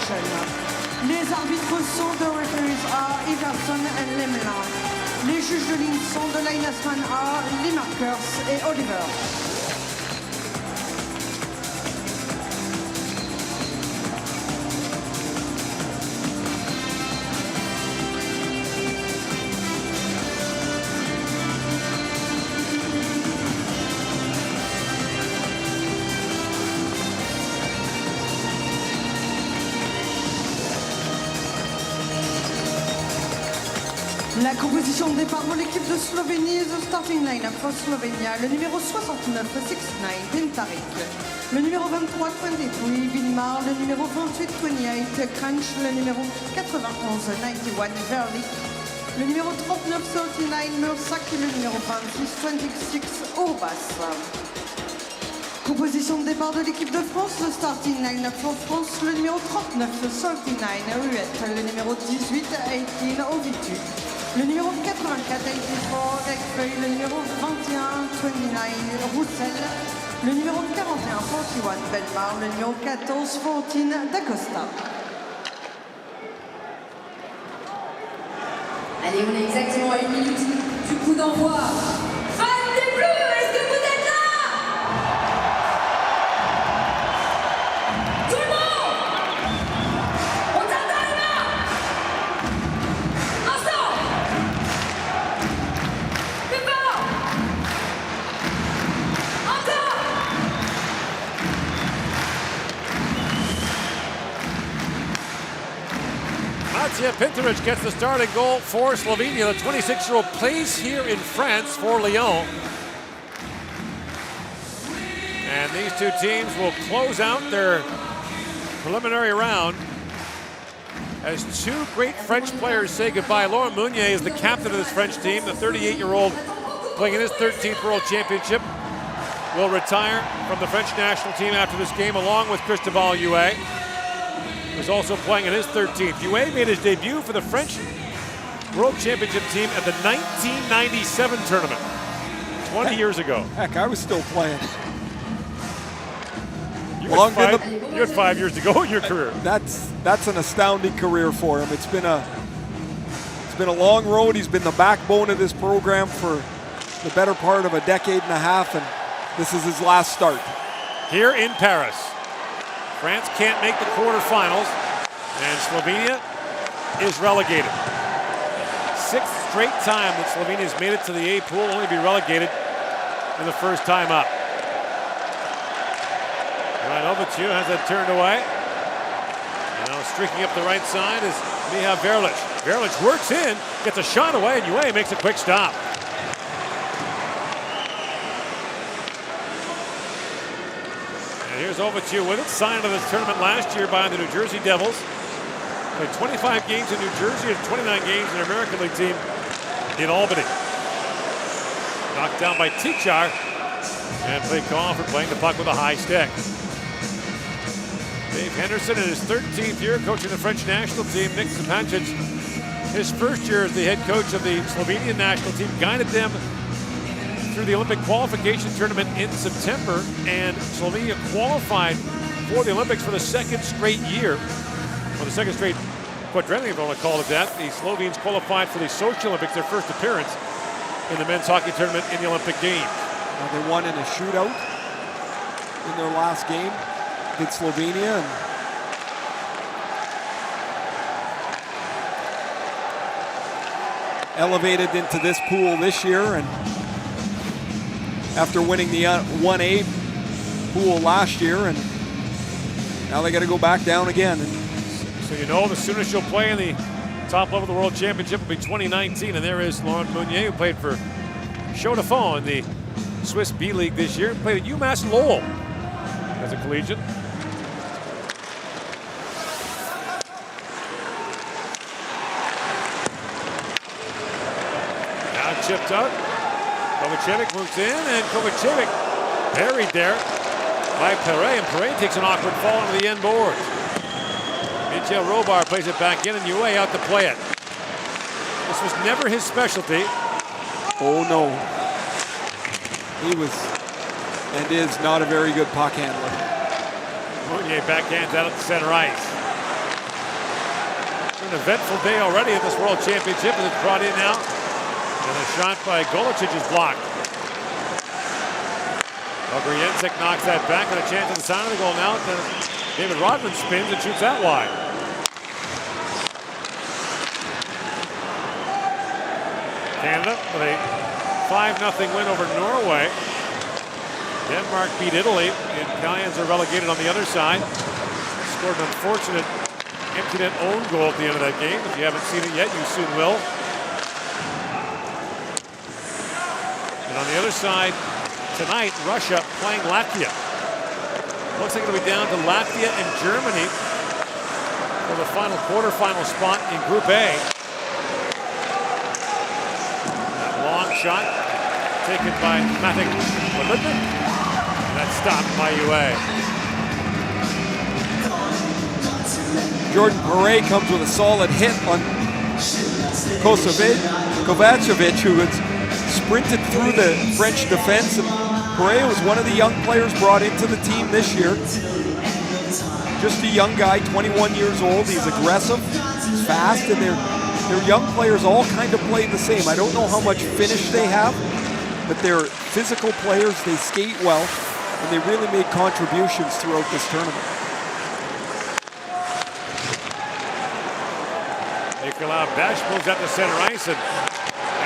session. Les arbitres sont de referees A, Iverson et Lemlin. Les juges de ligne sont de linesman A, Lee Markers et Oliver. La composition de départ pour l'équipe de Slovénie, the starting line-up for Slovenia, le numéro 69, 69, Pintarik, le numéro 23, 23, Vilmar, le numéro 28, 28, Crunch, le numéro 91, 91, Verlik, le numéro 39, 39, Mursak, le numéro 26, 26, Urbas. Composition de départ de l'équipe de France, le starting line-up for France, le numéro 39, 39, Ruette, le numéro 18, 18, Ovitu. Le numéro 84, 84, Recfeuille, le numéro 21, 29, Roussel, le numéro 41, 41, Belmar, le numéro 14, 14, D'Acosta. Allez, on est exactement à 1 minute du coup d'envoi. Fans des Bleus, est-ce que vous êtes là? Tout le monde! On tape dans les mains! Ensemble! Plus fort! Encore! Matija Pintarich gets the starting goal for Slovenia. The 26-year-old plays here in France for Lyon. And these two teams will close out their preliminary round as two great French players say goodbye. Laurent Meunier is the captain of this French team. The 38-year-old playing in his 13th World Championship will retire from the French national team after this game, along with Cristobal Huet, who's also playing in his 13th. Huet made his debut for the French World Championship team at the 1997 tournament, 20 years ago. Heck, I was still playing. You had 5 years to go in your career. That's an astounding career for him. It's been a long road. He's been the backbone of this program for the better part of a decade and a half, and this is his last start. Here in Paris, France can't make the quarterfinals, and Slovenia is relegated. Sixth straight time that Slovenia has made it to the A pool, only be relegated in the first time up. Right, Ovitu has that turned away. Now streaking up the right side is Miha Verlich. Verlich works in, gets a shot away, and Huet makes a quick stop. And here's Ovitu with it, signed to this tournament last year by the New Jersey Devils. Played 25 games in New Jersey and 29 games in the American League team in Albany. Knocked down by Tichar, and played call for playing the puck with a high stick. Dave Henderson in his 13th year coaching the French national team. Nick Sapancic, his first year as the head coach of the Slovenian national team, guided them through the Olympic qualification tournament in September, and Slovenia qualified for the Olympics for the second straight year, or the second straight quadrennial, if you want to call it that. The Slovenes qualified for the Sochi Olympics, their first appearance in the men's hockey tournament in the Olympic Games. They won in a shootout in their last game against Slovenia. And elevated into this pool this year, and after winning the 1A pool last year, and now they got to go back down again. So you know the soonest you'll play in the top level of the World Championship will be 2019, and there is Laurent Meunier, who played for Chaudafond in the Swiss B League this year, played at UMass Lowell as a collegiate. Now chipped out. Kovacevic moves in, and Kovacevic buried there by Perret, and Perret takes an awkward fall into the end board. Michel Robar plays it back in, and Huet out to play it. This was never his specialty. Oh no. He was and is not a very good puck handler. Meunier backhands out at the center ice. an eventful day already at this World Championship, and it's brought in now. And a shot by Goaltending is blocked. Ogrienczyk knocks that back, and a chance at the side of the goal now. David Rodman spins and shoots that wide. Canada with a 5-0 win over Norway. Denmark beat Italy. The Italians are relegated on the other side. Scored an unfortunate empty net own goal at the end of that game. If you haven't seen it yet, you soon will. And on the other side, tonight, Russia playing Latvia. Looks like it'll be down to Latvia and Germany for the final quarterfinal spot in Group A. That long shot taken by Matic Politnik, and that's stopped by UA. Jordan Perret comes with a solid hit on Kovacevic, who had sprinted through the French defense. And Perret was one of the young players brought into the team this year. Just a young guy, 21 years old. He's aggressive, he's fast, and their young players all kind of play the same. I don't know how much finish they have, but they're physical players. They skate well, and they really made contributions throughout this tournament. Nicolas Besch moves out to center ice, and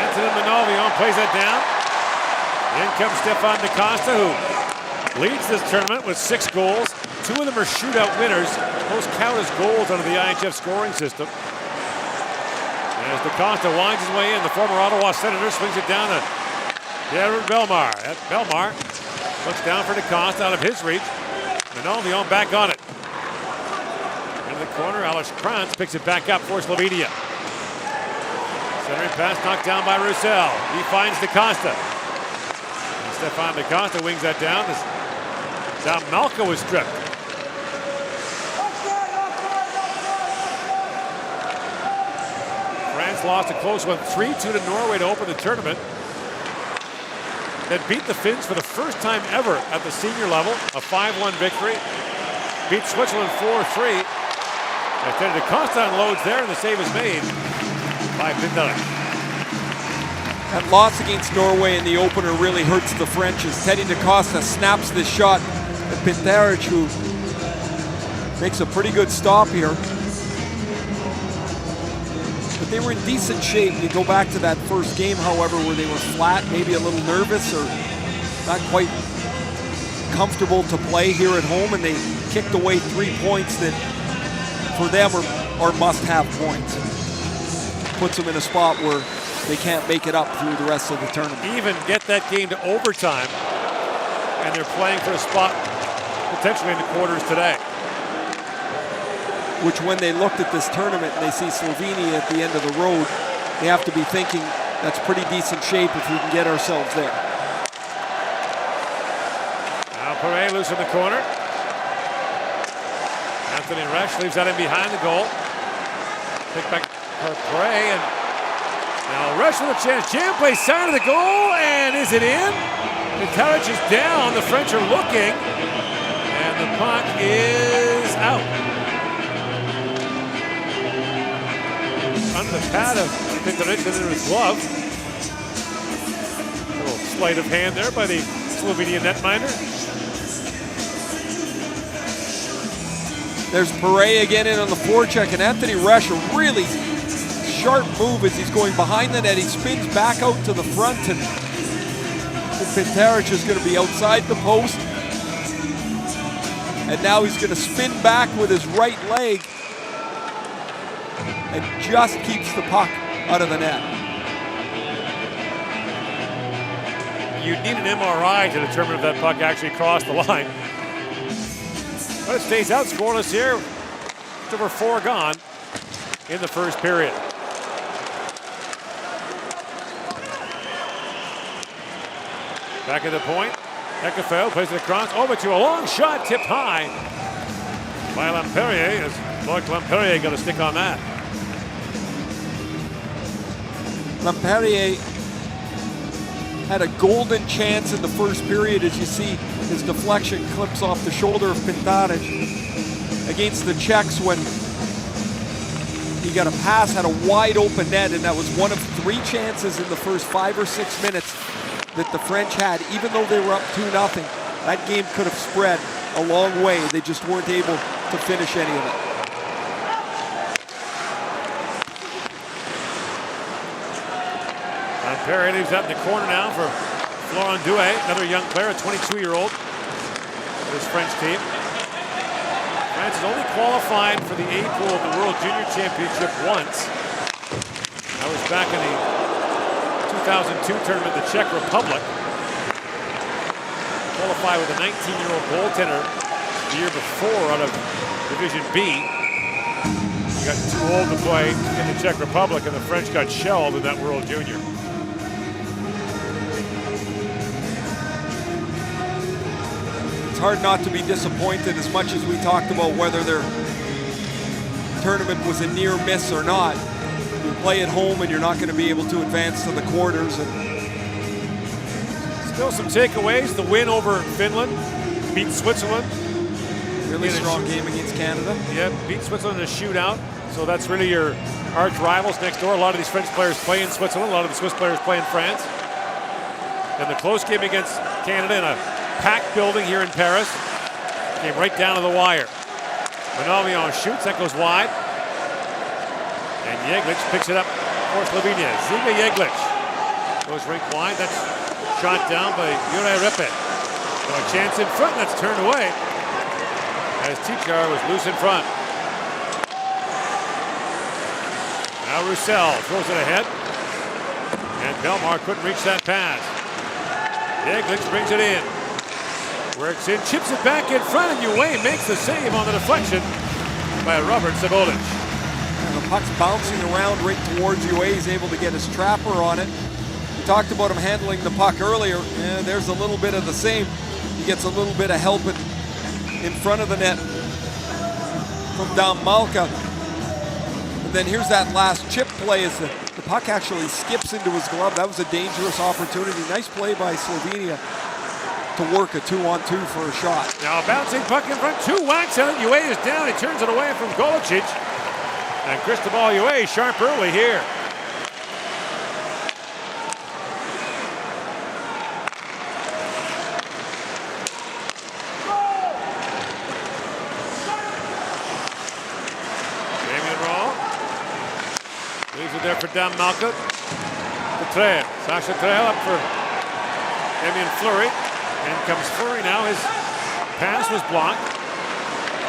Anthony Manovion plays that down. In comes Stefan DaCosta, who leads this tournament with 6 goals. 2 of them are shootout winners. Those count as goals under the IIHF scoring system. As DaCosta winds his way in, the former Ottawa Senator swings it down to Jared Belmar. Belmar looks down for DaCosta out of his reach. Manovion back on it. In the corner, Alex Krantz picks it back up for Slovenia. Centering pass knocked down by Roussel. He finds DaCosta. And Stefan DaCosta wings that down. Malka was stripped. France lost a close one, 3-2 to Norway to open the tournament. That beat the Finns for the first time ever at the senior level. A 5-1 victory. Beat Switzerland 4-3. Instead, DaCosta unloads there, and the save is made by Pintarich. That loss against Norway in the opener really hurts the French as Teddy DaCosta snaps this shot at Pintarich, who makes a pretty good stop here. But they were in decent shape. You go back to that first game, however, where they were flat, maybe a little nervous or not quite comfortable to play here at home, and they kicked away 3 points that for them are must-have points. Puts them in a spot where they can't make it up through the rest of the tournament. Even get that game to overtime, and they're playing for a spot potentially in the quarters today. Which, when they looked at this tournament and they see Slovenia at the end of the road, they have to be thinking that's pretty decent shape if we can get ourselves there. Now Perret loose in the corner. Anthony Resch leaves that in behind the goal. Pick back for Perret, and now Resch with a chance. Jam plays side of the goal, and is it in? Pintarich is down. The French are looking, and the puck is out. Under the pad of Pintarich into his glove. A little sleight of hand there by the Slovenian netminder. There's Perret again in on the forecheck, and Anthony Resch, a really sharp move as he's going behind the net. He spins back out to the front, and Pintarich is going to be outside the post. And now he's going to spin back with his right leg and just keeps the puck out of the net. You need an MRI to determine if that puck actually crossed the line. But it stays out scoreless here. Just over 4 gone in the first period. Back at the point. Ekafel plays it across. Over to a long shot, tipped high by Lamperier. As Marc Lamperier got a stick on that. Lamperier had a golden chance in the first period, as you see his deflection clips off the shoulder of Pintarich against the Czechs when He got a pass, had a wide open net, and that was one of 3 chances in the first 5 or 6 minutes that the French had. Even though they were up 2-0, that game could have spread a long way. They just weren't able to finish any of it. Perry leaves up in the corner now for Florent Douay, another young player, a 22-year-old. This French team. France has only qualified for the A pool of the World Junior Championship once. That was back in the 2002 tournament in the Czech Republic. Qualified with a 19-year-old goaltender the year before out of Division B. He got too old to play in the Czech Republic, and the French got shelled in that World Junior. Hard not to be disappointed, as much as we talked about whether their tournament was a near miss or not. You play at home and you're not going to be able to advance to the quarters. And still some takeaways. The win over Finland, beat Switzerland. Really strong game against Canada. Yeah, beat Switzerland in a shootout. So that's really your arch rivals next door. A lot of these French players play in Switzerland. A lot of the Swiss players play in France. And the close game against Canada in a packed building here in Paris. Came right down to the wire. Manovion shoots, that goes wide. And Jeglic picks it up for Slovenia. Ziga Jeglic goes right wide. That's shot down by Jure Rippet. So a chance in front, that's turned away as Tichar was loose in front. Now Roussel throws it ahead. And Belmar couldn't reach that pass. Jeglic brings it in. Works in, chips it back in front, and Douay makes the save on the deflection by Robert Sabolic. And the puck's bouncing around right towards Douay. He's able to get his trapper on it. We talked about him handling the puck earlier, and there's a little bit of the same. He gets a little bit of help in front of the net from Dom Malka. And then here's that last chip play as the puck actually skips into his glove. That was a dangerous opportunity. Nice play by Slovenia to work a 2-on-2 for a shot. Now a bouncing puck in front, 2 whacks on it. Douay is down, he turns it away from Golicic. And Cristobal Douay sharp early here. Damien Raw. Leaves it there for Dan Malka. Petrel, Sasha Trel up for Damien Fleury. And comes Fleury now. His pass was blocked.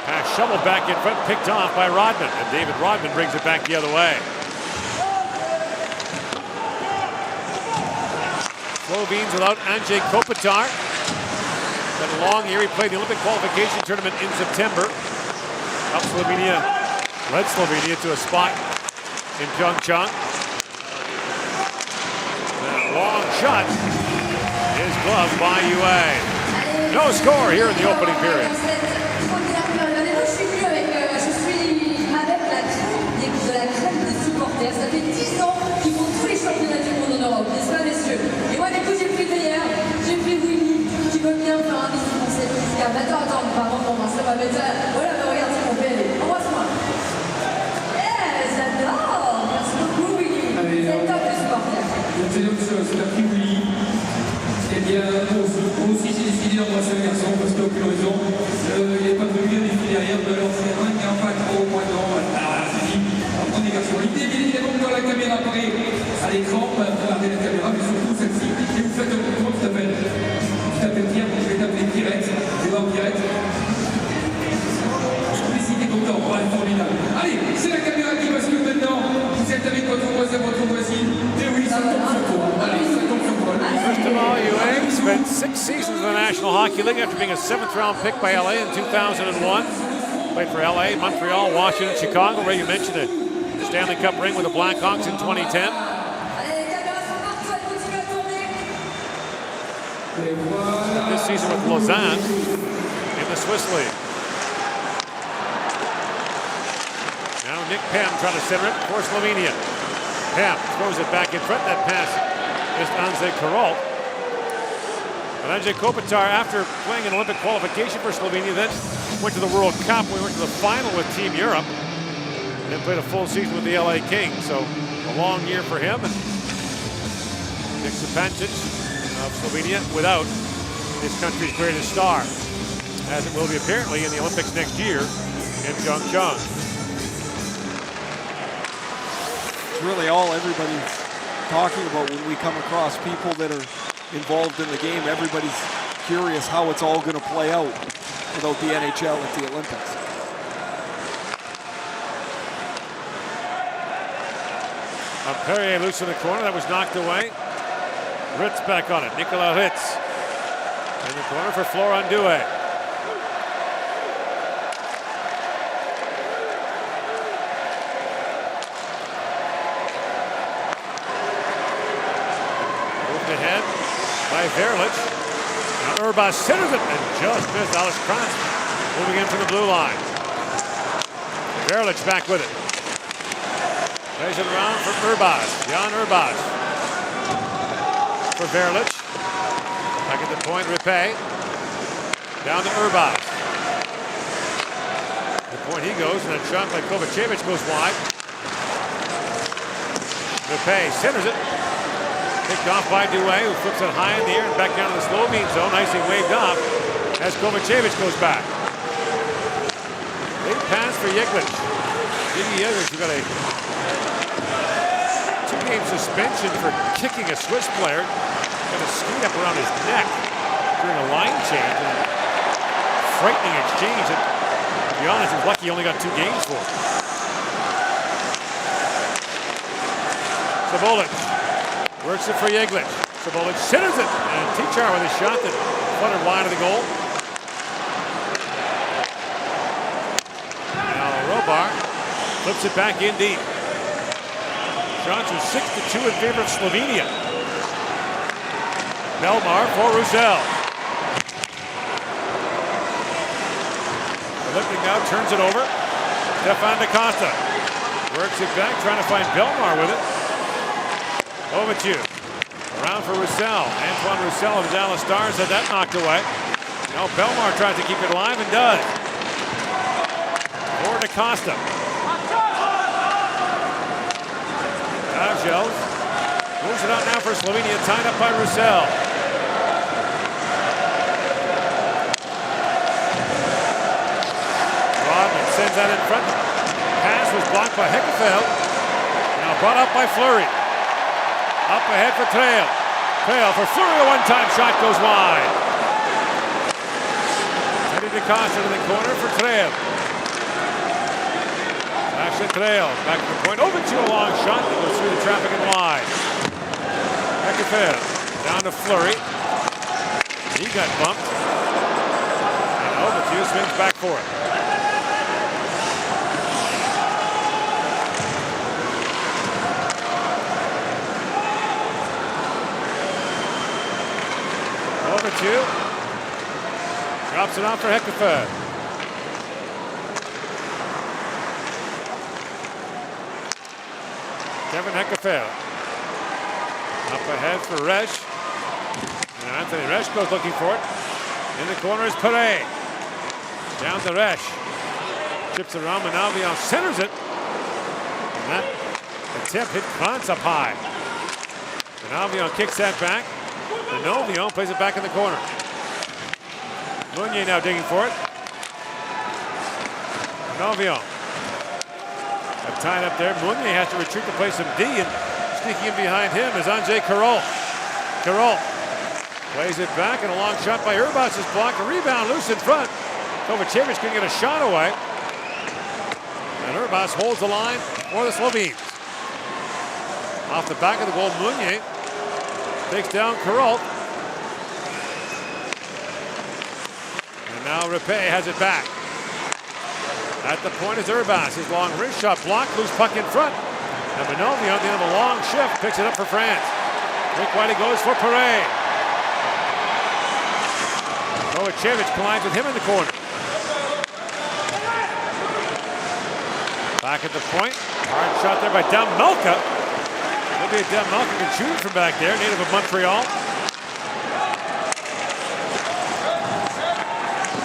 Pass shoveled back in front, picked off by Rodman. And David Rodman brings it back the other way. Slovenes without Andrzej Kopitar. Been a long year. He played the Olympic qualification tournament in September. Helped Slovenia, led Slovenia to a spot in Pyeongchang. That long shot is gloved by UA. No score here in the opening period. Ça fait 10 ans qu'ils font tous les championnats du monde en Europe, n'est-ce pas messieurs? Et moi du coup j'ai pris hier, j'ai pris Winnie, qui veut bien faire un bisou pour cette fiscale. Attends, pardon, ça va mettre ça. Voilà, mais regarde ce qu'on fait, allez, embrasse-moi. Yeah, j'adore. Merci beaucoup Winnie. C'est top le supporter. C'est l'autre chose, c'est la petite Winnie. Eh bien, moi aussi j'ai décidé d'embrasser le garçon parce qu'il n'y a aucune raison. Il n'est pas venu à défiler derrière, de leur faire un qui n'a pas trop au point d'or. Alors c'est dit, prenez garçon. L'idée bien évidemment quand la caméra apparaît à l'écran, regardez la caméra, mais surtout celle-ci, et vous faites un contrôle qui t'appelle Pierre, donc je vais t'appeler Pierrette, tu vas Pierrette. Publicité content, voilà, formidable. Allez, c'est la caméra qui bascule maintenant. Vous êtes avec votre voisin, votre voisine, et oui, ça tombe sur toi. Allez, ça tombe sur toi. Cristobal Douay spent 6 seasons in the National Hockey League after being a 7th-round pick by LA in 2001. Played for LA, Montreal, Washington, Chicago, where you mentioned it. Stanley Cup ring with the Blackhawks in 2010. This season with Lausanne in the Swiss League. Now Nick Pem trying to center it for Slovenia. Pem throws it back in front. That pass missed Andrzej Karol. But Andrzej Kopitar, after playing an Olympic qualification for Slovenia, then went to the World Cup. We went to the final with Team Europe. and played a full season with the LA Kings. So a long year for him. And Nick Stepancic of Slovenia without his country's greatest star, as it will be apparently in the Olympics next year in Pyeongchang. It's really all everybody's talking about when we come across people that are involved in the game. Everybody's curious how it's all going to play out without the NHL at the Olympics. Perrier loose in the corner, that was knocked away. Ritz back on it, Nicolas Ritz. In the corner for Florent Douay. Moved ahead by Verlich. Now Urbas centers it and just missed Alex Kranz. Moving in from the blue line. Verlich back with it. Plays it around for Urbas. Jan Urbas. For Verlich. Back at the point, Ripe. Down to Urbas. The point he goes, and that shot by Kovacevic goes wide. Ripe centers it. Picked off by Douay, who flips it high in the air and back down to the Slovene zone. Nicely waved off as Kovacevic goes back. Big pass for Yeglich. Iggy Yeglich, who got a 2-game suspension for kicking a Swiss player. Got a ski up around his neck during a line change. And a frightening exchange that, to be honest, he's lucky he only got 2 games for it. Sabolic works it for Yeglich. Sabolic centers it. And Tichar with a shot that fluttered wide of the goal. Now Robar flips it back in deep. Shots are 6-2 in favor of Slovenia. Belmar for Roussel. Lifting now, turns it over. Stefan Da Costa works it back, trying to find Belmar with it. Kovacic around for Roussel. Antoine Roussel of the Dallas Stars had that knocked away. Now Belmar tries to keep it alive and does. For Da Costa. Avgels moves it out now for Slovenia, tied up by Roussel. Rodman sends that in front. Pass was blocked by Hekefeld. Now brought up by Fleury. Up ahead for Trail. Trail for Fleury, a one-time shot goes wide. Teddy Da Costa to the corner for Trail. Trail back to the point. Over to a long shot that goes through the traffic and wide. Hekefeld down to Fleury. He got bumped. And Overview swings back for it. Overview drops it off for Hekefeld. Kevin Hekefeld. Up ahead for Resch. And Anthony Resch goes looking for it. In the corner is Perret. Down to Resch. Chips around, Manavion centers it. And that attempt hit Kranz up high. Manavion kicks that back. Manavion plays it back in the corner. Meunier now digging for it. Manavion. Tied up there. Meunier has to retreat to play some D, and sneaking in behind him is Andrzej Karol. Karol plays it back, and a long shot by Urbas is blocked. A rebound loose in front. Kovacevic can get a shot away. And Urbas holds the line for the Slovenes. Off the back of the goal, Meunier takes down Karol. And now Ripe has it back. At the point is Urbas. His long wrist shot blocked, loose puck in front. And Manovion, at the end of a long shift, picks it up for France. Rick Whitey goes for Perret. Kovacevic collides with him in the corner. Back at the point. Hard shot there by Damelka. Maybe Damelka can shoot it from back there, native of Montreal.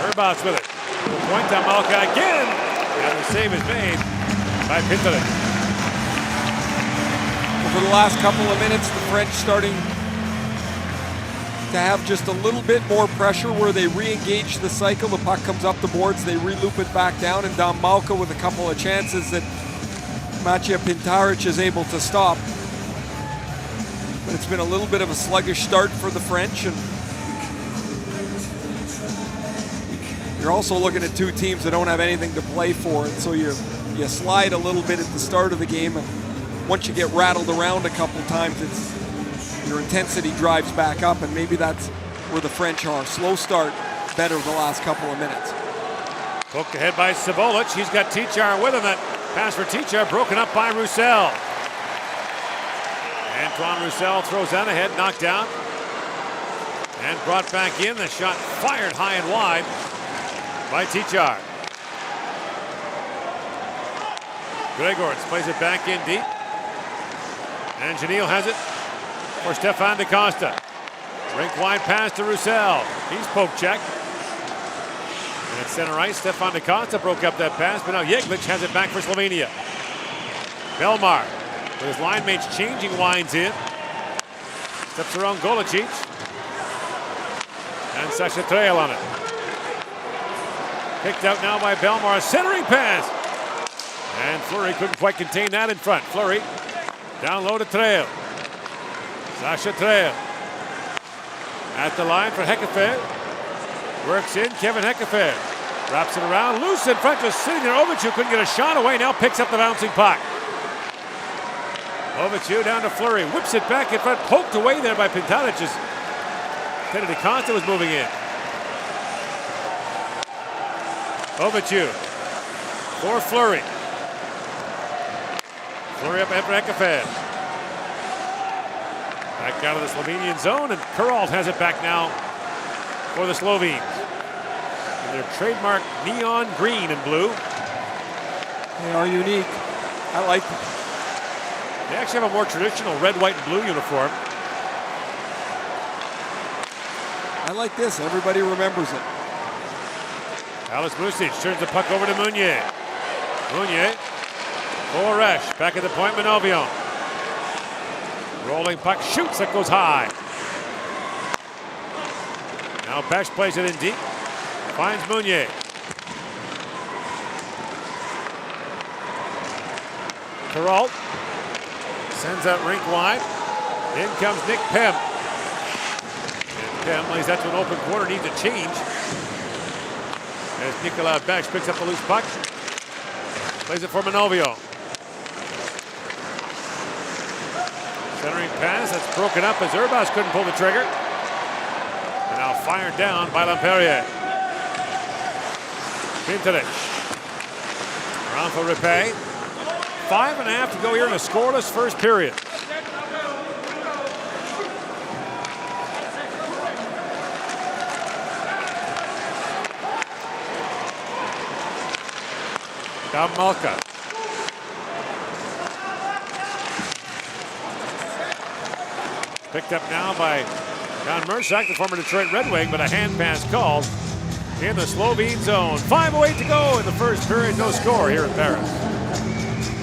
Urbas with it. To the point, Damelka again. And the save is made by Pintelet. Over the last couple of minutes, the French starting to have just a little bit more pressure where they re-engage the cycle. The puck comes up the boards, they re-loop it back down, and Dom Malka with a couple of chances that Maciej Pintaric is able to stop. But it's been a little bit of a sluggish start for the French, and you're also looking at two teams that don't have anything to play for, and so you slide a little bit at the start of the game, and once you get rattled around a couple times, your intensity drives back up, and maybe that's where the French are. Slow start, better the last couple of minutes. Poked ahead by Sabolic. He's got Tichar with him. That pass for Tichar broken up by Roussel. Antoine Roussel throws that ahead, knocked down, and brought back in. The shot fired high and wide by Tichar. Gregorts plays it back in deep. And Janil has it for Stefan DaCosta. Rink wide pass to Roussel. He's poke checked. And at center ice, Stefan DaCosta broke up that pass, but now Jeglic has it back for Slovenia. Belmar, with his line mates changing, winds in. Steps around Golicic. And Sasha Trail on it. Picked out now by Belmar, centering pass. And Fleury couldn't quite contain that in front. Fleury down low to Trail. Sasha Trail at the line for Hekefeld. Works in, Kevin Hekefeld. Wraps it around, loose in front, just sitting there. Ovichu couldn't get a shot away, now picks up the bouncing puck. Ovichu down to Fleury, whips it back in front, poked away there by Pintaric as Teddy DaCosta was moving in. Ovichu for Fleury. Fleury up ahead for Hekefeld. Back out of the Slovenian zone, and Kuralt has it back now for the Slovenes. In their trademark neon green and blue. They are unique. I like them. They actually have a more traditional red, white, and blue uniform. I like this. Everybody remembers it. Alex Music turns the puck over to Meunier. Meunier for Resch. Back at the point, Manovion. Rolling puck, shoots, that goes high. Now Besch plays it in deep. Finds Meunier. Kuralt sends that rink wide. In comes Nick Pem. And Pem lays that to an open corner, needs a change. As Nicolas Besch picks up the loose puck. Plays it for Manovion. Centering pass, that's broken up as Urbas couldn't pull the trigger. And now fired down by Lamperier. Pintaric. Around for Ripé. 5.5 to go here in a scoreless first period. Dom Malka. Picked up now by Jan Mersak, the former Detroit Red Wing, but a hand pass called in the Slovene zone. 5:08 to go in the first period, no score here in Paris.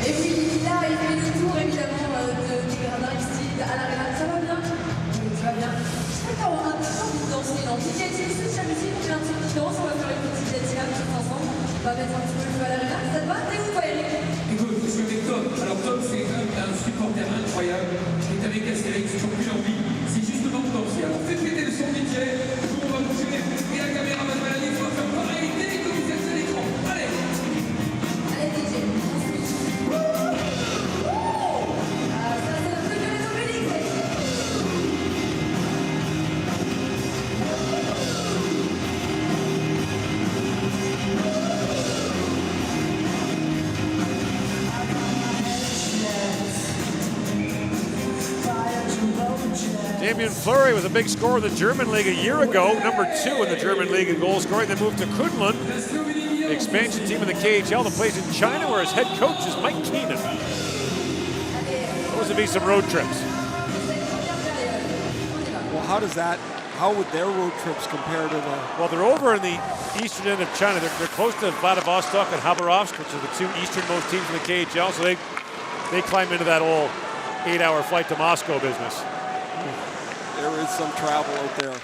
Et oui, là, il fait le tour évidemment du gradin Steve à l'arrière. Ça va bien? Oui, ça va bien. Je peux t'avoir un petit peu de danser, non? DJ, c'est la musique, on fait un petit peu de danse, on va faire une petite dédicace tous ensemble. On va mettre un petit peu le feu à l'arrière. Ça te va? T'es où, toi, Eric? Écoute, je suis avec Tom. Alors Tom, c'est un supporter incroyable qui est avec Astérix, qui n'a plus envie. C'est justement de danser. Alors faites péter le son DJ, nous on va bouger, et la caméra va se balader, il faut faire pareil, dès que vous êtes à l'écran. Allez! Allez, DJ. Ah, ça, c'est le truc de les obélisques. Damien Fleury was a big scorer in the German League a year ago, number 2 in the German League in goal scoring. Then moved to Kunlun, the expansion team in the KHL, that plays in China, where his head coach is Mike Keenan. Those would be some road trips. Well, how does that how would their road trips compare to the? Well, they're over in the eastern end of China. They're close to Vladivostok and Khabarovsk, which are the two easternmost teams in the KHL. So they climb into that old 8-hour flight to Moscow business. There is some travel out there.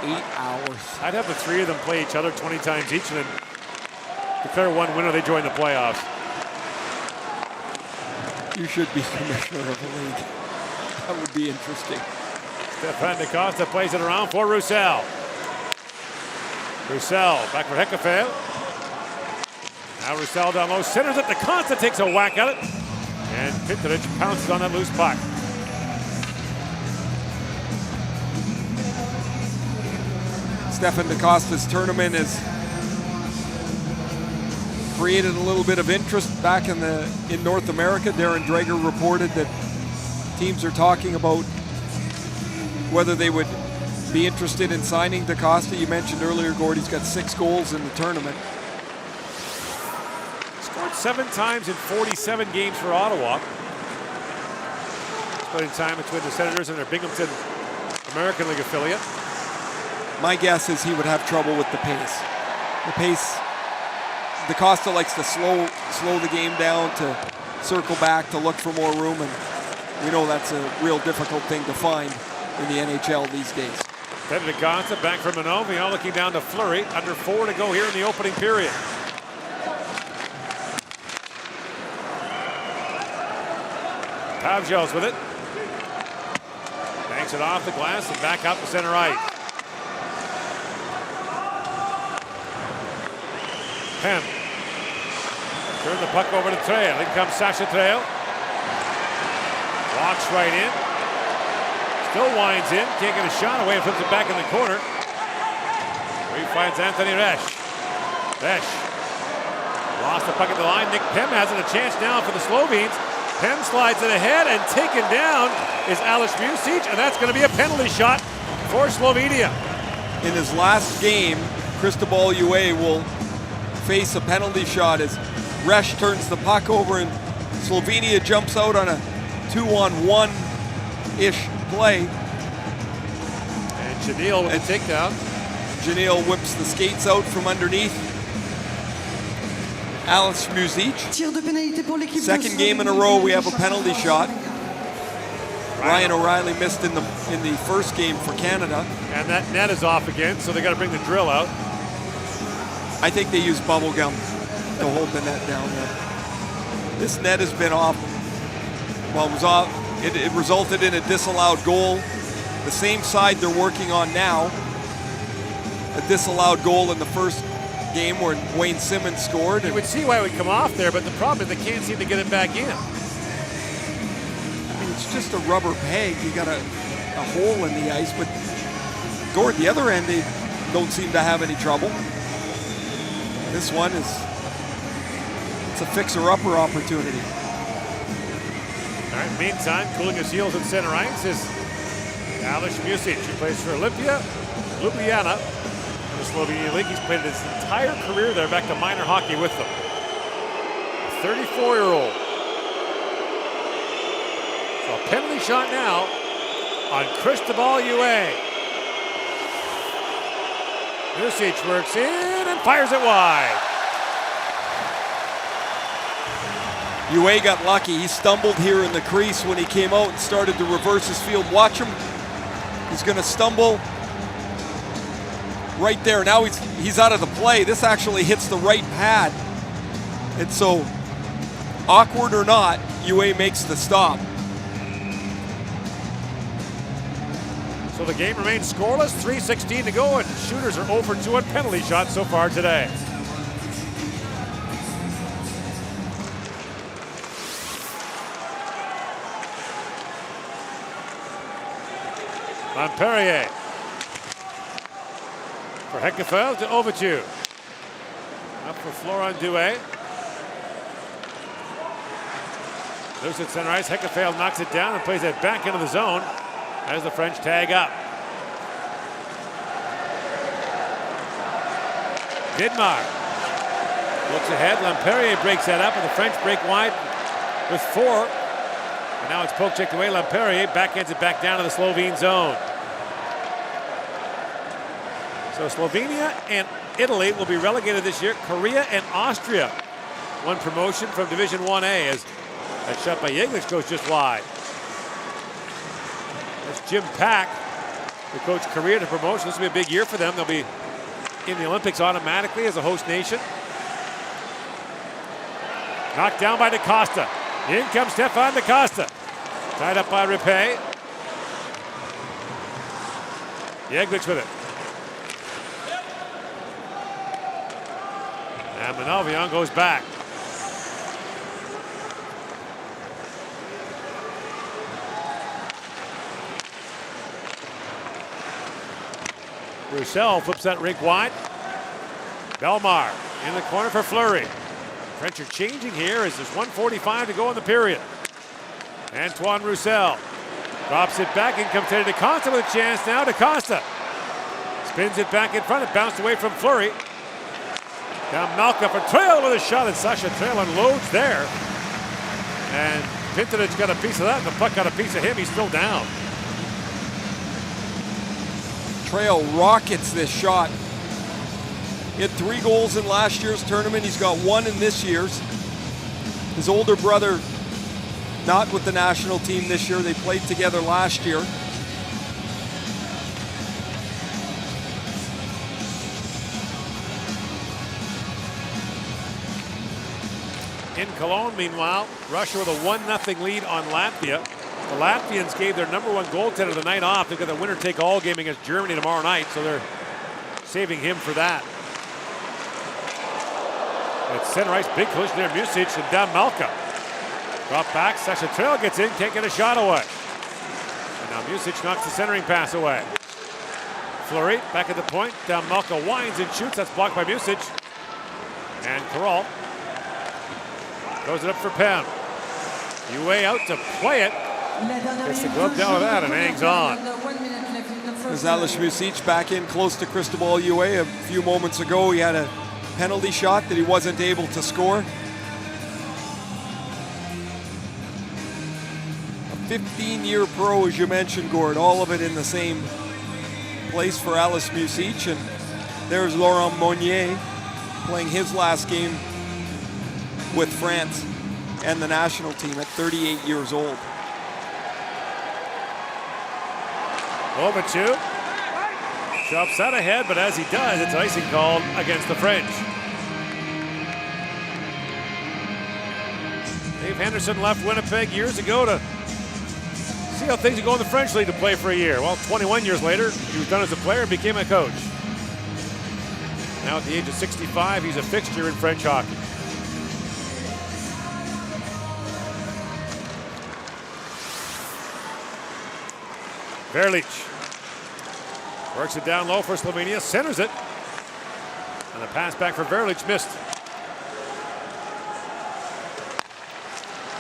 8 hours. I'd have the three of them play each other 20 times each and then declare one winner. They join the playoffs. You should be commissioner of the league. That would be interesting. Stefan DaCosta plays it around for Roussel. Roussel back for Hekefeld. Now Roussel down low, centers it. DaCosta takes a whack at it. And Pintarich pounces on that loose puck. Stefan DaCosta's tournament has created a little bit of interest back in North America. Darren Dreger reported that teams are talking about whether they would be interested in signing DaCosta. You mentioned earlier, Gord, he's got 6 goals in the tournament. Scored 7 times in 47 games for Ottawa. Splitting time between the Senators and their Binghamton American League affiliate. My guess is he would have trouble with the pace. The pace, DaCosta likes to slow the game down, to circle back, to look for more room, and we know that's a real difficult thing to find in the NHL these days. Then DaCosta back for Minot. Now looking down to Fleury. Under 4 to go here in the opening period. Pavgel's with it. Banks it off the glass and back out to center ice. Penn. Turn the puck over to Trail. In comes Sasha Trail. Walks right in. Still winds in. Can't get a shot away and flips it back in the corner. Where he finds Anthony Resch. Resch. Lost the puck at the line. Nick Pem has it. A chance now for the Slovenes. Pem slides it ahead, and taken down is Ales Music, and that's going to be a penalty shot for Slovenia. In his last game, Cristobal Ue will face a penalty shot as Resch turns the puck over and Slovenia jumps out on a 2-on-1-ish play. And Janil with the takedown. Janil whips the skates out from underneath. Ales Music. Second game in a row we have a penalty shot. Ryan O'Reilly missed in the first game for Canada. And that net is off again, so they got to bring the drill out. I think they use bubble gum to hold the net down there. This net has been off. Well, it was off. It resulted in a disallowed goal. The same side they're working on now. A disallowed goal in the first game where Wayne Simmons scored. You would see why it would come off there, but the problem is they can't seem to get it back in. I mean, it's just a rubber peg. You got a hole in the ice, but Gord, the other end, they don't seem to have any trouble. This one it's a fixer-upper opportunity. All right, meantime, cooling his heels at center ice is Ales Music, who plays for Ljubljana. The Slovenian League. He's played his entire career there, back to minor hockey with them. A 34-year-old. So a penalty shot now on Cristobal Ue. Music works in and fires it wide. Ue got lucky. He stumbled here in the crease when he came out and started to reverse his field. Watch him. He's going to stumble right there. Now he's out of the play. This actually hits the right pad. And so, awkward or not, Ue makes the stop. So the game remains scoreless, 3:16 to go, and shooters are 0 for 2 on penalty shots so far today. Lamperier. For Hekefeld to Overture. Up for Florent Douay. Loose at center ice. Hekefeld knocks it down and plays it back into the zone as the French tag up. Vidmar looks ahead. Lamperier breaks that up, and the French break wide with 4. And now it's poke checked away. Lampere backhands it back down to the Slovene zone. So Slovenia and Italy will be relegated this year. Korea and Austria. One promotion from Division 1A as that shot by Jeglic goes just wide. That's Jim Pack, who coached Korea to promotion. This will be a big year for them. They'll be in the Olympics automatically as a host nation. Knocked down by DaCosta. In comes Stefan DaCosta. Tied up by Ripe. Jeglic with it. And Manalvion goes back. Roussel flips that rink wide. Belmar in the corner for Fleury. French are changing here as there's 1:45 to go in the period. Antoine Roussel drops it back and comes to DaCosta with a chance now. DaCosta spins it back in front. It bounced away from Fleury. Down Malka for Trail with a shot, and Sasha Trail unloads there. And Pintanic got a piece of that, and the puck got a piece of him. He's still down. Trail rockets this shot. He had 3 goals in last year's tournament. He's got 1 in this year's. His older brother, not with the national team this year. They played together last year. In Cologne, meanwhile, Russia with a 1-0 lead on Latvia. The Latvians gave their #1 goaltender the night off. They've got the winner-take all game against Germany tomorrow night, so they're saving him for that. At center ice, big collision there, Music and down Malka. Drop back, Sasha Trail gets in, can't get a shot away. And now Music knocks the centering pass away. Fleury back at the point, down Malka winds and shoots, that's blocked by Music. And Karol throws it up for Penn. Uwe out to play it. Gets the glove down with that and hangs on. Ales Music back in close to Cristobal Uwe. A few moments ago, he had a penalty shot that he wasn't able to score. A 15-year pro, as you mentioned, Gord. All of it in the same place for Ales Music. And there's Laurent Monnier playing his last game with France and the national team at 38 years old. Kovacic chops that ahead, but as he does, it's icing called against the French. Dave Henderson left Winnipeg years ago to see how things would go in the French League to play for a year. Well, 21 years later, he was done as a player and became a coach. Now at the age of 65, he's a fixture in French hockey. Verlic works it down low for Slovenia, centers it. And the pass back for Verlic missed.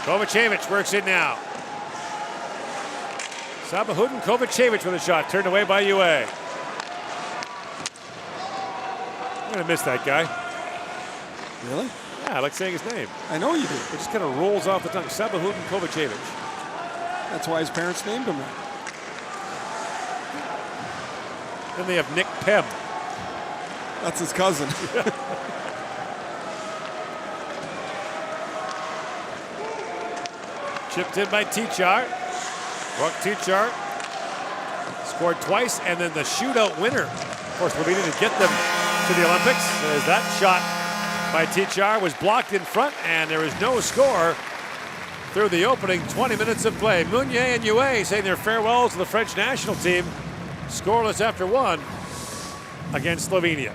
Kovacevic works it now. Sabahudin Kovacevic with a shot, turned away by UA. I'm gonna miss that guy. Really? Yeah, I like saying his name. I know you do. It just kind of rolls off the tongue. Sabahudin Kovacevic. That's why his parents named him that. Then they have Nick Pem. That's his cousin. Chipped in by Tichar. Brock Tichar scored twice, and then the shootout winner for Slovenia to get them to the Olympics. As that shot by Tichar was blocked in front, and there is no score through the opening 20 minutes of play. Meunier and Uwe saying their farewells to the French national team. Scoreless after 1 against Slovenia.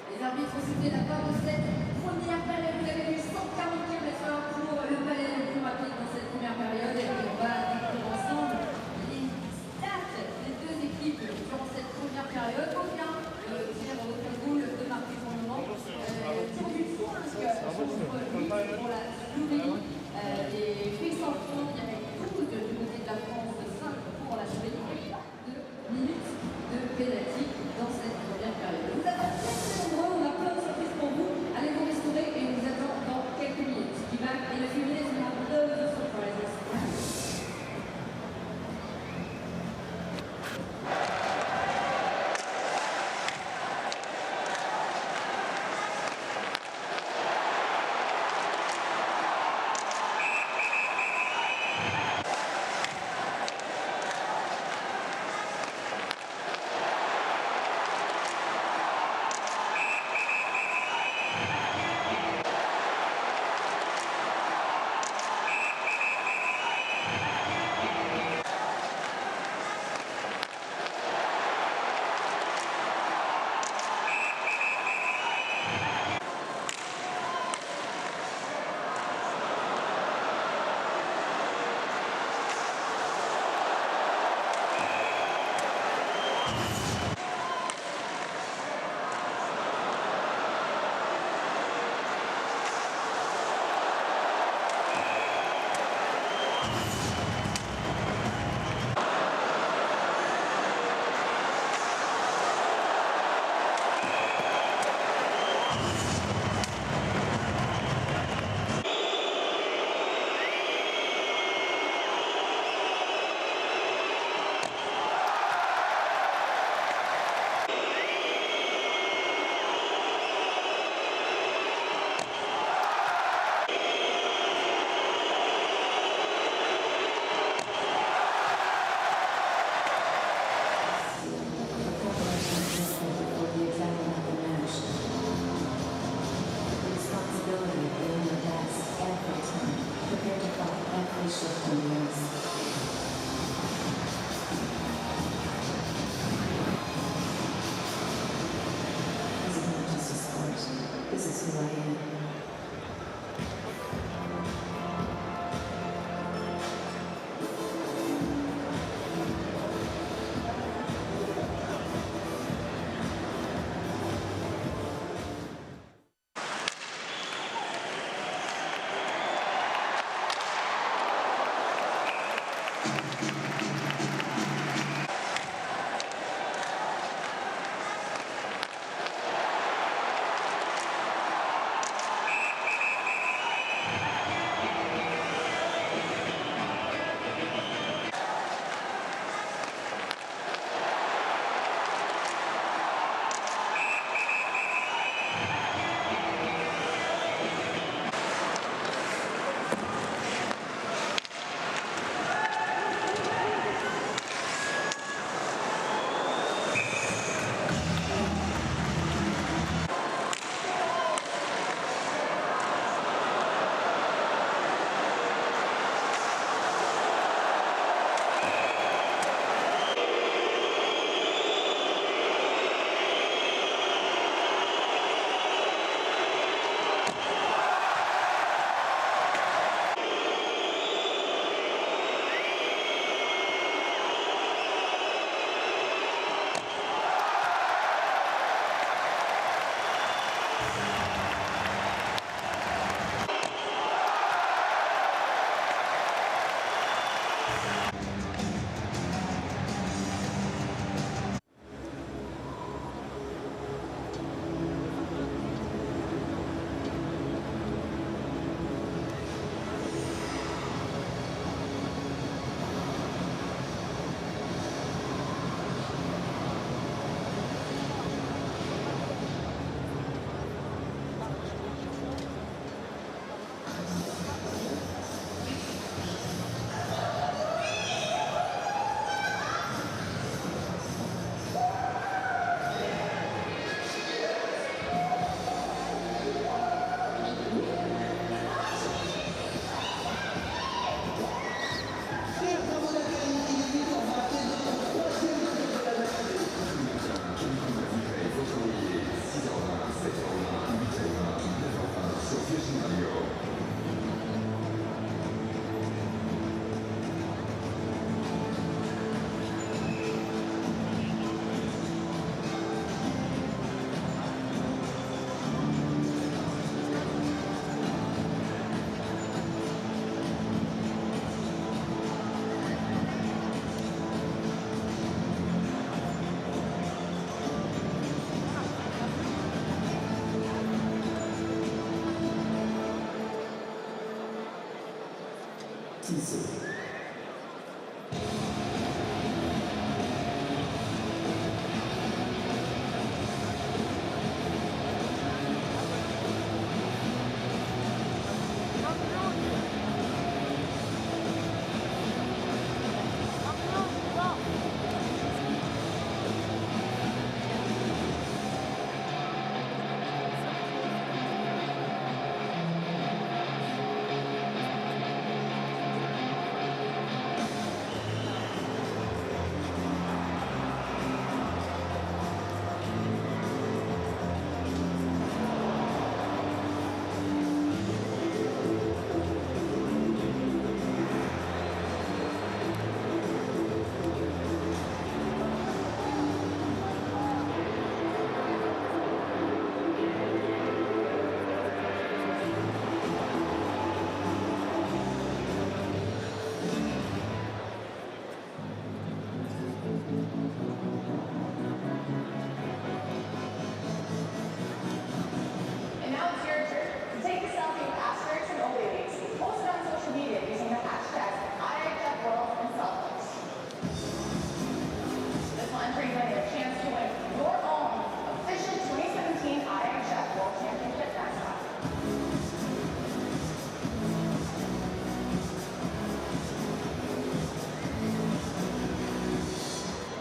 Les arbitres ont sifflé la fin de cette première période. Vous avez eu 140 km/h pour le palais le plus rapide dans cette première période. Et on va découvrir ensemble les stats des deux équipes durant cette première période. Aucun goal de marqué pour le moment. Tir au but pour la Slovénie. Et puis sans fond, il y avait 12 du côté de la France, 5 pour la Slovénie.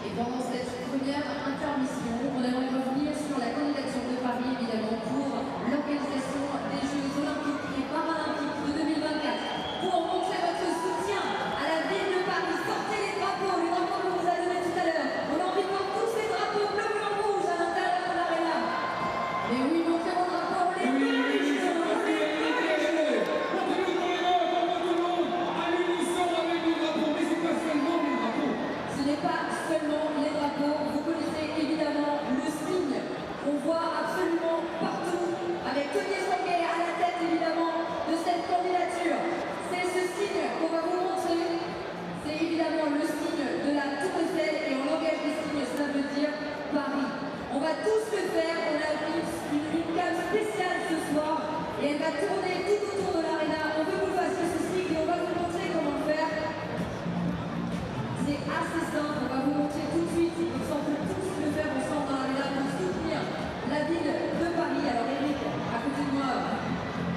Et pendant cette la Tour Eiffel et en langage des signes, ça veut dire Paris. On va tous le faire, on a une cam spéciale ce soir et elle va tourner tout autour de l'aréna. On veut que vous fassiez ceci et on va vous montrer comment le faire. C'est assez simple, on va vous montrer tout de suite. Il me semble tous le faire ensemble dans l'aréna pour soutenir la ville de Paris. Alors Eric, à côté de moi,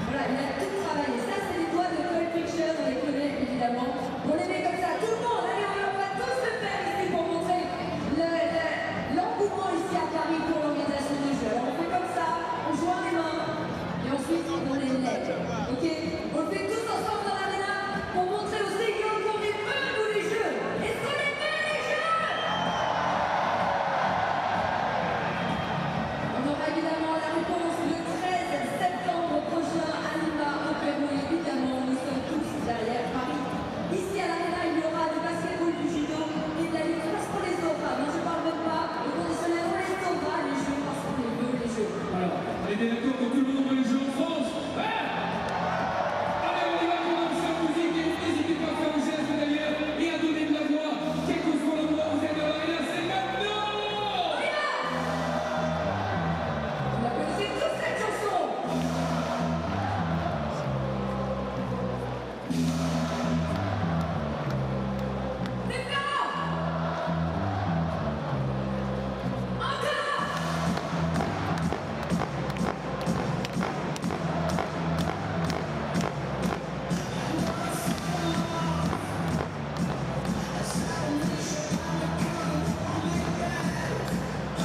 voilà, il a tout travaillé. Ça, c'est les doigts de Gold Picture, on les connaît évidemment. On les met comme ça, tout le monde, allez, on va tous le faire ici pour montrer l'engouement ici à Paris pour l'organisation des Jeux. Alors on fait comme ça, on joint les mains et ensuite on les lève. Ok? On le fait tous ensemble dans l'aréna pour montrer aux Sénégalais qu'on est heureux nous les Jeux. Est-ce qu'on est heureux les Jeux? On aura évidemment la réponse le 13 septembre prochain à Lima, au Pérou. Évidemment, nous sommes tous derrière Paris. Ici à l'aréna, il y aura du basketball, du judo et de la lutte parce qu'on les aura. Moi, je parle même pas. Le conditionnel, on les aura les Jeux parce qu'on les veut les Jeux. Alors, on est bien d'accord que tout le monde veut les Jeux en France. Hein? Allez, on y va, on danse la musique et n'hésitez pas à faire un geste d'ailleurs et à donner de la voix. Quel que soit l'endroit où vous êtes dans l'aréna, c'est maintenant! On la connaissez tous cette chanson.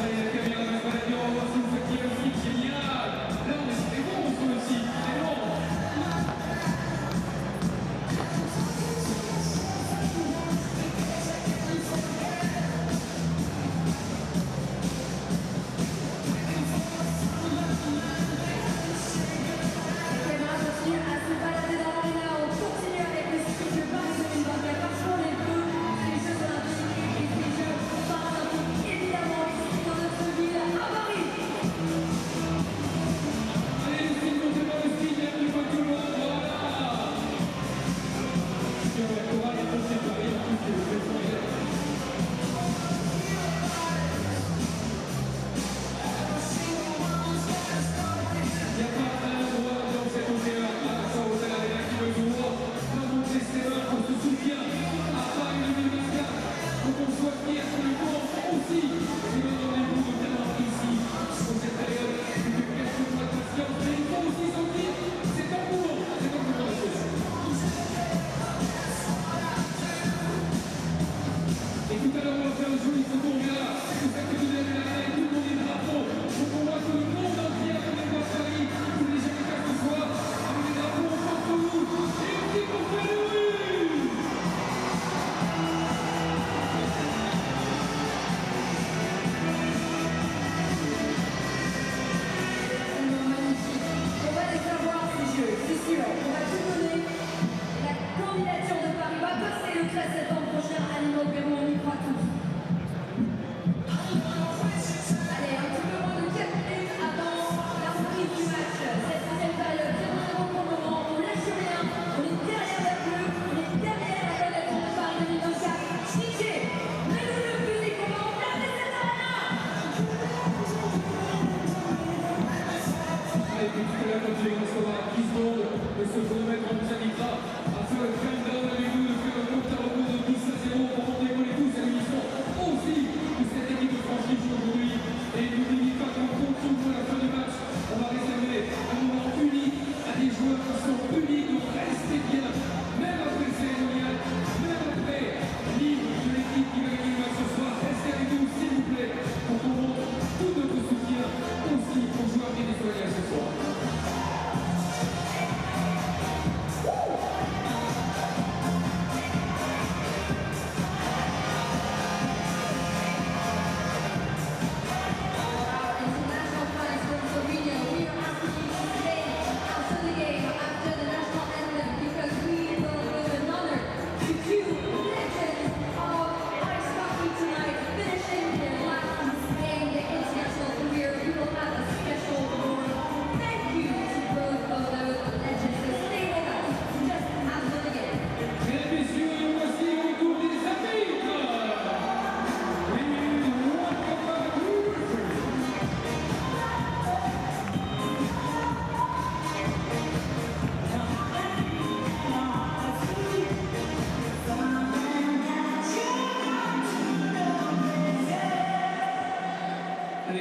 Allez, la caméra va pas la dire, on va voir si vous faites bien aussi, génial! Là, on est bon, on se aussi, c'est bon! Les camarades continuent à se balader dans l'aréna. On continue avec les Jeux Paris 2024 parce qu'on les veut. Les Jeux Olympiques et les Jeux Paralympiques, évidemment, ici dans notre ville, à Paris. Allez, le style, montez pas le style, il y a plus pas tout le monde, voilà! Sur la chorale, il faut séparer, en plus, c'est le fait pour il n'y a pas un endroit dans cet océan, à ça, au Arena qui veut jouer, va montrer ses mains pour ce soutien à Paris 2024, pour qu'on soit fiers sur le monde aussi. C'est le rendez-vous notamment ici, pour cette période, c'est que quelques mois de patience, mais il faut aussi sentir cet engouement, la chose. Et tout à l'heure, on va faire une jolie photo, on verra, c'est ça que vous avez là, et tout le monde est drapeau, pour qu'on voit que le monde entier a fait voir Paris, tous les jeunes cas ce soir, avec des drapeaux, on porte pour nous, et on dit qu'on fait le Magnifique. On va les savoir ces Jeux, c'est sûr. On va tout donner. La candidature de Paris va passer le 13 septembre prochain à Lima, au Pérou. On y croit tous. Allez, un petit peu moins de 4 minutes avant la reprise du match. Cette deuxième période, 0-0 pour le moment. On lâche rien. On est derrière la bleue. On est derrière la candidature de Paris 2024. DJ, mets-nous le musique. On va emmerder cette arena. Et puis tout à l'heure, quand il restera 10 secondes de ce chronomètre, on nous invitera à faire le countdown avec nous, de faire un compte à rebours de 10-0 pour monter tous à l'unisson aussi de cette équipe de franchise aujourd'hui. Et n'oubliez pas qu'on compte sur vous à la fin du match. On va réserver un moment unique à des joueurs qui sont uniques, donc restez bien, même après le cérémonial, même après l'hymne de l'équipe qui va gagner le match ce soir. Restez avec nous, s'il vous plaît, pour qu'on montre tout notre soutien aussi aux joueurs vénézuéliens ce soir.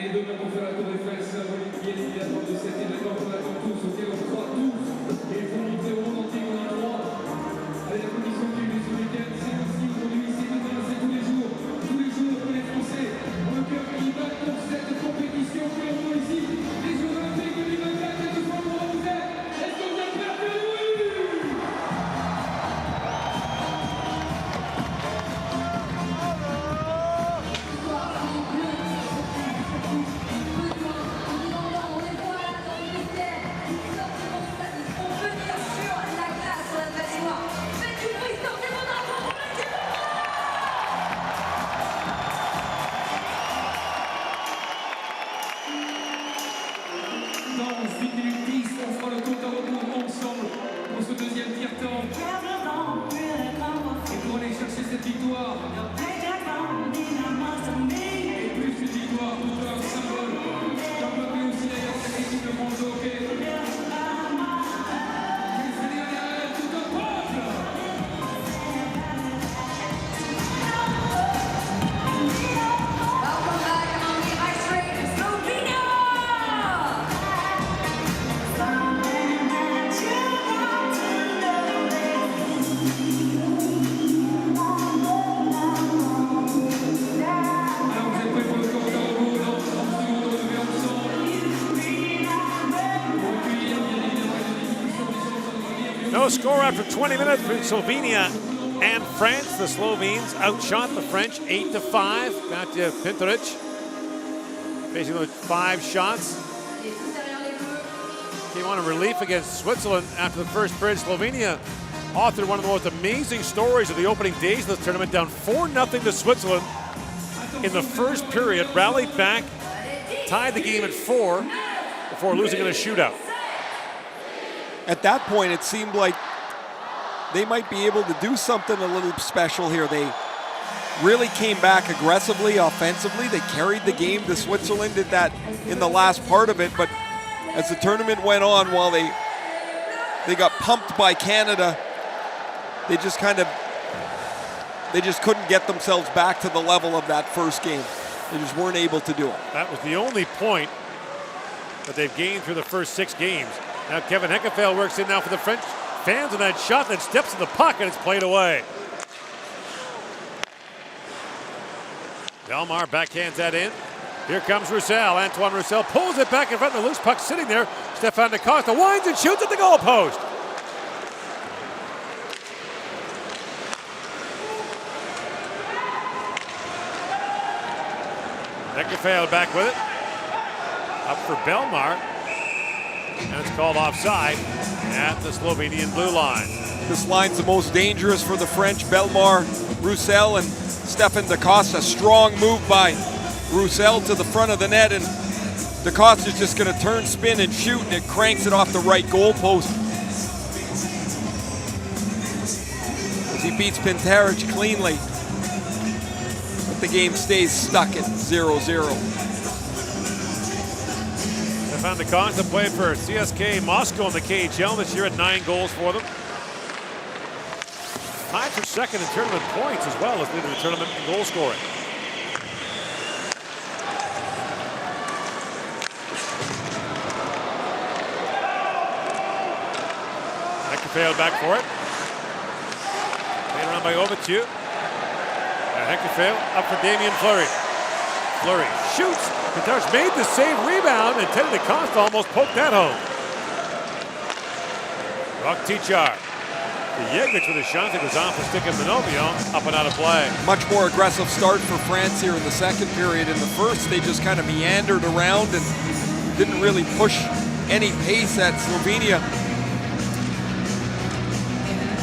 Allez, demain pour faire la tour Eiffel, symbolique bien évidemment de cet événement qu'on attend tous, auquel on croit tous. Et il faut montrer au monde entier qu'on y croit. Allez, la condition qu'il y a eu ce week-end, c'est aussi aujourd'hui, c'est demain, c'est tous les jours que les Français ont le cœur qui bat pour cette compétition que l'on voit ici. Les Jeux Olympiques 2024, quel que soit l'endroit où vous êtes, est-ce que vous êtes prêts à faire du bruit? Dans 8 minutes 10, on fera le compte à rebours ensemble pour ce deuxième tiers-temps. Et pour aller chercher cette victoire, et plus qu'une victoire, tout un symbole, d'envelopper aussi d'ailleurs cette équipe de France de hockey. Et c'est derrière tout un peuple. Welcome back on the ice rink, Slovenia! Alors vous êtes prêts pour le compte à rebours? Dans 30 secondes, on revient ensemble. Pour accueillir bien évidemment les équipes qui sont déjà en train de revenir. No score after 20 minutes between Slovenia and France. The Slovenes outshot the French 8-5. Matija Pinteric facing those 5 shots. Et tous derrière les bleus. Came on in relief against Switzerland after the first period. Slovenia authored one of the most amazing stories of the opening days of this tournament, down 4-0 to Switzerland in the first period, rallied back, tied the game at 4 before losing in a shootout. At that point, it seemed like they might be able to do something a little special here. They really came back aggressively, offensively. They carried the game. The Switzerland did that in the last part of it, but as the tournament went on, while they got pumped by Canada, they just couldn't get themselves back to the level of that first game. They just weren't able to do it. That was the only point that they've gained through the first 6 games. Now Kevin Hekefeld works in now for the French fans on that shot, then steps in the puck and it's played away. Belmar backhands that in. Here comes Roussel. Antoine Roussel pulls it back in front of the loose puck sitting there. Stefan DaCosta winds and shoots at the goalpost. Hekefeld back with it. Up for Belmar. And it's called offside at the Slovenian blue line. This line's the most dangerous for the French. Belmar, Roussel, and Stefan DaCosta. Strong move by Roussel to the front of the net, and DaCosta's just going to turn, spin, and shoot, and it cranks it off the right goalpost. As he beats Pinteric cleanly. But the game stays stuck at 0-0. Stefan DaCosta played for CSKA Moscow in the KHL this year, at 9 goals for them. Tied for second in tournament points as well as leading the tournament in goal scoring. Hekefeld back for it. Played around by Ovitiu. Hekefeld up for Damien Fleury. Fleury shoots. Pinteric made the save, rebound, and Teddy DaCosta almost poked that home. Rock Tichar. Yegic with a shot that goes off the stick of Manovio, up and out of play. Much more aggressive start for France here in the second period. In the first, they just kind of meandered around and didn't really push any pace at Slovenia.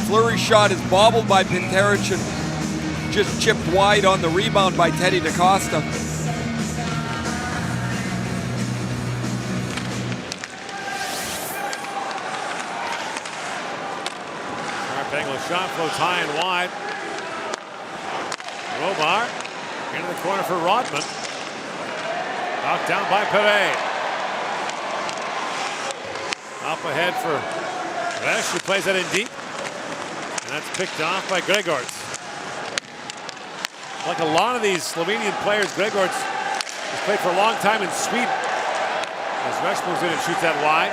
Fleury's shot is bobbled by Pinteric and just chipped wide on the rebound by Teddy DaCosta. Shot floats high and wide. Robar into the corner for Rodman. Knocked down by Perret. Up ahead for Resch, who plays that in deep. And that's picked off by Gregorts. Like a lot of these Slovenian players, Gregorts He's played for a long time in Sweden. As Rex moves in and shoots that wide.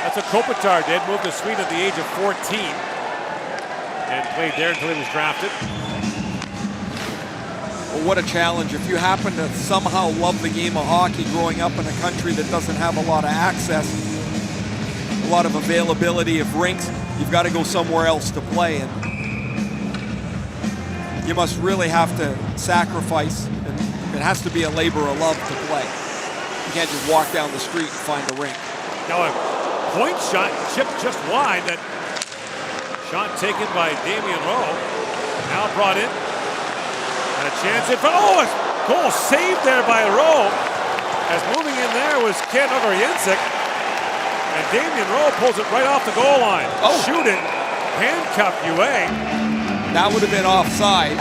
That's what Kopitar did, moved to Sweden at the age of 14 and played there until he was drafted. Well, what a challenge. If you happen to somehow love the game of hockey growing up in a country that doesn't have a lot of access, a lot of availability of rinks, you've got to go somewhere else to play. And you must really have to sacrifice, and it has to be a labor of love to play. You can't just walk down the street and find a rink. Now a point shot chipped just wide. That shot taken by Damian Rowe. Now brought in. And a chance in front. Oh, a goal saved there by Rowe. As moving in there was Ken Ogorjensik. And Damian Rowe pulls it right off the goal line. Oh. Shooting. Handcuffed UA. That would have been offside.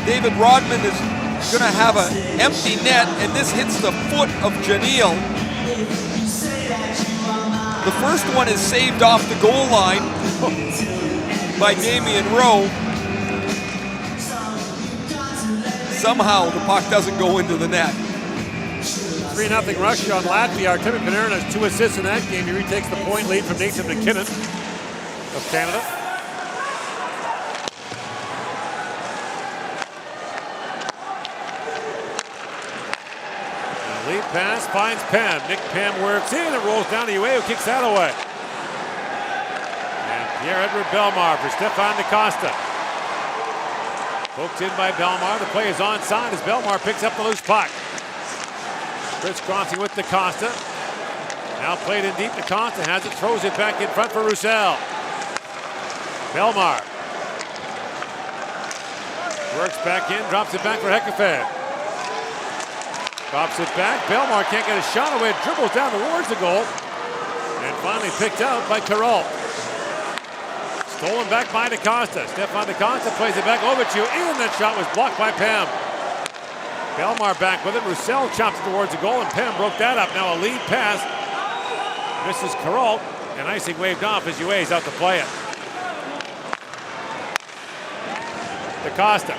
David Rodman is going to have an empty net, and this hits the foot of Janelle. The first one is saved off the goal line by Damian Rowe. Somehow the puck doesn't go into the net. 3-0 rush on Latvia. Artemi Panarin has 2 assists in that game. He retakes the point lead from Nathan McKinnon of Canada. Lead pass finds Pam. Nick Pam works in and rolls down to UA, who kicks that away. And Pierre-Edouard Bellemare for Stefan DaCosta. Poked in by Bellemare. The play is onside as Bellemare picks up the loose puck. Crisscrossing with DaCosta. Now played in deep. DaCosta has it, throws it back in front for Roussel. Bellemare works back in, drops it back for Hekefed. Drops it back. Bellemare can't get a shot away. It dribbles down towards the goal. And finally picked out by Carroll. Stolen back by DaCosta. Stefan DaCosta plays it back over to in. That shot was blocked by Pam. Bellemare back with it. Roussel chops it towards the goal, and Pam broke that up. Now a lead pass. Misses Carroll. And icing waved off as UA is out to play it. DaCosta.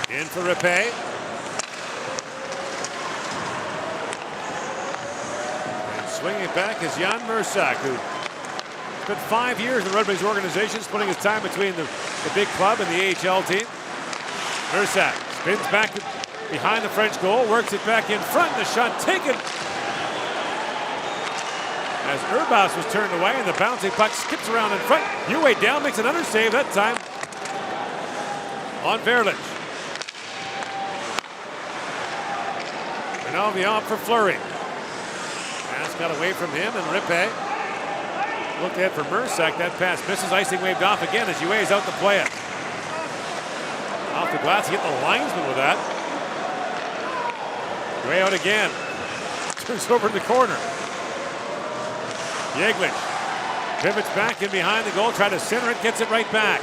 In for Ripe. And swinging it back is Jan Mursak, who spent 5 years in the Red Wings organization, splitting his time between the big club and the AHL team. Mursak spins back behind the French goal, works it back in front. The shot taken as Urbas was turned away, and the bouncing puck skips around in front. UA down, makes another save that time on Verlich. Renalvion for Fleury. Pass got away from him, and Ripe looked ahead for Mursak. That pass misses. Icing waved off again as UA is out to play it. Off the glass, he hit the linesman with that. UA out again. Turns over in the corner. Yeglin pivots back in behind the goal, trying to center it, gets it right back.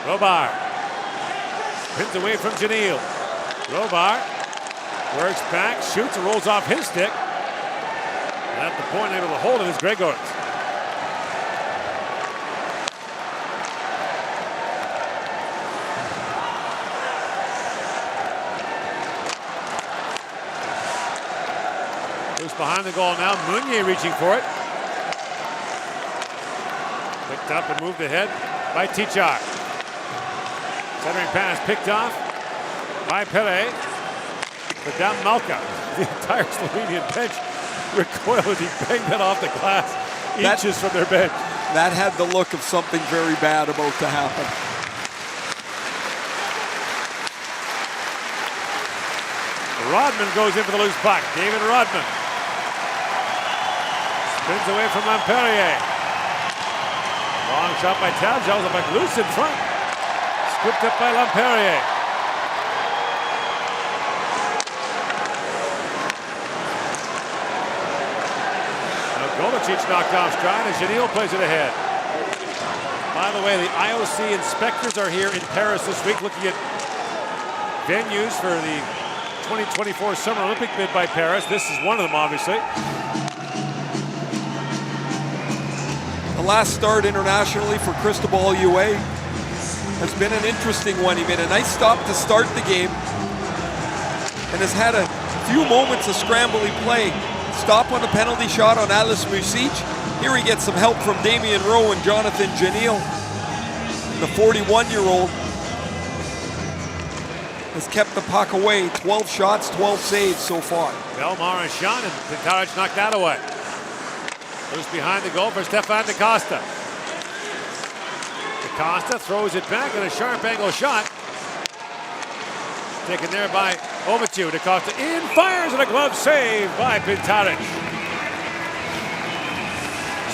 Robart pins away from Janelle. Robart works back, shoots, and rolls off his stick. And at the point, able to hold it is Gregorz. Behind the goal now, Meunier reaching for it. Picked up and moved ahead by Tichar. Centering pass picked off by Pere. But down Malka. The entire Slovenian bench recoiled as he banged that off the glass inches from their bench. That had the look of something very bad about to happen. Rodman goes in for the loose puck. David Rodman. Spins away from Lamperier. Long shot by Tadjel, the puck loose in front. Scooped up by Lamperier. Now Golicic knocked off stride as Janelle plays it ahead. By the way, the IOC inspectors are here in Paris this week looking at venues for the 2024 Summer Olympic bid by Paris. This is one of them, obviously. The last start internationally for Cristobal Huet has been an interesting one. He made a nice stop to start the game and has had a few moments of scrambly play. Stop on a penalty shot on Alice Music. Here he gets some help from Damien Rowe and Jonathan Janil. The 41-year-old has kept the puck away. 12 shots, 12 saves so far. Belmar and Sean, and Pintaric knocked that away. Loose behind the goal for Stefan DaCosta. DaCosta throws it back and a sharp angle shot. Taken there by Ovitiu. DaCosta in, fires, and a glove save by Pintaric.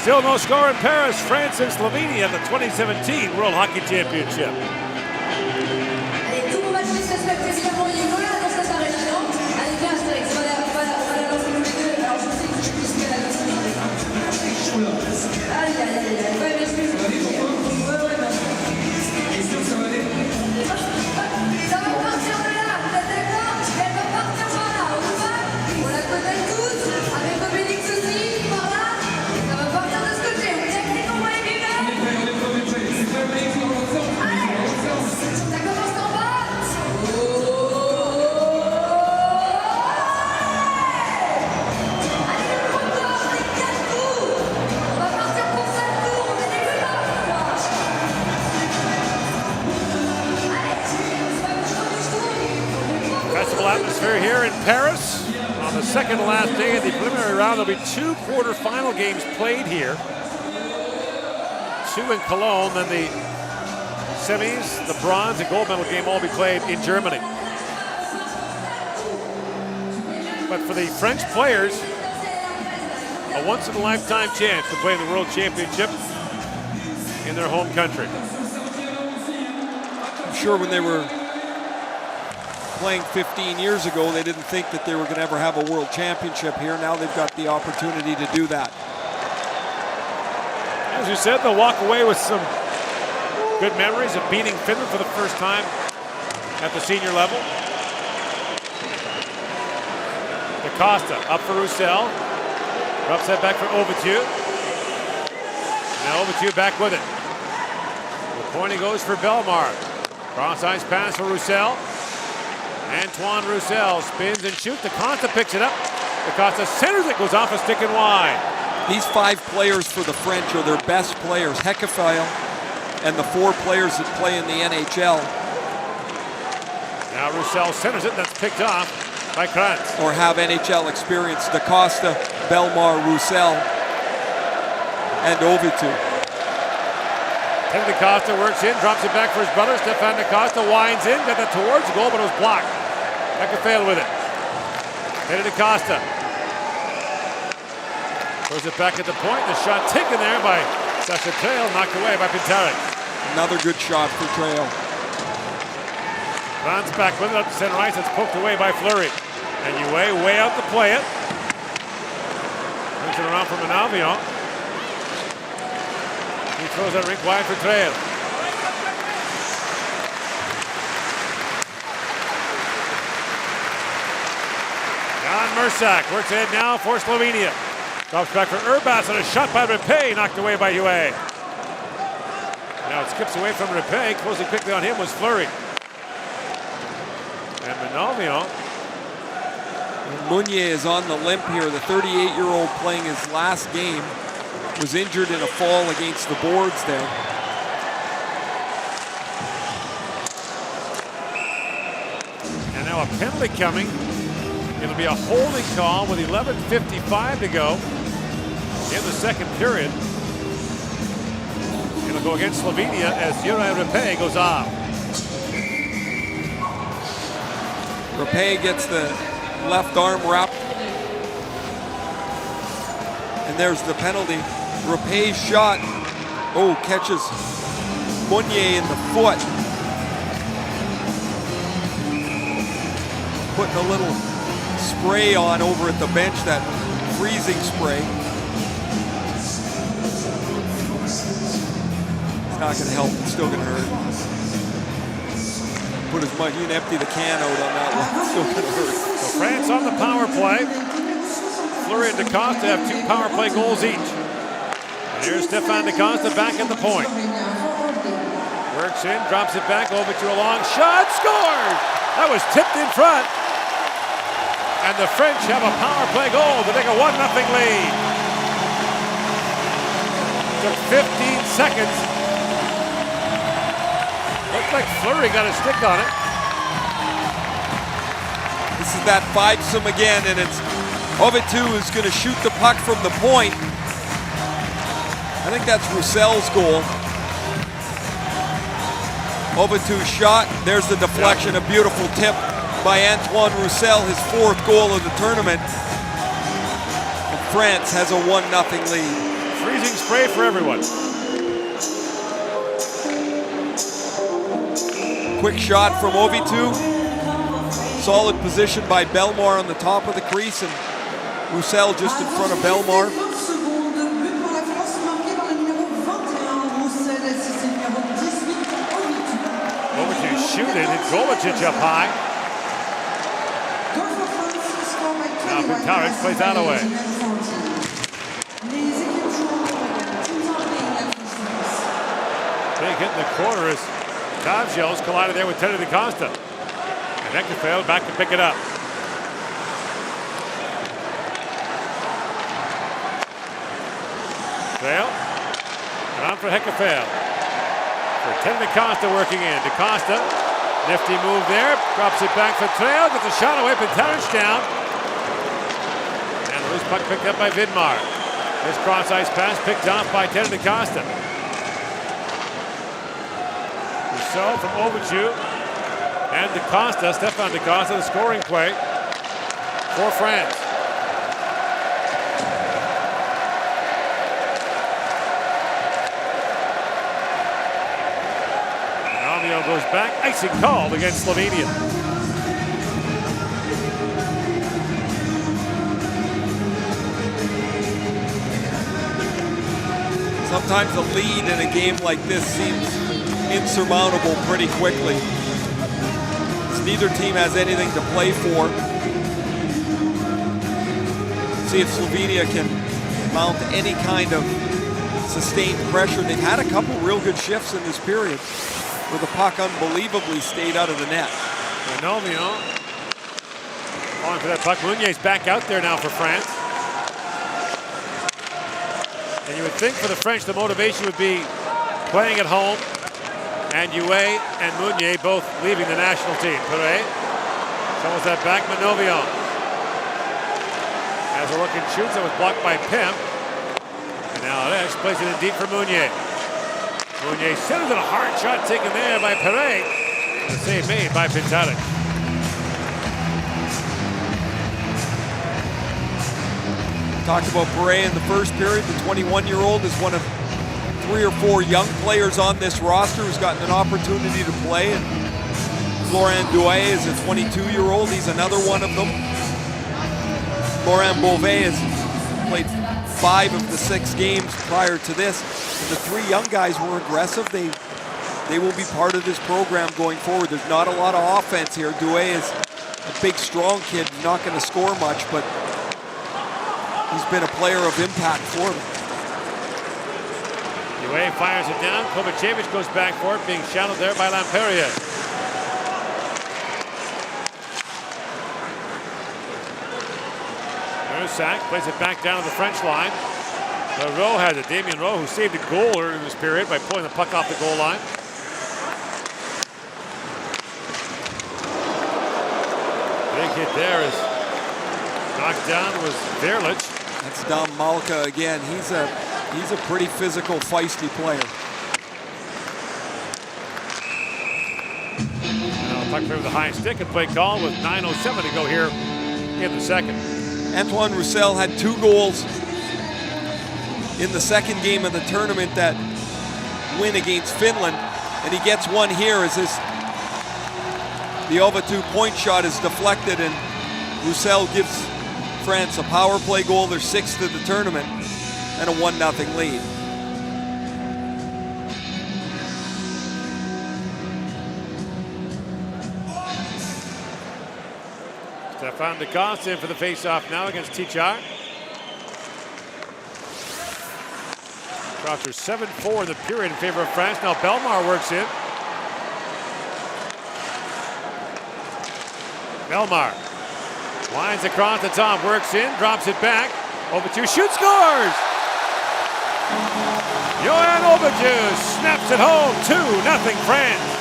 Still no score in Paris, France and Slovenia at the 2017 World Hockey Championship. Allez, tout mon match se respecte évidemment, il est là dans cette arène. Allez, viens, Astérix, on va la lancer tous les deux. Alors, je sais que je suis plus qu'à la lancer. Aïe, aïe, aïe, aïe, ouais, mais je suis... Ouais, ça va partir de là, vous êtes d'accord? Elle va partir par là, on la connaît tous, avec Obélix aussi, par là. Ça va partir de ce côté, on est avec ton moyen du là. Allez, ça commence en bas. Allez, le record, les 4 tours. On va partir pour 5 tours, on est des gars. Festival atmosphere here in Paris. On the second to last day of the preliminary round, there'll be 2 quarterfinal games played here. 2 in Cologne, then the semis, the bronze and gold medal game all be played in Germany. But for the French players, a once-in-a-lifetime chance to play in the World Championship in their home country. I'm sure when they were playing 15 years ago, they didn't think that they were going to ever have a World Championship here. Now they've got the opportunity to do that. As you said, they'll walk away with some good memories of beating Finland for the first time at the senior level. DaCosta up for Roussel. Drops that back for Ovitiu. Now Ovitiu back with it. The point he goes for Belmar. Cross-ice pass for Roussel. Antoine Roussel spins and shoots. DaCosta picks it up. DaCosta centers it, goes off a stick and wide. These 5 players for the French are their best players. Hekefeil and the 4 players that play in the NHL. Now Roussel centers it. That's picked off by Krantz. Or have NHL experience. DaCosta, Belmar, Roussel, and Ovitiu. Tim DaCosta works in, drops it back for his brother. Stefan DaCosta winds in, got that towards the goal, but it was blocked. Hekefeil with it. Headed DaCosta. Throws it back at the point. The shot taken there by Sasha Trail, knocked away by Pintaric. Another good shot for Trail. Krantz back with it up to center ice. It's poked away by Fleury. And Huet way out to play it. Brings it around for Manalvion. He throws that rink wide for Trail. Jan Mrsak works ahead now for Slovenia. Drops back for Urbas and a shot by Rapé, knocked away by Huet. Now it skips away from Rapé. Closing quickly on him was Fleury. And Manalvion. Meunier is on the limp here. The 38-year-old playing his last game was injured in a fall against the boards there. And now a penalty coming. It'll be a holding call with 11:55 to go in the second period. It'll go against Slovenia as Juraj Rapé goes off. Rapé gets the left arm wrapped. And there's the penalty. Rapé's shot. Oh, catches Meunier in the foot. Putting a little spray on over at the bench, that freezing spray. It's not going to help. It's still going to hurt. put as much, you can empty the can out on that one. It's still gonna hurt. So France on the power play. Fleury and DaCosta have 2 power play goals each. And here's Stefan DaCosta back at the point. Works in, drops it back over to a long shot, scores! That was tipped in front. And the French have a power play goal to take a 1-0 lead. Took 15 seconds. Looks like Fleury got a stick on it. This is that fivesome again, and it's Ovitu is going to shoot the puck from the point. I think that's Roussel's goal. Ovitu shot, there's the deflection, a beautiful tip by Antoine Roussel, his 4th goal of the tournament. And France has a 1-0 lead. Freezing spray for everyone. Quick shot from Ovitu. Solid position by Bellemare on the top of the crease, and Roussel just in front of Bellemare. 20 secondes, but pour la France marqué par le numéro 21, Roussel, et c'est le numéro 18, Ovitu. Ovitu shooting, and Golicic up high. Goal for France, score by Now 21. Pintarich plays that away. Les équipes jouent en moyenne. Teams are playing at distance. Big hit in the corner as Gavgels collided there with Teddy DaCosta. And Hekefeld back to pick it up. Trail. And on for Hekefeld. For Teddy DaCosta working in. DaCosta, nifty move there. Drops it back for Trail. Gets a shot away. Pintarich down. And the loose puck picked up by Vidmar. This cross ice pass picked off by Teddy DaCosta. So from Ovitu and DaCosta, Stefan DaCosta, the scoring play for France. Alvio goes back, icing called against Slovenia. Sometimes a lead in a game like this seems insurmountable pretty quickly. Neither team has anything to play for. See if Slovenia can mount any kind of sustained pressure. They've had a couple real good shifts in this period where the puck unbelievably stayed out of the net. Alvio calling for that puck. Meunier's back out there now for France. And you would think for the French the motivation would be playing at home, and Huet and Meunier both leaving the national team. Perret shovels that back, Manovion has a look and shoots. That was blocked by Pim. And now Alex plays it in deep for Meunier. Meunier sends it, a hard shot taken there by Perret. The save made by Pintarich. Talked about Perret in the first period. The 21-year-old is one of 3 or 4 young players on this roster who's gotten an opportunity to play. And Florent Douay is a 22-year-old. He's another one of them. Laurent Beauvais has played 5 of the 6 games prior to this. And the 3 young guys were aggressive. They will be part of this program going forward. There's not a lot of offense here. Douay is a big, strong kid, not going to score much, but he's been a player of impact for them. Douay fires it down. Kovacevic goes back for it, being shadowed there by Lamperier. Sack plays it back down to the French line. Rowe has it. Damien Rowe, who saved a goal earlier in this period by pulling the puck off the goal line. Big hit there is knocked down was Verlich. That's Dom Malka again. He's a pretty physical, feisty player. Now puck through the high stick and play call with 9:07 to go here in the second. Antoine Roussel had 2 goals in the second game of the tournament, that win against Finland, and he gets one here as the Ovitu point shot is deflected, and Roussel gives France a power play goal, their 6th of the tournament, and a 1-0 lead. Stefan de Costa in for the face-off now against Tichar. Shots are 7-4 in the period in favor of France. Now Belmar works in. Belmar winds across the top, works in, drops it back. Overtu shoots, scores! Johan Overtu snaps it home, 2-0 France.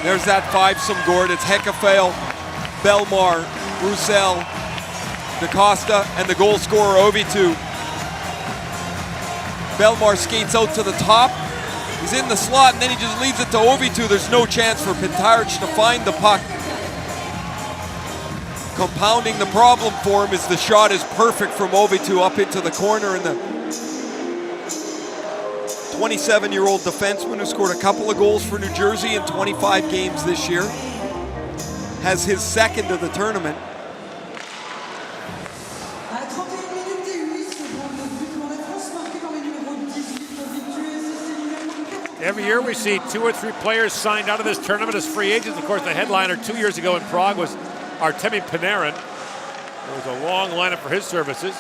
There's that five-some, Gord. It's Hekafale, Belmar, Roussel, Da Costa, and the goal scorer, Ovitu. Belmar skates out to the top. He's in the slot, and then he just leaves it to Ovitu. There's no chance for Pintaric to find the puck. Compounding the problem for him is the shot is perfect from Ovitu up into the corner, and the 27-year-old defenseman who scored a couple of goals for New Jersey in 25 games this year has his second of the tournament. À 31 minutes et 8 secondes, le but pour la France marqué par le numéro 18 Ovitu et c'est numéro 40. Every year we see 2 or 3 players signed out of this tournament as free agents. Of course, the headliner 2 years ago in Prague was Artemi Panarin. There was a long lineup for his services.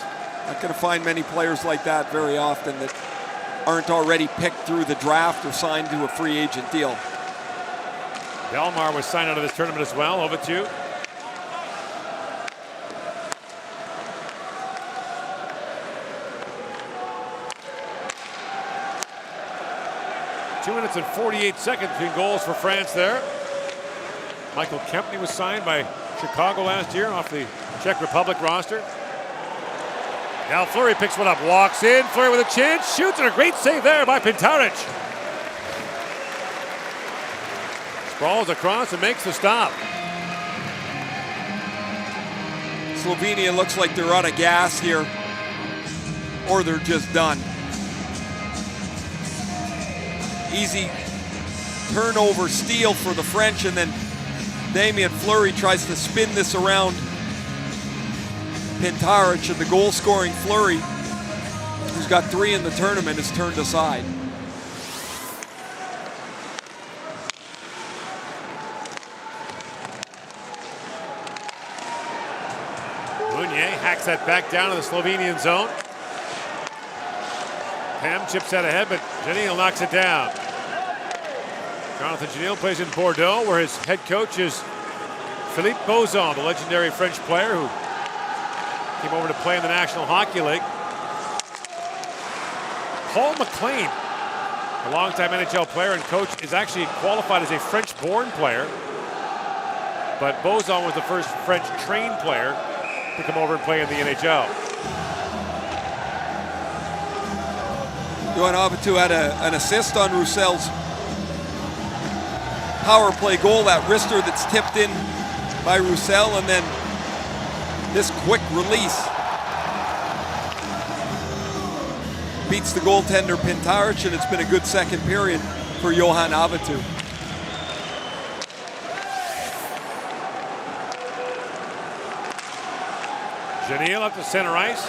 Not going to find many players like that very often that aren't already picked through the draft or signed to a free agent deal. Belmar was signed out of this tournament as well, over 2. Two minutes and 48 seconds between goals for France there. Michael Kempny was signed by Chicago last year off the Czech Republic roster. Now Fleury picks one up, walks in, Fleury with a chance, shoots, and a great save there by Pintaric. Sprawls across and makes the stop. Slovenia looks like they're out of gas here, or they're just done. Easy turnover steal for the French, and then Damien Fleury tries to spin this around Pintaric, and the goal-scoring Fleury, who's got 3 in the tournament, is turned aside. Meunier hacks that back down to the Slovenian zone. Pam chips that ahead, but Janil knocks it down. Jonathan Janil plays in Bordeaux, where his head coach is Philippe Bozon, the legendary French player who came over to play in the National Hockey League. Paul McLean, a longtime NHL player and coach, is actually qualified as a French-born player, but Bozon was the first French-trained player to come over and play in the NHL. Johan Ovitu had an assist on Roussel's power play goal, that wrister that's tipped in by Roussel, and then this quick release beats the goaltender Pintaric, and it's been a good second period for Johan Ovitu. Janil up to center ice.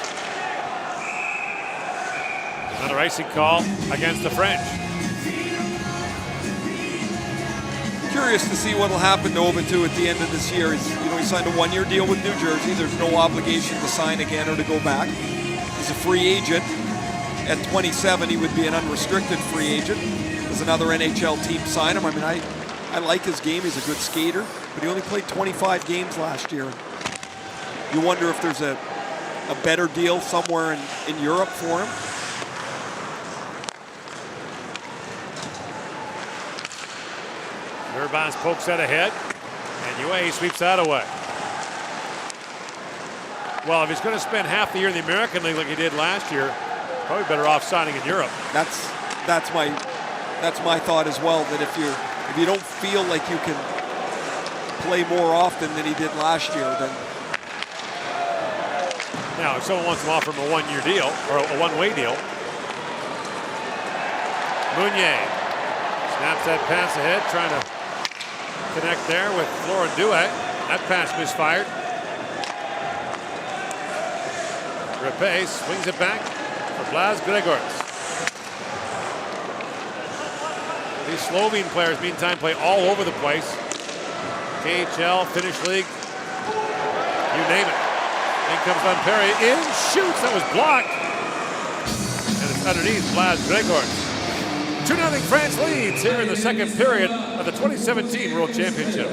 Another icing call against the French. Curious to see what will happen to Ovitu at the end of this year. He signed a 1-year deal with New Jersey. There's no obligation to sign again or to go back. He's a free agent. At 27, he would be an unrestricted free agent. Does another NHL team sign him? I mean, I like his game. He's a good skater, but he only played 25 games last year. You wonder if there's a better deal somewhere in Europe for him. Urbans pokes that ahead, and UA sweeps that away. Well, if he's going to spend half the year in the American League like he did last year, probably better off signing in Europe. That's my thought as well. That if you don't feel like you can play more often than he did last year, then now if someone wants to offer him a 1-year deal or a one-way deal, Meunier snaps that pass ahead, trying to connect there with Florent Douay. That pass misfired. Rapé swings it back for Blas Gregorz. These Slovene players, meantime, play all over the place. KHL, Finnish League, you name it. In comes Lamperi, in, shoots, that was blocked. And it's underneath Vlad Gregor. 2-0 France leads here in the second period of the 2017 World Championship.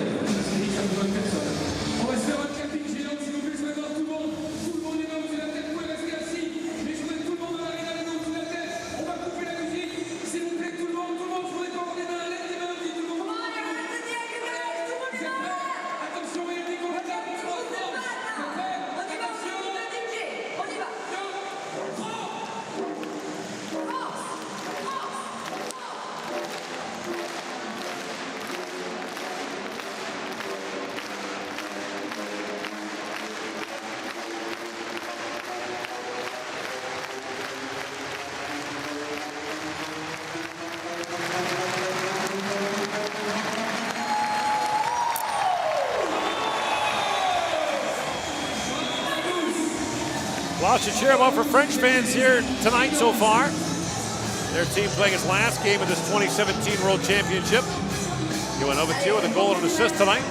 Lots to cheer about for French fans here tonight so far. Their team playing its last game of this 2017 World Championship. Going over 2 with a goal and an assist tonight.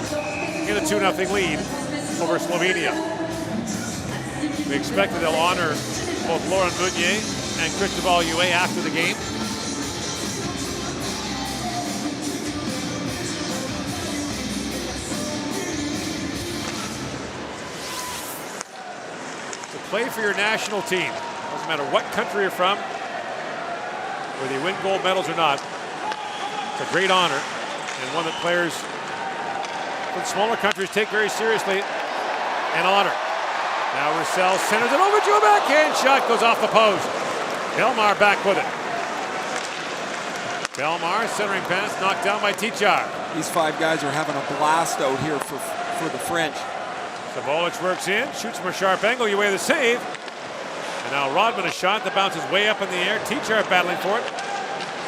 In a 2-0 lead over Slovenia. We expect that they'll honor both Laurent Meunier and Cristobal Huet after the game. Play for your national team. Doesn't matter what country you're from, whether you win gold medals or not. It's a great honor and one that players from smaller countries take very seriously and honor. Now Roussel centers it over to a backhand shot, goes off the post. Belmar back with it. Belmar centering pass knocked down by Tichar. These 5 guys are having a blast out here for the French. Sabolic works in, shoots from a sharp angle, you weigh the save. And now Rodman a shot that bounces way up in the air. Tichar battling for it.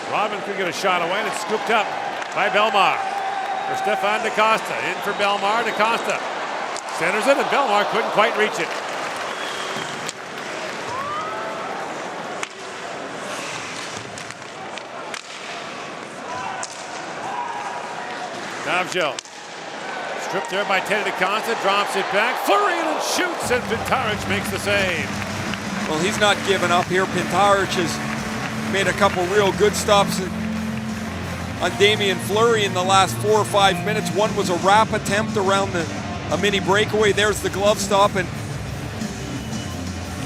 Rodman could get a shot away and it's scooped up by Belmar. For Stefan DaCosta, in for Belmar, DaCosta centers it and Belmar couldn't quite reach it. Davgel. Stripped there by Teddy DaCosta, drops it back, Fleury and shoots, and Pintaric makes the save. Well, he's not giving up here. Pintaric has made a couple real good stops on Damien Fleury in the last 4 or 5 minutes. One was a wrap attempt around a mini breakaway. There's the glove stop and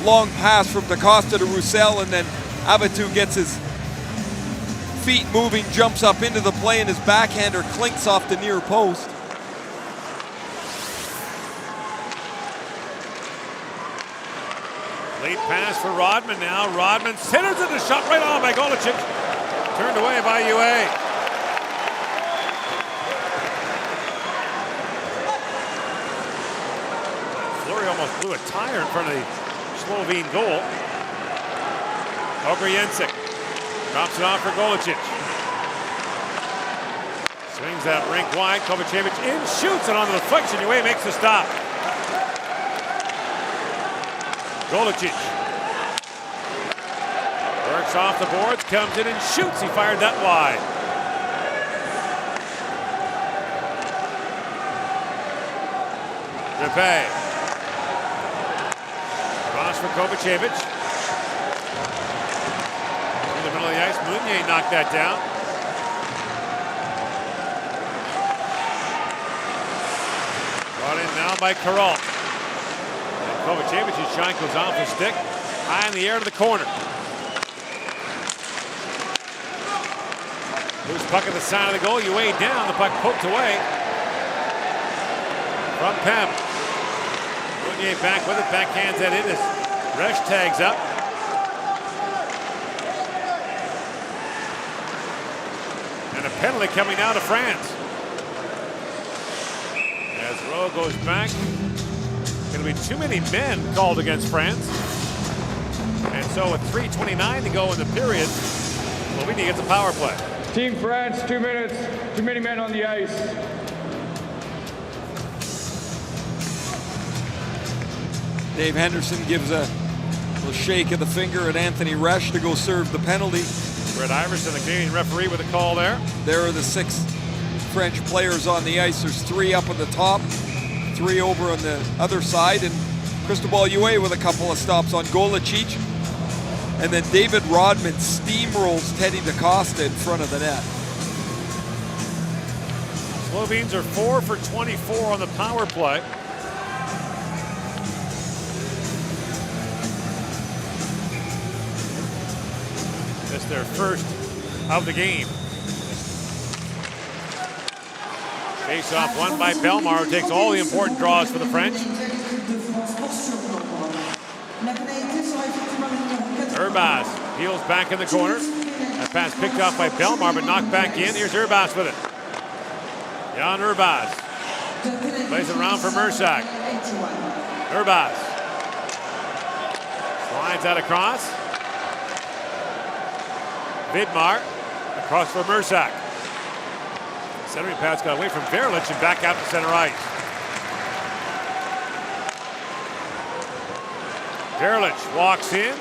long pass from DaCosta to Roussel, and then Abatu gets his feet moving, jumps up into the play, and his backhander clinks off the near post. Late pass for Rodman now. Rodman centers it, a shot right on by Golicic. Turned away by UA. Fleury almost blew a tire in front of the Slovene goal. Ogrjensic drops it off for Golicic. Swings that rink wide. Kovacevic in, shoots it on the deflection. UA makes the stop. Golicic works off the boards, comes in and shoots. He fired that wide. Depay. Cross for Kovacevic. In the middle of the ice, Meunier knocked that down. Brought in now by Carroll. Kovacevic's shot goes off the stick, high in the air to the corner. Loose puck at the side of the goal, you weigh down, the puck poked away from Pem. Meunier back with it, backhands that in as Resch tags up. And a penalty coming out of France. As Rowe goes back. Going to be too many men called against France. And so with 3:29 to go in the period, Slovenia gets a power play. Team France, 2 minutes, too many men on the ice. Dave Henderson gives a little shake of the finger at Anthony Resch to go serve the penalty. Brett Iverson, the Canadian referee, with a call there. There are the 6 French players on the ice. There's 3 up on the top, 3 over on the other side, and Cristobal Huet with a couple of stops on Golicic. And then David Rodman steamrolls Teddy DaCosta in front of the net. Slovenes are 4 for 24 on the power play. That's their first of the game. Face off won by Bellemare, who takes all the important draws for the French. Urbas peels back in the corner. That pass picked off by Bellemare, but knocked back in. Here's Urbas with it. Jan Urbas plays it around for Mersak. Urbas slides that across. Vidmar across for Mersak. Centering pass got away from Verlich and back out to center ice. Verlich walks in,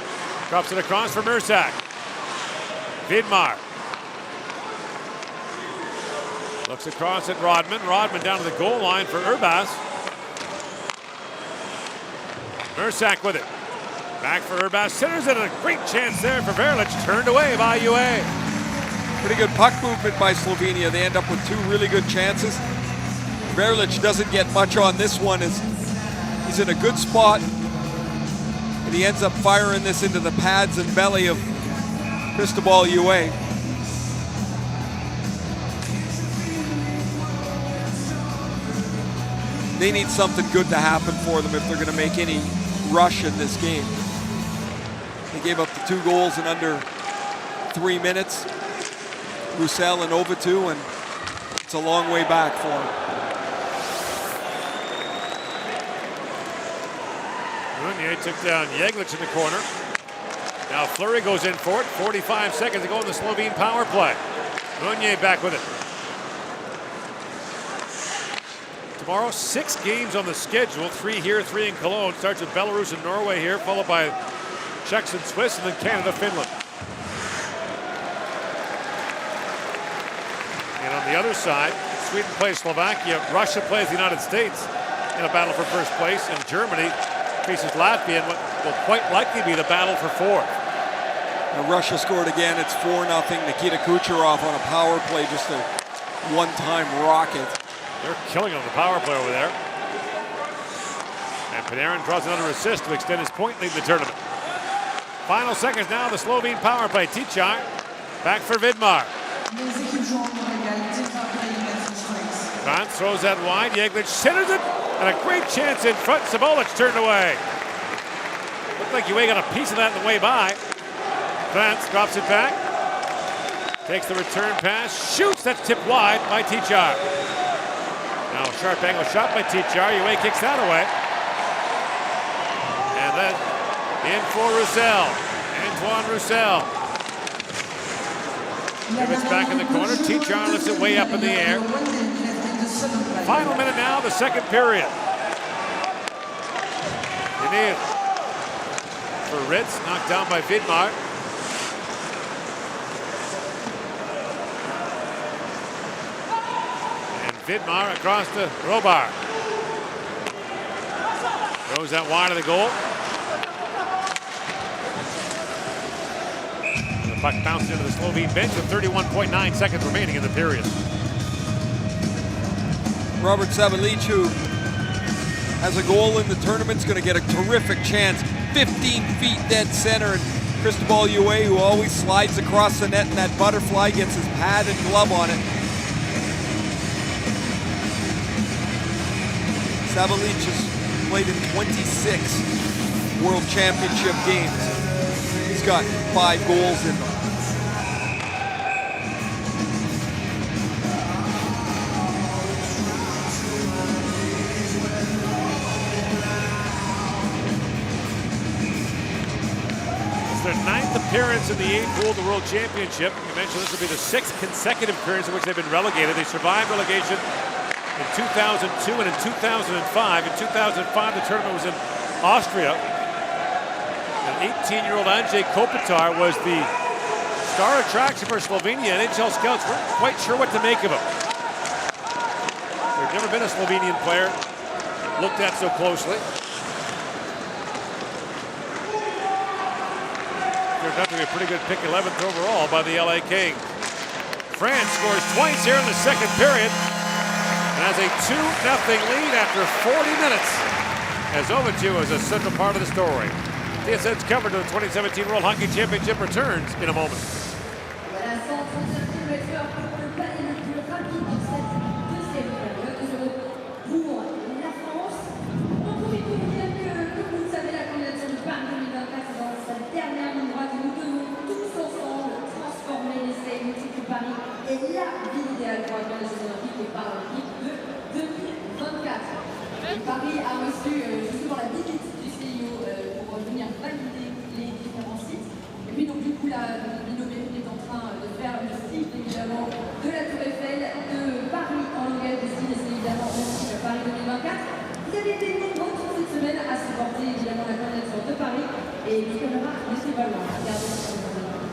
drops it across for Mersak. Vidmar looks across at Rodman. Rodman down to the goal line for Urbas. Mersak with it. Back for Urbas. Centers it, and a great chance there for Verlich. Turned away by UA. Pretty good puck movement by Slovenia. They end up with 2 really good chances. Verlich doesn't get much on this one as he's in a good spot. And he ends up firing this into the pads and belly of Cristobal Huet. They need something good to happen for them if they're going to make any rush in this game. They gave up the 2 goals in under 3 minutes. Roussel and Ovatu, and it's a long way back for them. Meunier took down Jeglic in the corner. Now Fleury goes in for it. 45 seconds to go in the Slovene power play. Meunier back with it. Tomorrow, 6 games on the schedule. 3 here, 3 in Cologne. Starts with Belarus and Norway here, followed by Czechs and Swiss, and then Canada, Finland. And on the other side, Sweden plays Slovakia. Russia plays the United States in a battle for first place. And Germany faces Latvia in what will quite likely be the battle for 4th. Now Russia scored again. It's 4-0. Nikita Kucherov on a power play, just a one-time rocket. They're killing on the power play over there. And Panarin draws another assist to extend his point lead in the tournament. Final seconds now, the Slovene power play. Tichar back for Vidmar. Grant throws that wide. Jeglic centers it, and a great chance in front. Sabolic turned away. Looked like UA got a piece of that on the way by. Grant drops it back. Takes the return pass. Shoots. That's tipped wide by Tichar. Now a sharp angle shot by Tichar. UA kicks that away. And then in for Roussel. Antoine Roussel. Pivots back in the corner. Tichar lifts it way up in the air. Final minute now, the second period. Yanil for Ritz, knocked down by Vidmar. And Vidmar across to Robar. Throws that wide of the goal. And the puck bounced into the Slovene bench with 31.9 seconds remaining in the period. Robert Sabolic, who has a goal in the tournament, is going to get a terrific chance. 15 feet dead center, and Cristobal Huet, who always slides across the net, and that butterfly gets his pad and glove on it. Sabolic has played in 26 World Championship games. He's got 5 goals in them. Their 9th appearance in the A-Pool, the World Championship. You mentioned this will be the 6th consecutive appearance in which they've been relegated. They survived relegation in 2002 and in 2005. In 2005, the tournament was in Austria. And 18-year-old Andrzej Kopitar was the star attraction for Slovenia. NHL scouts weren't quite sure what to make of him. There's never been a Slovenian player looked at so closely. Turned out to be a pretty good pick, 11th overall by the LA Kings. France scores twice here in the second period and has a 2-0 lead after 40 minutes, as Ovechkin is a central part of the story. TSN's coverage of the 2017 World Hockey Championship returns in a moment. Voilà, 139 km/h pour le panier le plus rapide de cette deuxième période de l'Euro pour la France. On profite pour vous dire que, comme vous le savez, la candidature de Paris 2024 dans sa dernière ligne droite. Nous devons tous ensemble transformer l'essai multiple Paris et la ville idéale pour accueillir les Jeux Olympiques et Paralympiques de 2024. Et Paris a reçu justement la visite du CIO pour venir valider les différents sites. Et puis donc du coup la Binôme est en train de faire le site évidemment de la Tour Eiffel, de Paris en langage de style, et c'est évidemment aussi Paris 2024. Vous avez été nombreux cette semaine à supporter évidemment la candidature de Paris et les caméras ne sont pas loin. Regardez sur les caméras.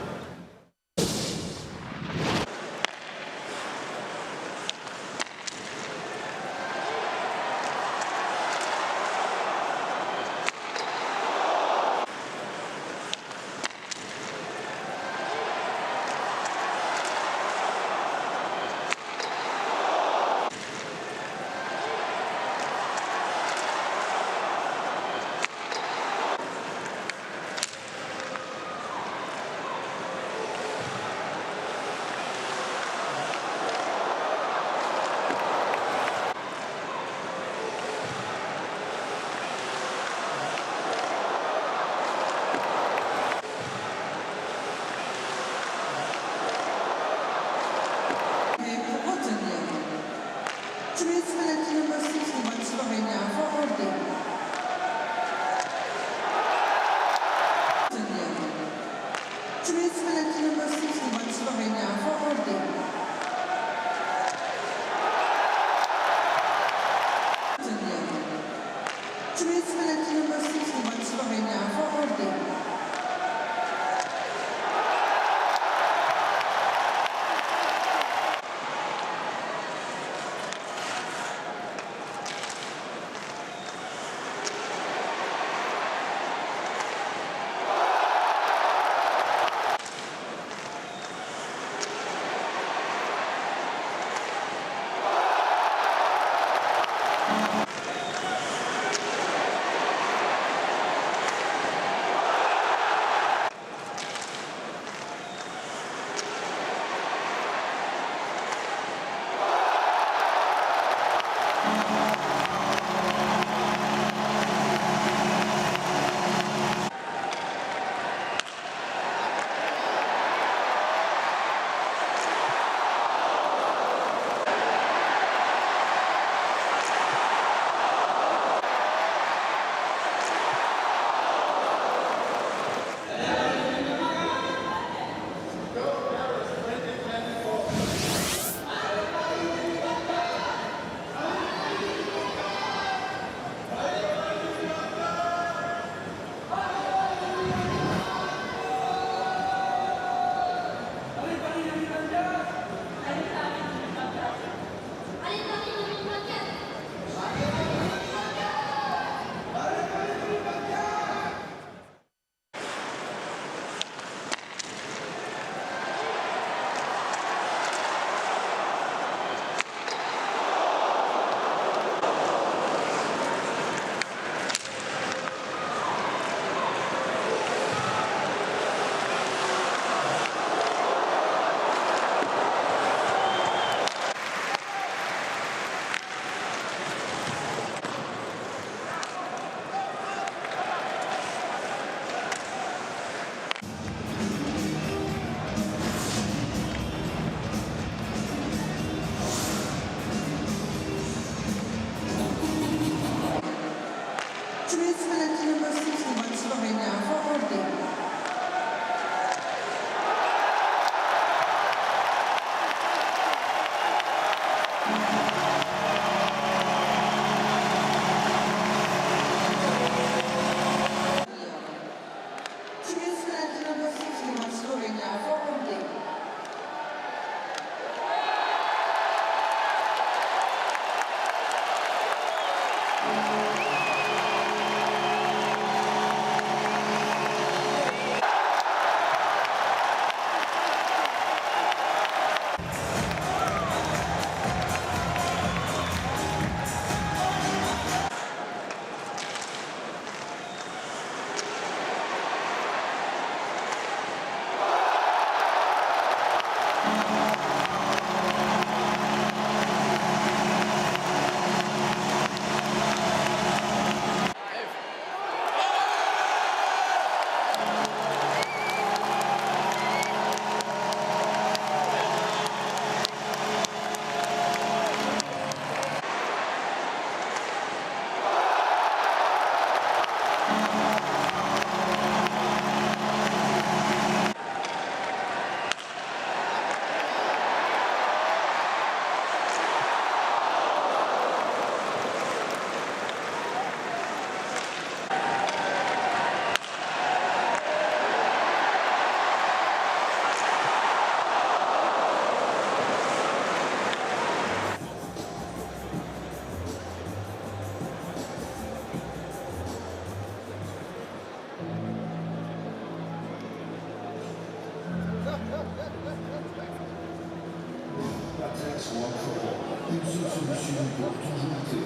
seule solution pour tout jeter,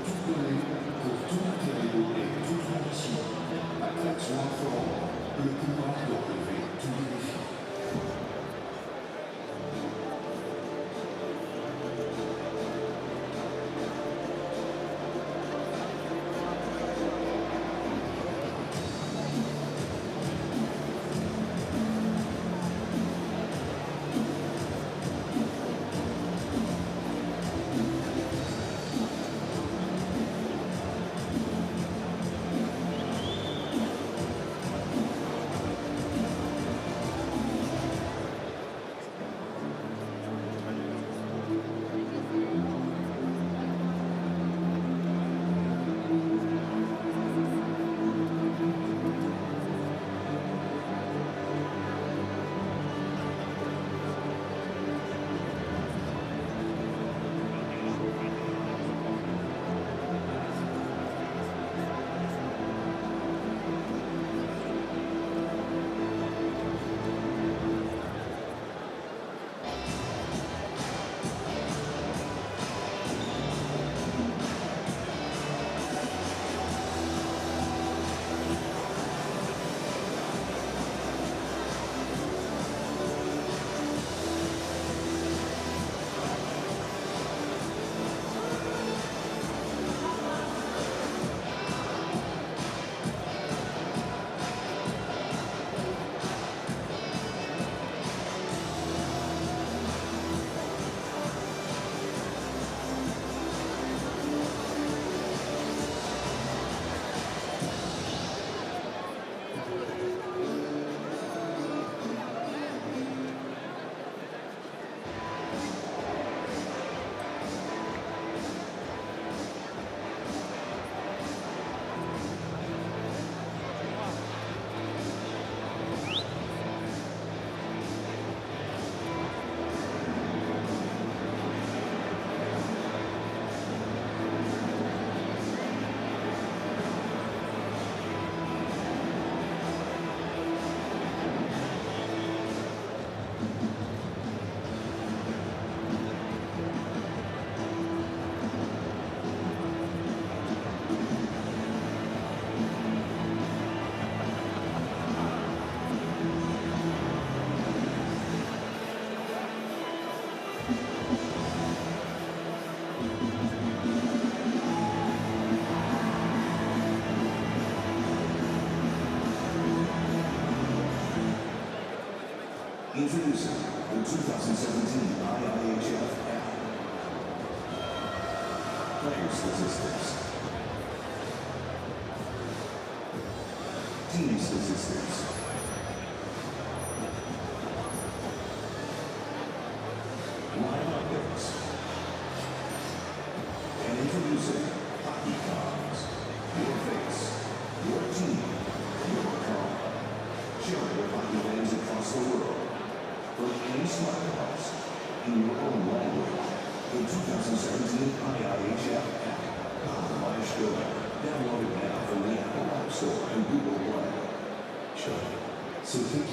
tout donner, pour tout matériau et toute condition. Athlètes One for All, le pouvoir de relever tous les défis. Introducing the 2017 IIHF app. Player statistics. Team statistics. Live updates. And introducing Hockey Cards. Your face, your team, your car. Sharing with hockey fans across the world. From any smart device, in your own language, the 2017 IIHF app, powered by Skoda. Download it now from the Apple App Store and Google Play. Skoda, so think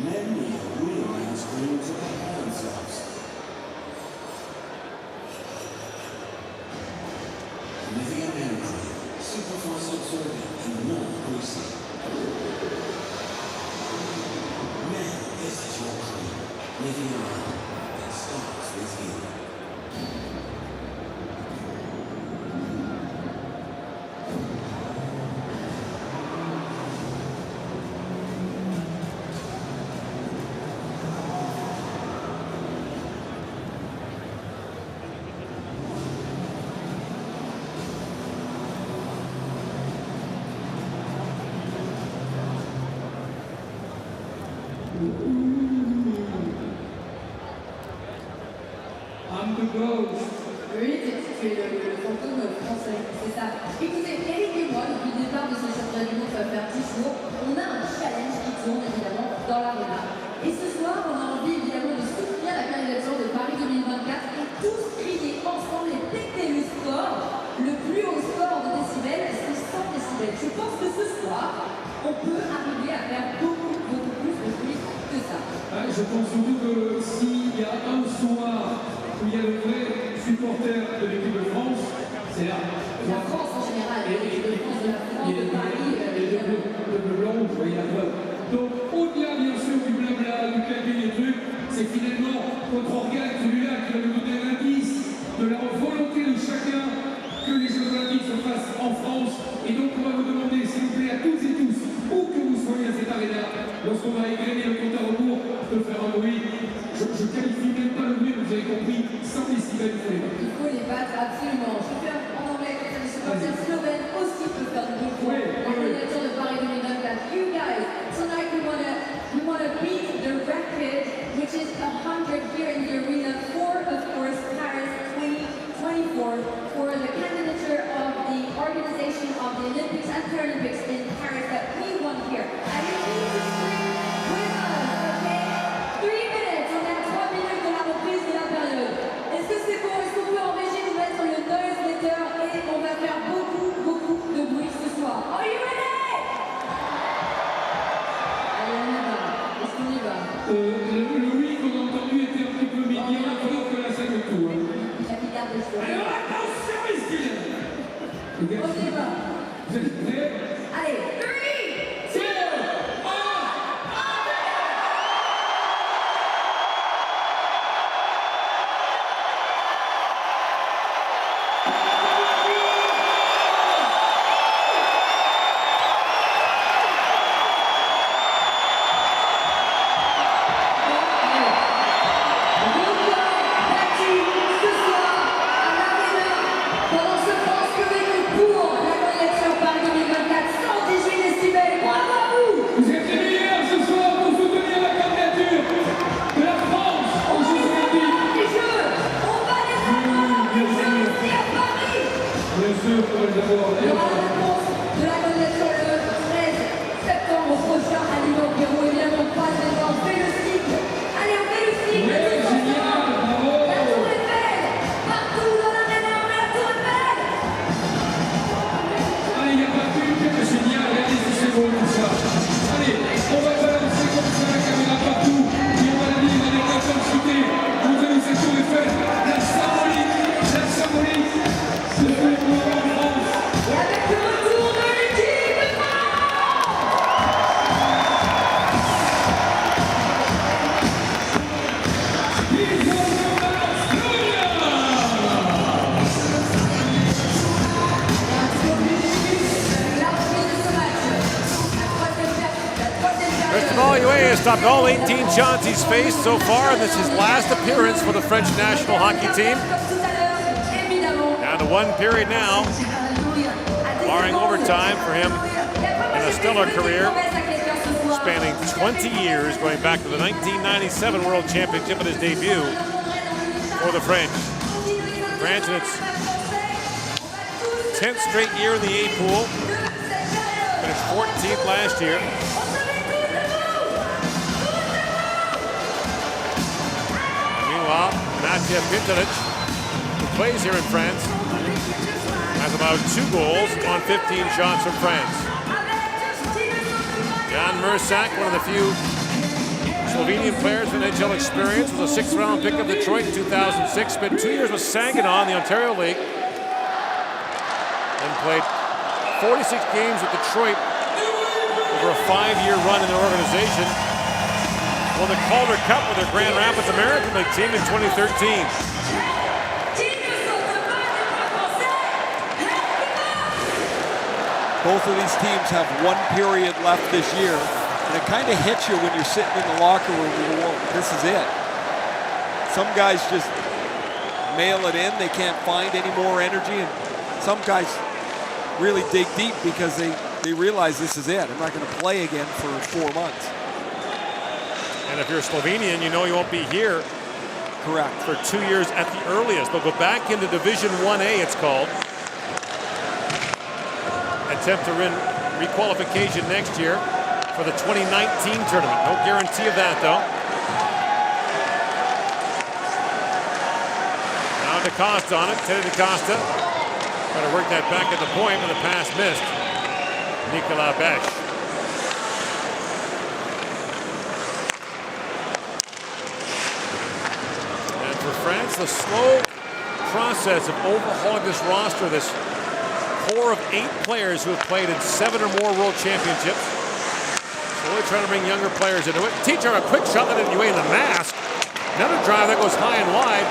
many realize dreams about themselves. Living in energy, superfast observing, and more greasy. Man, this is your dream. Living around, it starts with you. I'm the ghost. Oui, tu es le fantôme français, c'est ça. Écoutez, Eric et moi, depuis le départ de ce championnat du monde, ça va faire 10 jours, on a un challenge qui tourne évidemment dans l'arena. Et ce soir, on a envie évidemment de soutenir la candidature de Paris 2024 et tous crier ensemble et péter le score. Le plus haut score de décibels, c'est 100 décibels. Je pense que ce soir, on peut arriver à faire beaucoup plus de bruit que ça. Je pense surtout que s'il y a un soir où il y a le vrai supporter de l'équipe de France, c'est là. La France en général, l'équipe de France, de la France, de Paris, le bleu blanc, vous voyez la preuve. Donc, au-delà, bien sûr, du blabla, du clavier, des trucs, c'est finalement votre organe, celui-là, qui va nous donner l'indice de la volonté de chacun que les Jeux Olympiques se fassent en France. Et donc, on va vous demander, s'il vous plaît, à toutes et tous, où que vous soyez à cette aréna, lorsqu'on va égrener le compte à rebours, de faire un bruit. Je qualifie même pas le bruit, vous avez compris, 100 décibels, il faut les battre absolument. Je vais faire en anglais comme ça, les supporters slovènes aussi peuvent faire du bruit pour la candidature de Paris 2024. You guys, tonight we wanna beat the record, which is 100 here in the arena for, of course, Paris 2024, for the candidature of the organization of the Olympics and Paralympics in Paris that we won here. And you need to scream with us, okay? 3 minutes, on a 3 minutes de la reprise de la période. Est-ce que c'est bon? Est-ce qu'on peut en régie nous mettre le noise meter et on va faire beaucoup de bruit ce soir. Are you ready? Allez, on y va. Est-ce qu'on y va? Le oui qu'on a entendu était un petit peu mignon, alors que là, c'est le tout. La picarde des choses. Alors, attention ici! On y va. Vous êtes prêts? Allez, 3, 2, 1. has stopped all 18 shots he's faced so far, and this is his last appearance for the French national hockey team. Down to one period now, barring overtime for him in a stellar career, spanning 20 years, going back to the 1997 World Championship at his debut for the French. France in its 10th straight year in the A pool, finished 14th last year. Meanwhile, Mathieu Pintelic, who plays here in France, has about 2 goals on 15 shots from France. Jan Mursak, one of the few Slovenian players with NHL experience, was a 6th-round pick of Detroit in 2006, spent 2 years with Saginaw in the Ontario League, and played 46 games with Detroit over a 5-year run in their organization. Won the Calder Cup with their Grand Rapids American League team in 2013. Both of these teams have 1 period left this year, and it kind of hits you when you're sitting in the locker room and you go, this is it. Some guys just mail it in, they can't find any more energy, and some guys really dig deep because they realize this is it. I'm not going to play again for 4 months. And if you're Slovenian, you know you won't be here Correct. For 2 years at the earliest. They'll go back into Division 1A, it's called. Attempt to win requalification next year for the 2019 tournament. No guarantee of that, though. Now DaCosta on it. Teddy DaCosta. Trying to work that back at the point, but the pass missed. Nicolas Besch. And for France, the slow process of overhauling this roster, this core of 8 players who have played in 7 or more World Championships. Slowly trying to bring younger players into it. Teacher, a quick shot that Yue in the mask. Another drive that goes high and wide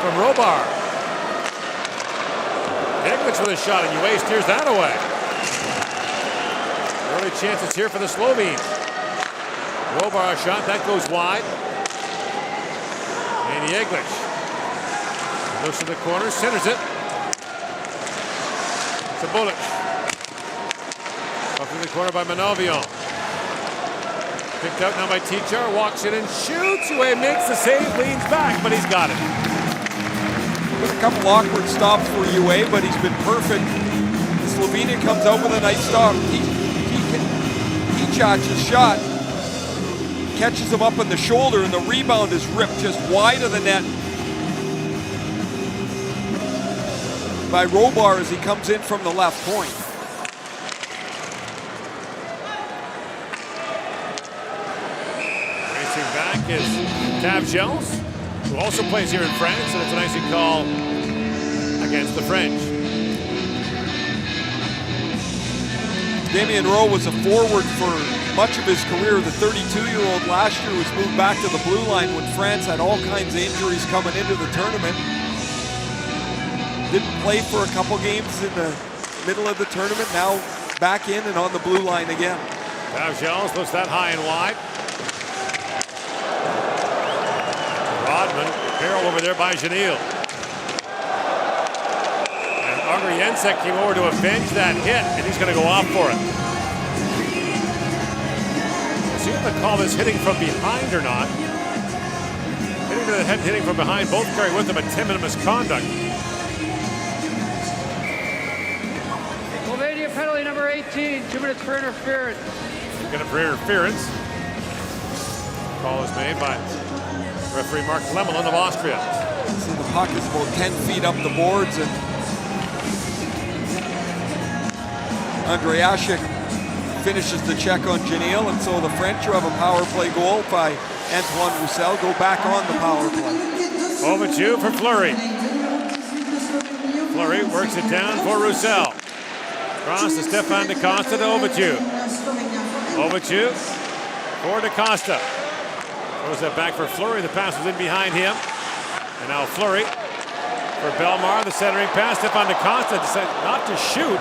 from Robar. Eglitz with a shot, and Yue steers that away. Early chances here for the Slovenes. Robar a shot, that goes wide. And Eglitz goes to the corner, centers it. To Bullock. Up in the corner by Manovion. Picked out now by Tichar, walks in and shoots. Yue makes the save, leans back, but he's got it. A couple awkward stops for Yue, but he's been perfect. Slovenia comes out with a nice stop. Tichac's shot catches him up on the shoulder, and the rebound is ripped just wide of the net by Robar as he comes in from the left point. Racing back is Tavgels, who also plays here in France, and it's an icing call against the French. Damien Rowe was a forward for much of his career. The 32-year-old last year was moved back to the blue line when France had all kinds of injuries coming into the tournament. Didn't play for a couple games in the middle of the tournament. Now back in and on the blue line again. Tavgels looks that high and wide. Rodman, barrel over there by Janil. And Auger Jensek came over to avenge that hit, and he's going to go off for it. We'll see if they call this hitting from behind or not. Hitting to the head, hitting from behind, both carry with them a 10-minute misconduct. Slovenia penalty number 18, 2 minutes for interference. 2 minutes for interference. Call is made by referee Mark Lemelin of Austria. See, the puck is about 10 feet up the boards, and Andre Ashik finishes the check on Janil, and so the French, who have a power play goal by Antoine Roussel, go back on the power play. Over 2 for Fleury. Fleury works it down for Roussel. Cross to Stefan DaCosta to Overtu. Overtu for DaCosta. Throws that back for Fleury. The pass was in behind him. And now Fleury for Belmar. The centering pass. Stefan DaCosta decided not to shoot.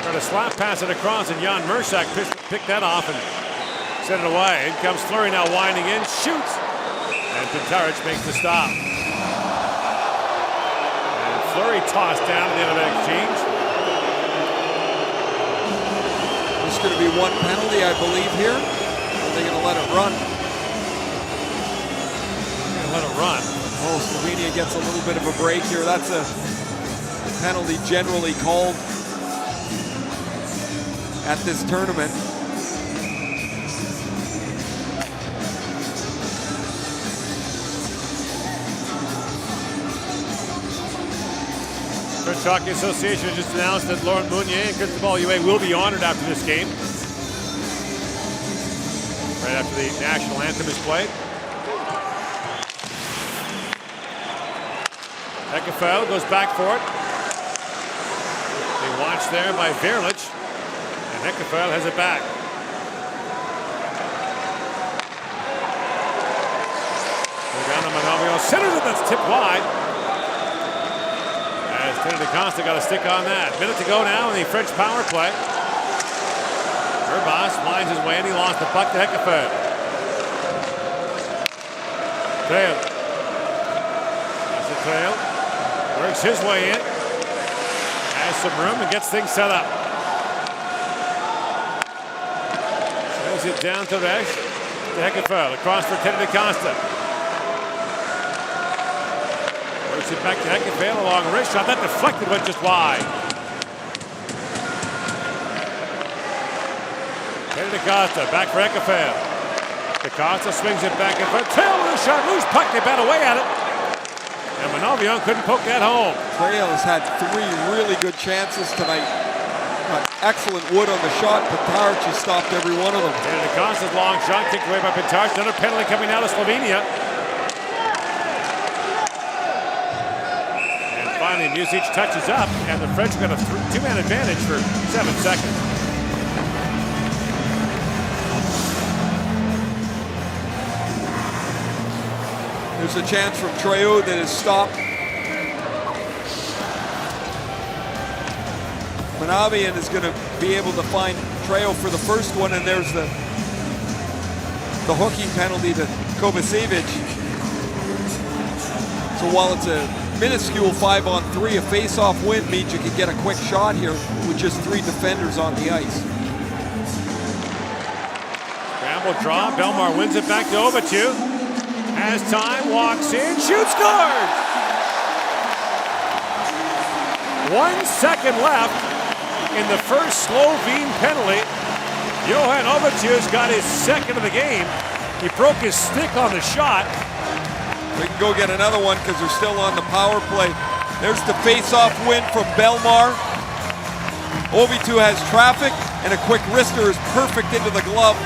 Tried to slap pass it across, and Jan Mersak picked that off and sent it away. In comes Fleury now winding in. Shoots. And Pintaric makes the stop. And Fleury tossed down at the end of that exchange. There's going to be one penalty, I believe, here. Are they going to let it run? Let it run. Oh, Slovenia gets a little bit of a break here. That's a penalty generally called at this tournament. French Hockey Association has just announced that Laurent Meunier and Cristobal Yue will be honored after this game. Right after the national anthem is played. Hekefeld goes back for it. They watch there by Verlich. And Hekefeld has it back. Manovion centers it, that's tipped wide. As Teddy DaCosta got a stick on that. Minute to go now in the French power play. Urbas winds his way in, he lost the puck to Hekefeld. Trail. That's a trail. Works his way in. Has some room and gets things set up. Sends it down to Resch. To Hekefeld. Across for Teddy DaCosta. Puts it back to Ekefale, a long wrist shot. That deflected, went just wide. Kenny DaCosta, back for Ekefale. DaCosta swings it back in front. Trail with a shot, loose puck, they bat away at it. And Manovian couldn't poke that home. Trail has had 3 really good chances tonight. Got excellent wood on the shot. Petaric has stopped every one of them. Kenny DaCosta's long shot kicked away by Petaric. Another penalty coming out of Slovenia. Finally, Music touches up, and the French got a 2-man advantage for 7 seconds. There's a chance from Trejo that is stopped. Manovian is going to be able to find Trejo for the first one, and there's the hooking penalty to Kovacevic. So while it's a minuscule 5-on-3, a face-off win means you can get a quick shot here with just 3 defenders on the ice. Scramble draw, Belmar wins it back to Ovitu. Has time, walks in, shoots, scores! 1 second left in the first Slovene penalty. Johan Ovitu's got his second of the game. He broke his stick on the shot. We can go get another one because they're still on the power play. There's the face-off win from Belmar. Ovitu has traffic, and a quick wrister is perfect into the glove.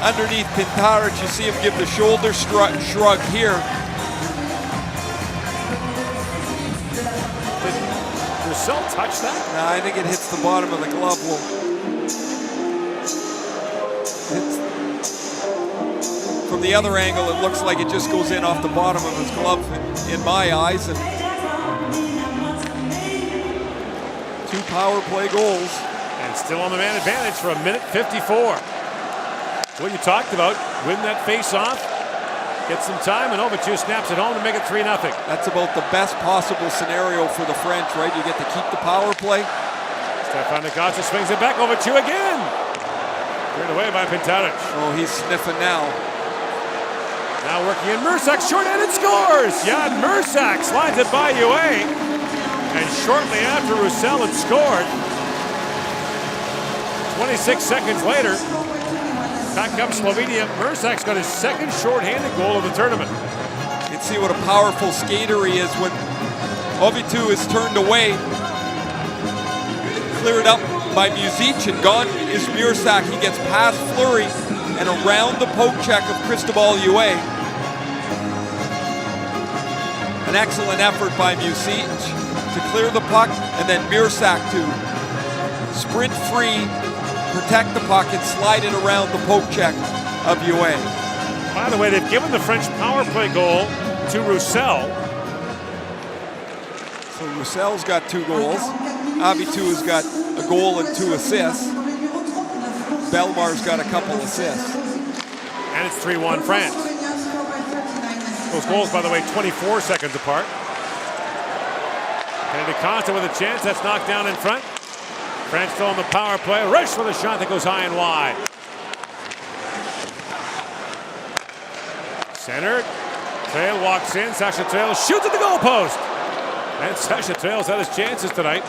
Underneath Pintaric, you see him give the shoulder shrug here. Did Roussel touch that? No, I think it hits the bottom of the glove. From the other angle, it looks like it just goes in off the bottom of his glove in my eyes. And 2 power play goals. And still on the man advantage for 1:54. What you talked about, win that face-off, get some time, and Ovitu snaps it home to make it 3-0. That's about the best possible scenario for the French, right? You get to keep the power play. Stefan DaCosta swings it back, Ovitu again. Cleared away by Pintaric. Oh, he's sniffing now. Now working in Mursak, short-handed scores! Jan Mursak slides it by UA. And shortly after Roussel had scored, 26 seconds later, back comes Slovenia. Mursak's got his second short-handed goal of the tournament. You can see what a powerful skater he is when Ovitu is turned away. Cleared up by Music, and gone is Mursak. He gets past Fleury and around the poke check of Cristobal UA. An excellent effort by Music to clear the puck, and then Mursak to sprint free, protect the puck, and slide it around the poke check of UA. By the way, they've given the French power play goal to Roussel. So Roussel's got 2 goals. Avitu has got a goal and 2 assists. Belmar's got a couple assists. And it's 3-1 France. Those goals, by the way, 24 seconds apart. Kenny DaCosta with a chance. That's knocked down in front. France still on the power play. Rush with a shot that goes high and wide. Centered. Trail walks in. Sacha Trail shoots at the goalpost. And Sacha Trail's had his chances tonight.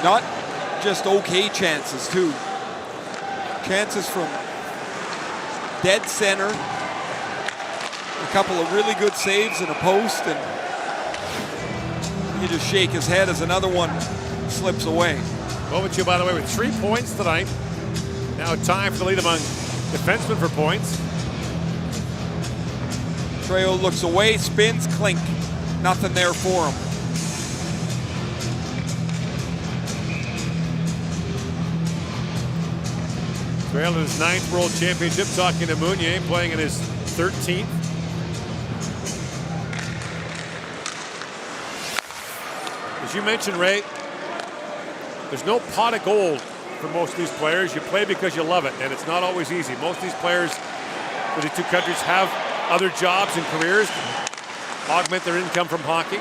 Not just okay chances, too. Chances from dead center. A couple of really good saves in a post, and you just shake his head as another one slips away. Ovitu, by the way, with 3 points tonight. Now time for the lead among defensemen for points. Trejo looks away, spins, clink. Nothing there for him. Trail in his 9th World Championship, talking to Meunier, playing in his 13th. As you mentioned, Ray, there's no pot of gold for most of these players. You play because you love it, and it's not always easy. Most of these players for the 2 countries have other jobs and careers to augment their income from hockey.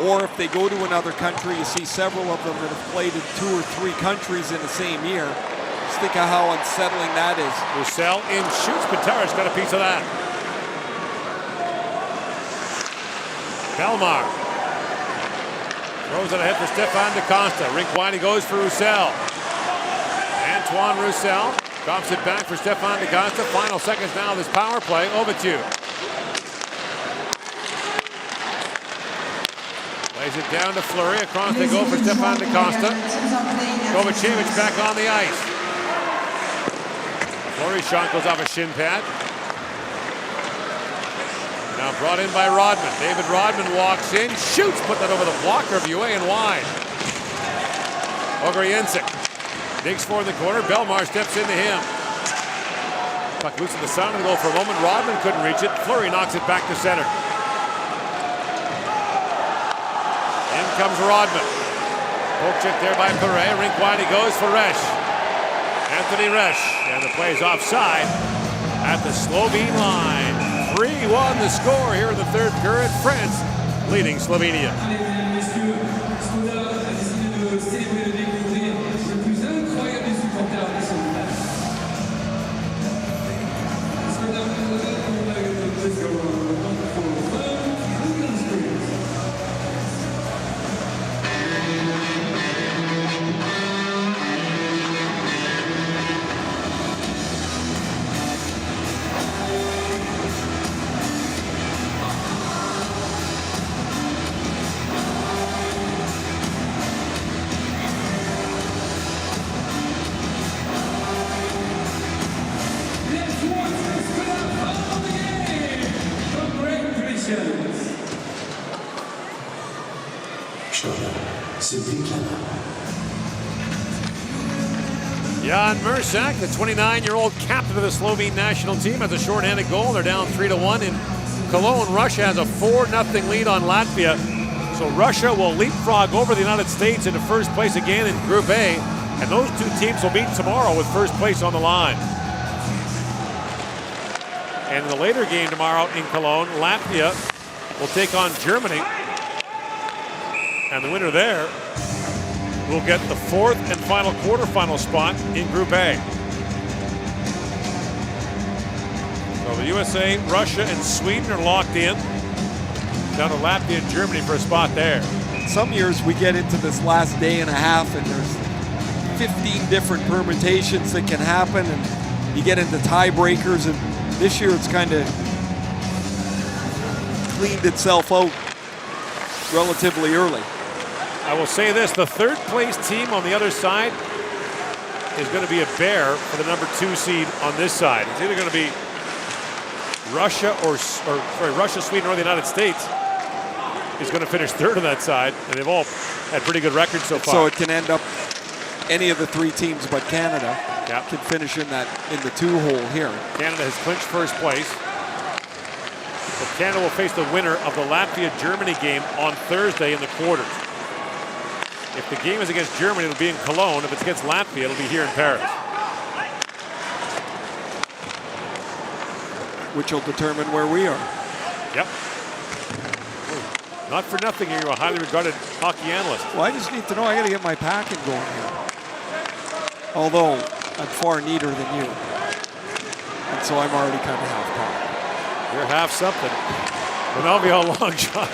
Or if they go to another country, you see several of them that have played in 2 or 3 countries in the same year. Just think of how unsettling that is. Roussel in, shoots. Pitaric's got a piece of that. Belmar throws it ahead for Stefan DaCosta. Rink wide, he goes for Roussel. Antoine Roussel drops it back for Stefan DaCosta. Final seconds now of this power play. Ovitu lays it down to Fleury. Across they go for Stefan DaCosta. Kovacevic back on the ice. Fleury's shot goes off a shin pad. Now brought in by Rodman. David Rodman walks in, shoots, put that over the blocker of UA and wide. Ogriensic digs for in the corner. Belmar steps into him. Puck loose in the sun and goal for a moment. Rodman couldn't reach it. Fleury knocks it back to center. In comes Rodman. Poke check there by Perret. Rink wide he goes for Resch. Anthony Resch. And the play is offside at the Slovene line. 3-1 the score here in the third period. France leading Slovenia. Allez, mesdames, messieurs, Skoda a décidé de célébrer le découvrir le plus incroyable des supporters de son village. Skoda, let's go. Jan Mursak, the 29-year-old captain of the Slovene national team, has a shorthanded goal. They're down 3-1 in Cologne. Russia has a 4-0 lead on Latvia. So Russia will leapfrog over the United States into first place again in Group A. And those two teams will meet tomorrow with first place on the line. And in the later game tomorrow in Cologne, Latvia will take on Germany. And the winner there will get the fourth and final quarterfinal spot in Group A. So the USA, Russia, and Sweden are locked in. Down to Latvia and Germany for a spot there. Some years we get into this last day and a half and there's 15 different permutations that can happen and you get into tiebreakers, and this year it's kind of cleaned itself out relatively early. I will say this, the third place team on the other side is going to be a bear for the number 2 seed on this side. It's either going to be Russia Russia, Sweden, or the United States is going to finish third on that side, and they've all had pretty good records so far. So it can end up any of the 3 teams but Canada Yep. can finish in the 2-hole here. Canada has clinched first place. So Canada will face the winner of the Latvia-Germany game on Thursday in the quarters. If the game is against Germany, it'll be in Cologne. If it's against Latvia, it'll be here in Paris. Which will determine where we are. Yep. Not for nothing, you're a highly regarded hockey analyst. Well, I just need to know, I got to get my packing going here. Although, I'm far neater than you. And so I'm already kind of half-packed. You're half something. Manalvio long shot.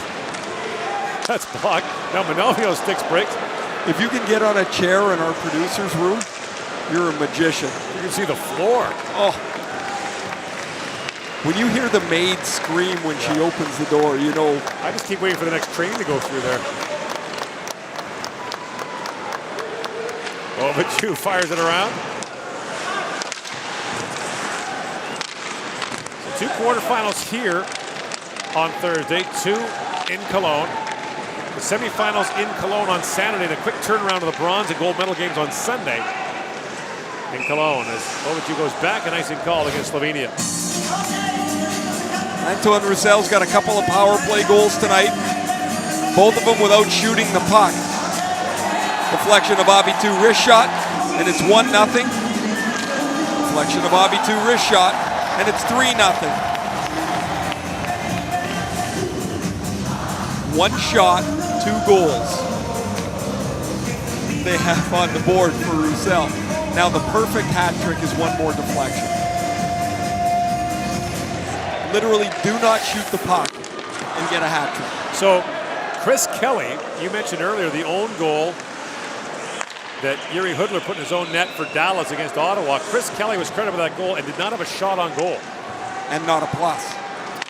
That's blocked. Now Manalvio sticks breaks. If you can get on a chair in our producer's room, you're a magician. You can see the floor. Oh. When you hear the maid scream when she opens the door, you know. I just keep waiting for the next train to go through there. Oh, but Chu fires it around. So 2 quarterfinals here on Thursday, 2 in Cologne. The semifinals in Cologne on Saturday, and a quick turnaround to the bronze and gold medal games on Sunday in Cologne as Ovitu goes back, and icing call against Slovenia. Antoine Roussel's got a couple of power play goals tonight. Both of them without shooting the puck. Deflection of Ovitu wrist shot, and it's 1-0. Deflection of Ovitu wrist shot, and it's 3-0. 1 shot, 2 goals they have on the board for Roussel. Now the perfect hat trick is 1 more deflection. Literally do not shoot the puck and get a hat trick. So Chris Kelly, you mentioned earlier the own goal that Yuri Hudler put in his own net for Dallas against Ottawa. Chris Kelly was credited with that goal and did not have a shot on goal. And not a plus.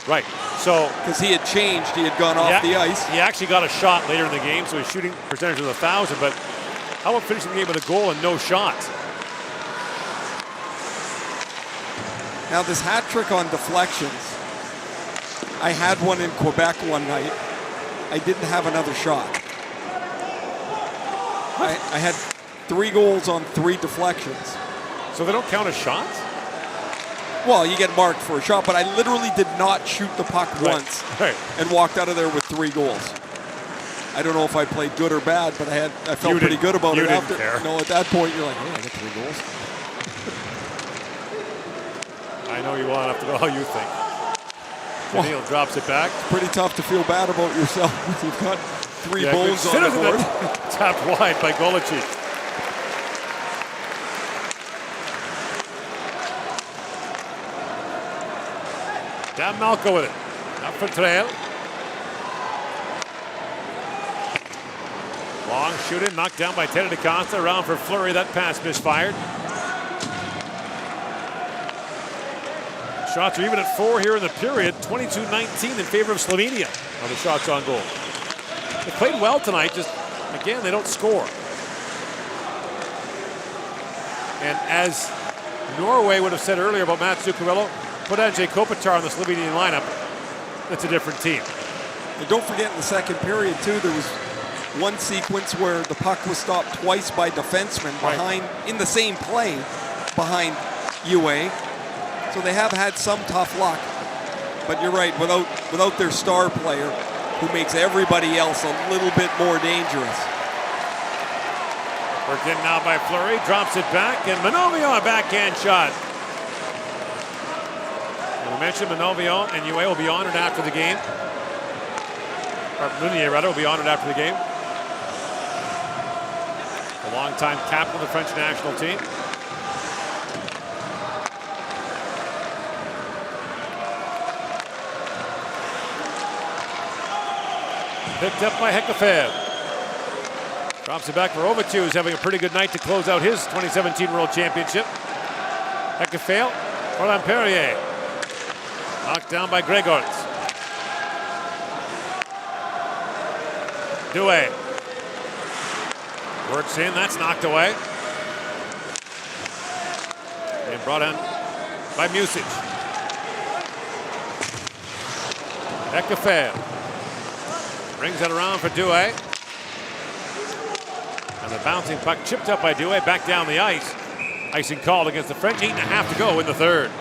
Right. So because he had changed, he had gone off the ice. He actually got a shot later in the game, so his shooting percentage was 1,000. But how about finishing the game with a goal and no shots? Now this hat trick on deflections, I had one in Quebec one night. I didn't have another shot. I had 3 goals on 3 deflections. So they don't count as shots? Well, you get marked for a shot, but I literally did not shoot the puck once and walked out of there with 3 goals. I don't know if I played good or bad, but I felt pretty good about it after. No, at that point you're like, hey, I got 3 goals. I know you want to know how you think. Neil drops it back. It's pretty tough to feel bad about yourself if you've got 3 goals on the board. Tapped wide by Goaltending. Dan Malco with it. Up for Trail. Long shooting, knocked down by Teddy DeCosta. Around for Fleury. That pass misfired. Shots are even at 4 here in the period. 22-19 in favor of Slovenia on the shots on goal. They played well tonight, just again, they don't score. And as Norway would have said earlier about Matt Zuccarello, put Andrzej Kopitar on the Slovenian lineup, it's a different team. And don't forget in the second period too, there was one sequence where the puck was stopped twice by defensemen behind, in the same play, behind UA. So they have had some tough luck. But you're right, without their star player, who makes everybody else a little bit more dangerous. Worked in now by Fleury, drops it back, and Manovio a backhand shot. And we mentioned Manovio and UA will be honored after the game. Or Meunier, rather, will be honored after the game. A longtime captain of the French national team. Picked up by Hekafev. Drops it back for Ovitu, who's having a pretty good night to close out his 2017 World Championship. Hekafev for Lamperier. Knocked down by Gregorts. Douay. Works in, that's knocked away. And brought in by Music. Hekafev. Brings it around for Douay. And the bouncing puck chipped up by Douay back down the ice. Icing called against the French. 8.5 to go in the third.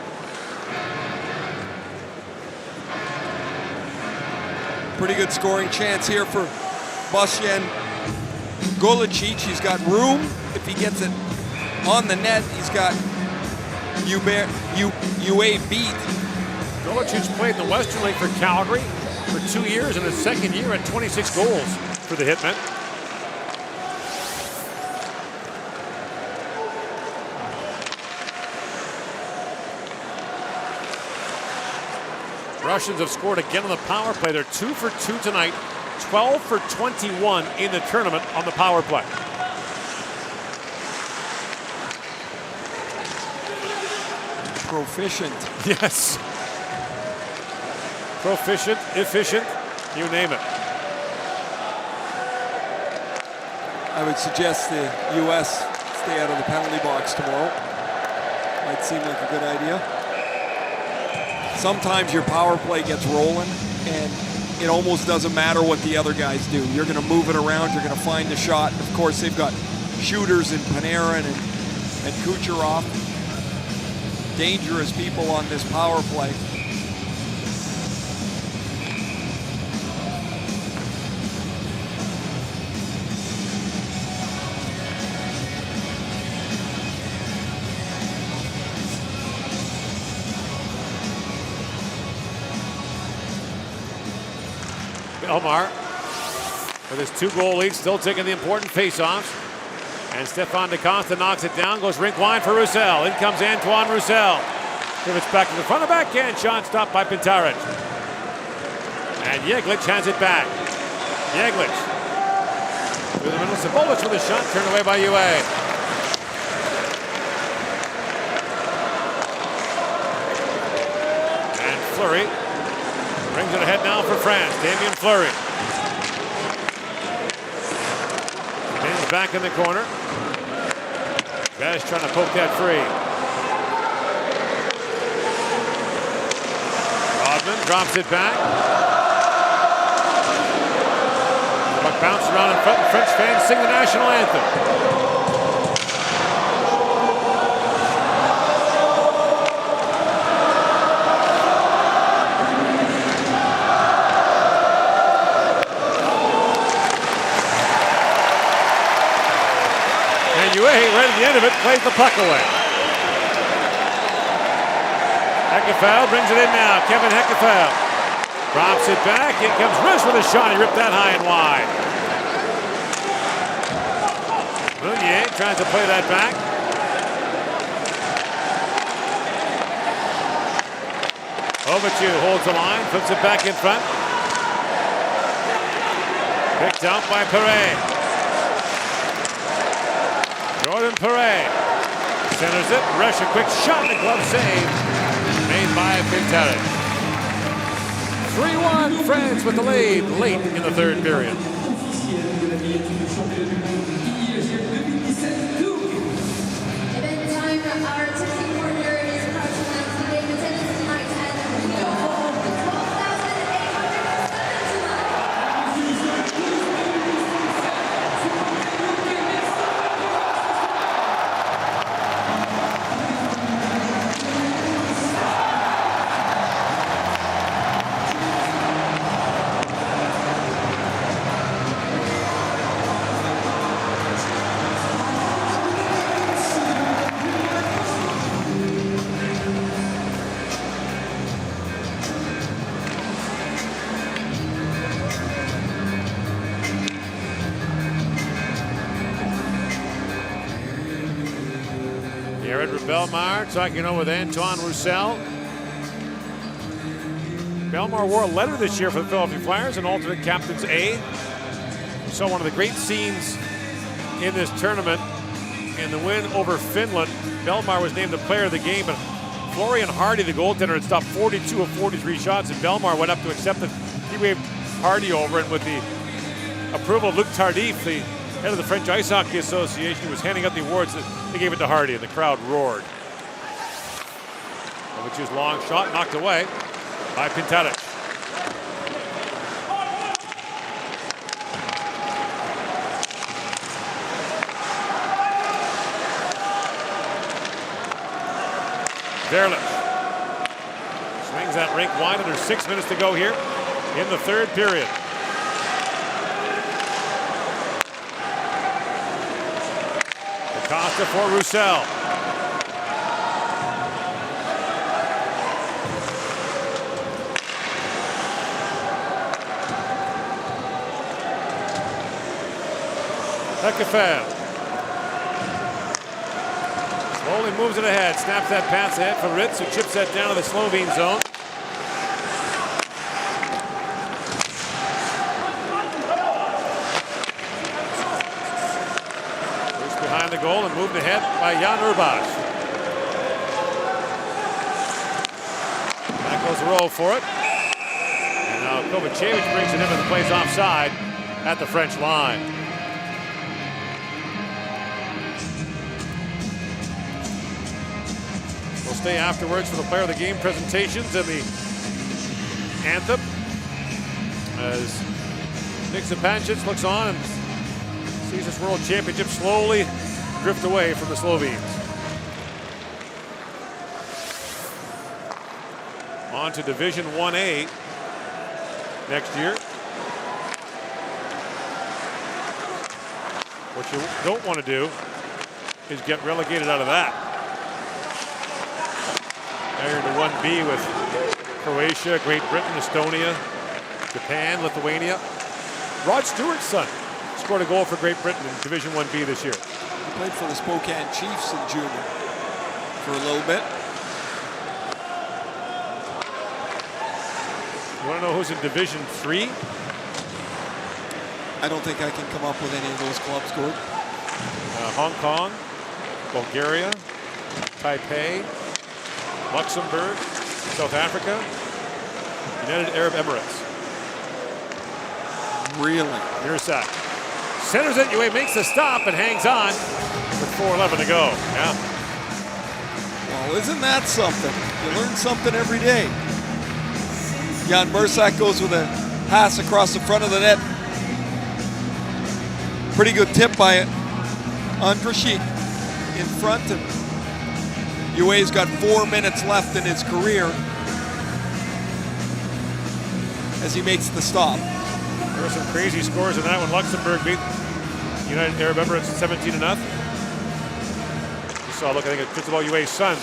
Pretty good scoring chance here for Bosjan Golicic. He's got room. If he gets it on the net, he's got UA beat. Golicic played in the Western League for Calgary for 2 years, and his second year at 26 goals for the Hitmen. Russians have scored again on the power play. They're 2 for 2 tonight, 12 for 21 in the tournament on the power play. Proficient. Yes. Proficient, efficient, you name it. I would suggest the U.S. stay out of the penalty box tomorrow. Might seem like a good idea. Sometimes your power play gets rolling, and it almost doesn't matter what the other guys do. You're going to move it around. You're going to find a shot. Of course, they've got shooters in Panarin and Kucherov. Dangerous people on this power play. Belmar with his 2-goal lead, still taking the important face-offs. And Stefan DeCosta knocks it down, goes rink wide for Roussel. In comes Antoine Roussel. Pivots back to the front, of backhand shot stopped by Pintaric. And Yeglich hands it back. Yeglich. Through the middle, Sabolich with a shot turned away by UA. And Fleury brings it ahead now for France. Damien Fleury. Spins back in the corner. Best trying to poke that free. Rodman drops it back. Puck bounced around in front, and French fans sing the national anthem. And UA, right at the end of it, plays the puck away. Hekefeld brings it in now. Kevin Hekefeld drops it back. In comes Riss with a shot. He ripped that high and wide. Meunier tries to play that back. Ovichu holds the line, puts it back in front. Picked out by Perret. Jordan Perret centers it. Rush a quick shot and a glove save made by Pintarich. 3-1 France with the lead late in the third period. Event time, our texting partner is proud to announce the game attendance tonight at the Bellemare talking over with Antoine Roussel. Bellemare wore a letter this year for the Philadelphia Flyers, an alternate captain's A. We saw one of the great scenes in this tournament in the win over Finland. Bellemare was named the player of the game, but Florian Hardy, the goaltender, had stopped 42 of 43 shots, and Bellemare went up to accept it. He waved Hardy over, and with the approval of Luc Tardif, the head of the French Ice Hockey Association, was handing out the awards. They gave it to Hardy, and the crowd roared. Which is long shot, knocked away by Pintarich. Verlich swings that rink wide under 6 minutes to go here in the third period. Acosta for Roussel. Hekefeld slowly moves it ahead, snaps that pass ahead for Ritz, who chips that down to the Slovene zone. Pushed behind the goal and moved ahead by Jan Urbach. Back goes the roll for it. And now Kovacevic brings it into the place offside at the French line. Stay afterwards for the player of the game presentations and the anthem as Nick Zupancic looks on and sees this World Championship slowly drift away from the Slovenes. On to Division 1A next year. What you don't want to do is get relegated out of that. They're into 1B with Croatia, Great Britain, Estonia, Japan, Lithuania. Rod Stewart's son scored a goal for Great Britain in Division 1B this year. He played for the Spokane Chiefs in junior for a little bit. You want to know who's in Division 3? I don't think I can come up with any of those clubs, Gord. Hong Kong, Bulgaria, Taipei, Luxembourg, South Africa, United Arab Emirates. Really? Mirsak centers it. Yue makes the stop and hangs on with 4:11 to go. Yeah. Well, isn't that something? You learn something every day. Jan Mirsak goes with a pass across the front of the net. Pretty good tip by Andrashik in front. And Yue's got 4 minutes left in his career as he makes the stop. There were some crazy scores in that one. Luxembourg beat United Arab Emirates 17-0. You saw, look, I think it's Cristobal Yue's son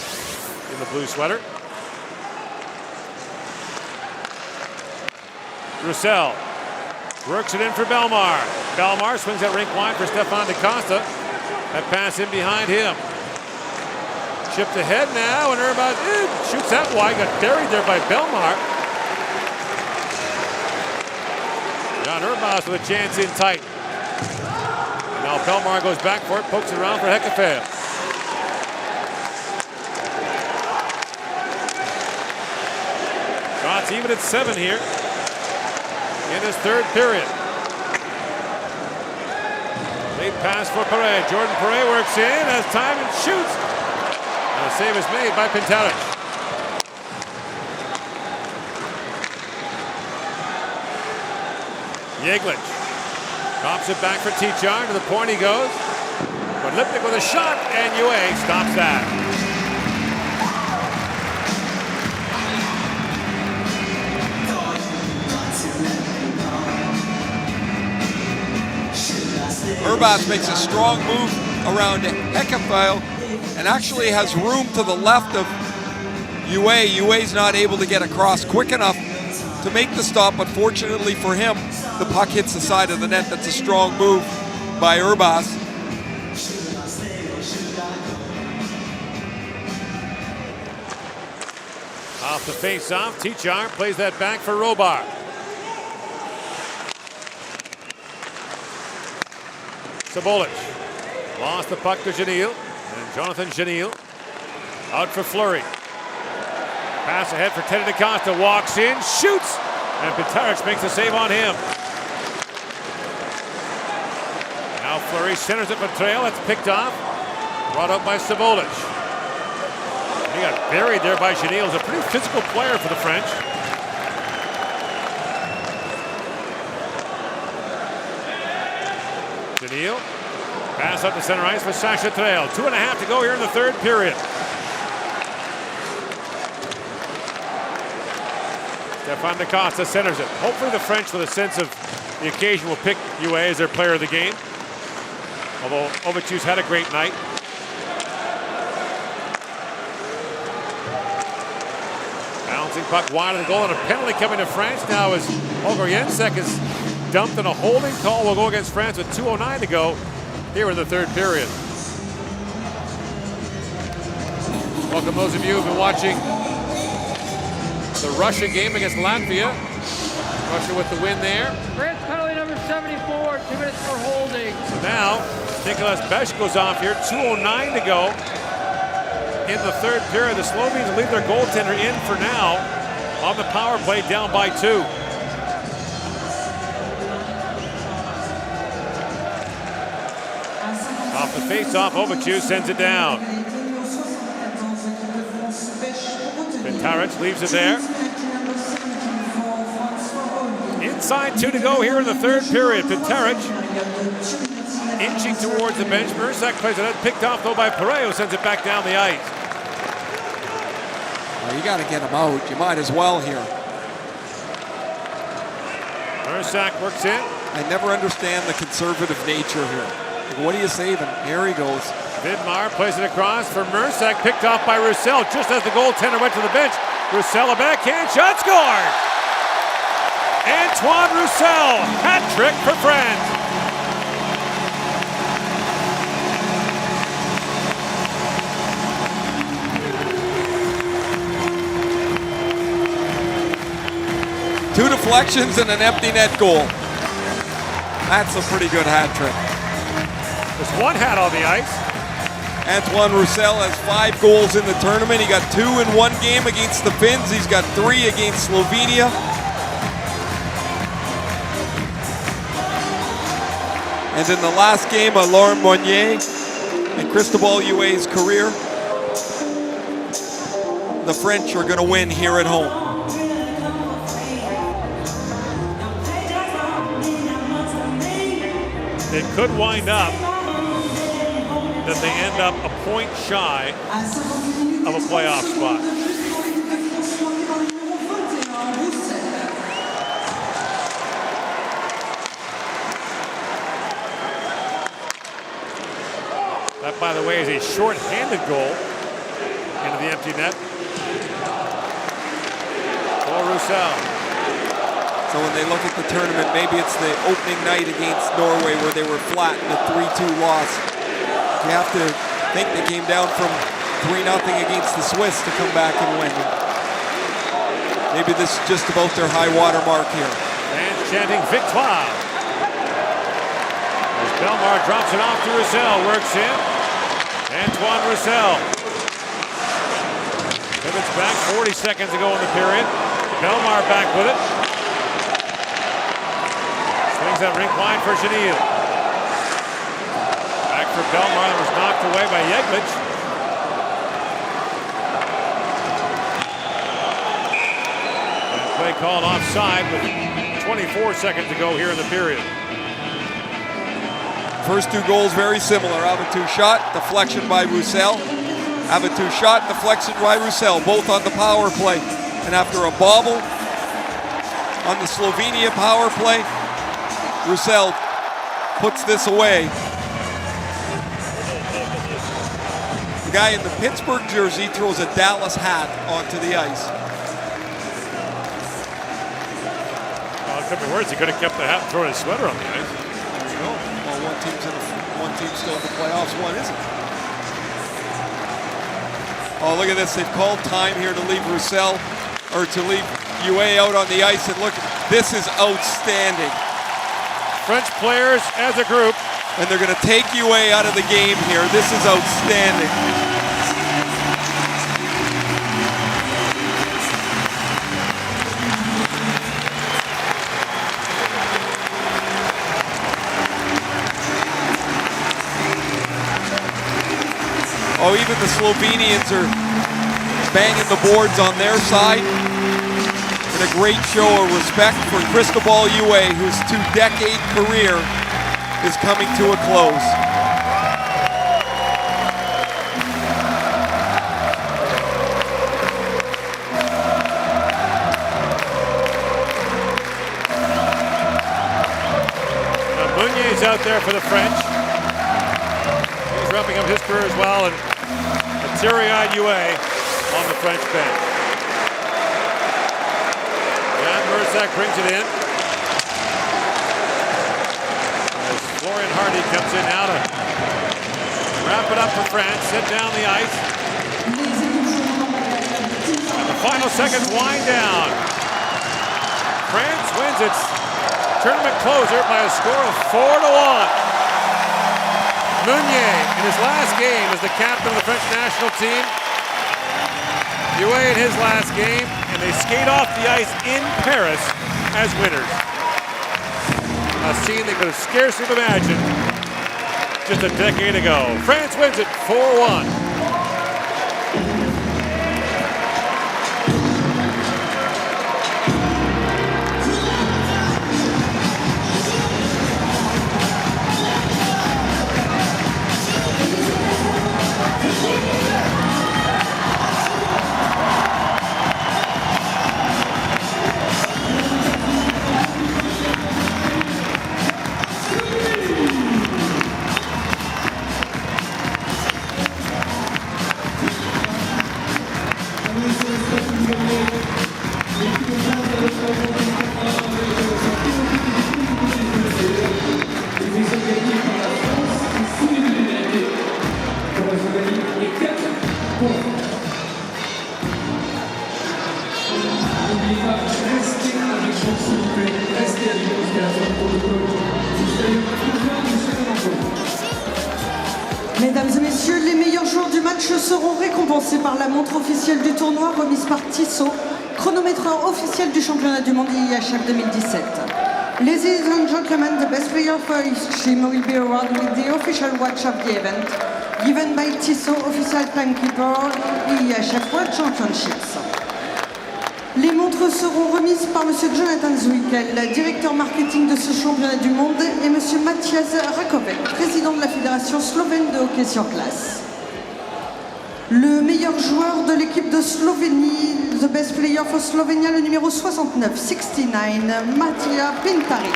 in the blue sweater. Roussel works it in for Belmar. Belmar swings that rink wide for Stefan DaCosta. That pass in behind him. Chipped ahead now, and Urbas shoots that wide. Got buried there by Belmar. Jan Urbas with a chance in tight. And now Belmar goes back for it, pokes it around for Hekefeld. Shots even at 7 here in this third period. Late pass for Perret. Jordan Perret works in, has time and shoots. And the save is made by Pintaric. Yeglich drops it back for Tichar. To the point he goes. But Lipnick with a shot, and Yue stops that. Urbas makes a strong move around Hekefeld and actually has room to the left of Yue. Yue's not able to get across quick enough to make the stop, but fortunately for him, the puck hits the side of the net. That's a strong move by Urbas. Off the face-off, Tichar plays that back for Robar. Sabolic lost the puck to Janil, and Jonathan Janil out for Fleury. Pass ahead for Teddy DaCosta, walks in, shoots, and Pintaric makes the save on him. Now Fleury centers it for Trail, that's picked off, brought up by Sabolic. He got buried there by Janil. He's a pretty physical player for the French. Janil, pass up to center ice for Sacha Trail. 2.5 to go here in the third period. Stefan DaCosta centers it. Hopefully the French, with a sense of the occasion, will pick Yue as their player of the game. Although Ovechkin's had a great night. Bouncing puck wide of the goal, and a penalty coming to France now as Holger Jensek is dumped, and a holding call will go against France with 2:09 to go here in the third period. Welcome those of you who've been watching the Russia game against Latvia. Russia with the win there. France penalty number 74, 2 minutes for holding. So now Nicolas Besh goes off here, 2:09 to go in the third period. The Slovenes leave their goaltender in for now on the power play, down by 2. Off the face-off, Ovechkin sends it down. Pintaric leaves it there. Inside 2 to go here in the third period. Pintaric inching towards the bench. Mirsak plays it out, picked off though by Perret, who sends it back down the ice. Well, you got to get him out. You might as well here. Mirsak works in. I never understand the conservative nature here. Like, what are you saving? Here he goes. Vidmar plays it across for Mirsak, picked off by Roussel just as the goaltender went to the bench. Roussel, a backhand shot, scored! Antoine Roussel, hat trick for France. 2 deflections and an empty net goal. That's a pretty good hat trick. There's one hat on the ice. Antoine Roussel has 5 goals in the tournament. He got 2 in one game against the Finns. He's got 3 against Slovenia. And in the last game of Laurent Monnier and Cristobal Huet's career, the French are going to win here at home. It could wind up that they end up a point shy of a playoff spot. That, by the way, is a short-handed goal into the empty net. For Roussel. So when they look at the tournament, maybe it's the opening night against Norway where they were flat in a 3-2 loss. You have to think they came down from 3-0 against the Swiss to come back and win. Maybe this is just about their high water mark here. Fans chanting victoire. As Belmar drops it off to Roussel, works in. Antoine Roussel. Pivots back, 40 seconds to go in the period. Belmar back with it. Swings that rink line for Chenille. Back for Belmar, that was knocked away by Yeglich. And play called offside with 24 seconds to go here in the period. First 2 goals very similar. Avatou shot, deflection by Roussel. Avatou shot, deflection by Roussel, both on the power play. And after a bobble on the Slovenia power play, Roussel puts this away. The guy in the Pittsburgh jersey throws a Dallas hat onto the ice. Well, it could be worse. He could have kept the hat and thrown his sweater on the ice. There you go. Well, one team's still in the playoffs, one isn't. Oh, look at this. They've called time here to leave Roussel, or to leave Huet out on the ice. And look, this is outstanding. French players as a group. And they're going to take Huet out of the game here. This is outstanding. Oh, even the Slovenians are banging the boards on their side. And a great show of respect for Cristobal Huet, whose 2-decade career is coming to a close. Now Meunier's out there for the French. He's wrapping up his career as well, and a teary-eyed Huet on the French bench. Jan Mersak brings it in. Florian Hardy comes in now to wrap it up for France, set down the ice. And the final seconds wind down. France wins its tournament closer by a score of 4-1. Meunier in his last game as the captain of the French national team. Huet in his last game, and they skate off the ice in Paris as winners. A scene they could have scarcely imagined just a decade ago. France wins it 4-1. Mesdames et messieurs, les meilleurs joueurs du match seront récompensés par la montre officielle du tournoi remise par Tissot, chronométreur officiel du championnat du monde IIHF 2017. Ladies and gentlemen, the best player for each team will be awarded with the official watch of the event, given by Tissot, official timekeeper IIHF World Championships. Les montres seront remises par M. Jonathan Zwickel, directeur marketing de ce championnat du monde, et M. Matthias Rakovec, président de la Fédération slovène de hockey sur glace. Le meilleur joueur de l'équipe de Slovénie, the best player for Slovenia, le numéro 69, 69, Matija Pintaric.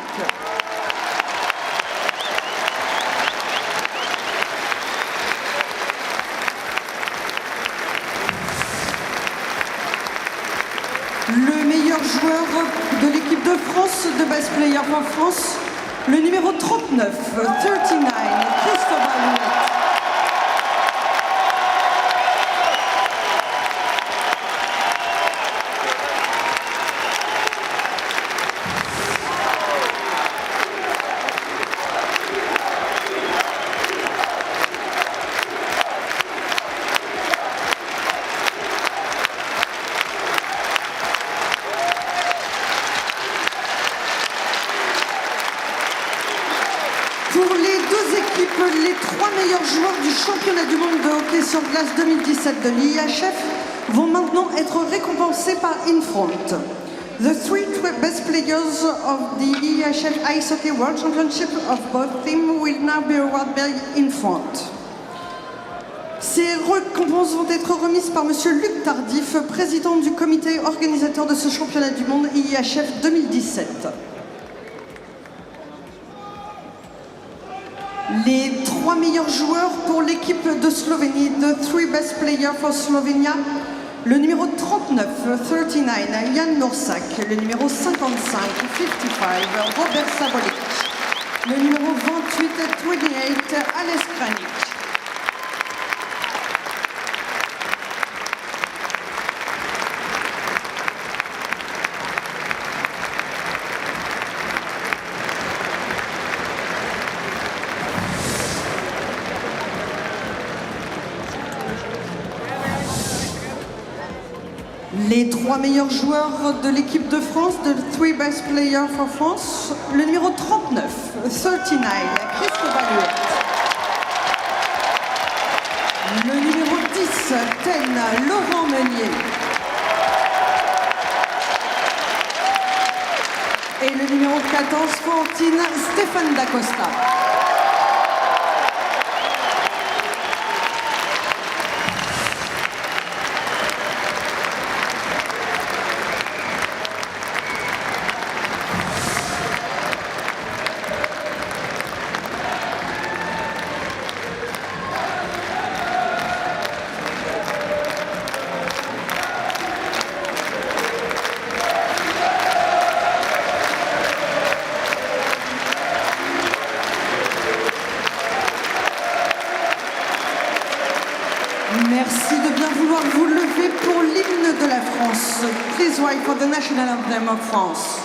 Le meilleur joueur de l'équipe de France, de best player for France, le numéro 39, 39, Christophe Alouette. Les trois meilleurs joueurs du championnat du monde de hockey sur glace 2017 de l'IIHF vont maintenant être récompensés par Infront. The three best players of the IIHF Ice Hockey World Championship of both teams will now be awarded by Infront. Ces récompenses vont être remises par M. Luc Tardif, président du comité organisateur de ce championnat du monde IIHF 2017. Les trois meilleurs joueurs pour l'équipe de Slovénie, the three best players for Slovenia, le numéro 39, 39, Jan Norsak, le numéro 55, 55, Robert Sabolic, le numéro 28, 28, Ales Kranic. Les trois meilleurs joueurs de l'équipe de France, the three best players for France, le numéro 39, 39, Christophe Alouette. Le numéro 10, 10, Laurent Meunier. Et le numéro 14, 14, Stéphane Dacosta. Merci de bien vouloir vous lever pour l'hymne de la France. Please rise for the national anthem of France.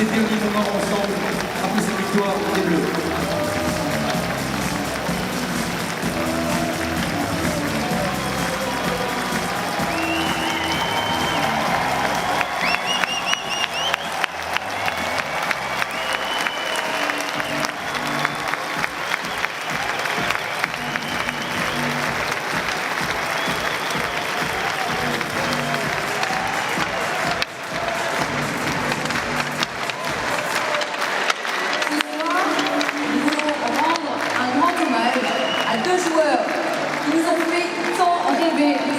ces derniers moments ensemble après cette victoire des Bleus.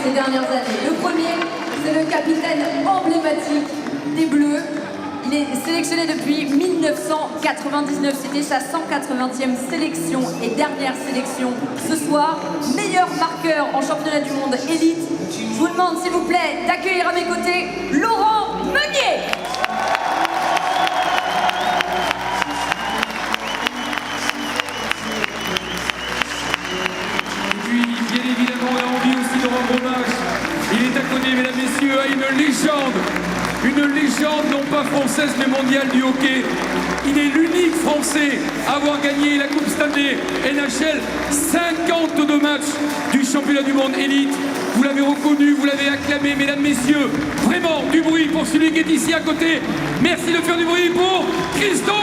Ces dernières années. Le premier, c'est le capitaine emblématique des Bleus. Il est sélectionné depuis 1999. C'était sa 180e sélection et dernière sélection. Ce soir, meilleur marqueur en championnat du monde élite. Je vous demande, s'il vous plaît, d'accueillir à mes côtés Laurent Meunier. Il est à côté, mesdames, messieurs, à une légende non pas française mais mondiale du hockey. Il est l'unique Français à avoir gagné la Coupe Stanley NHL, 52 matchs du championnat du monde élite. Vous l'avez reconnu, vous l'avez acclamé, mesdames, messieurs. Vraiment du bruit pour celui qui est ici à côté. Merci de faire du bruit pour Christo.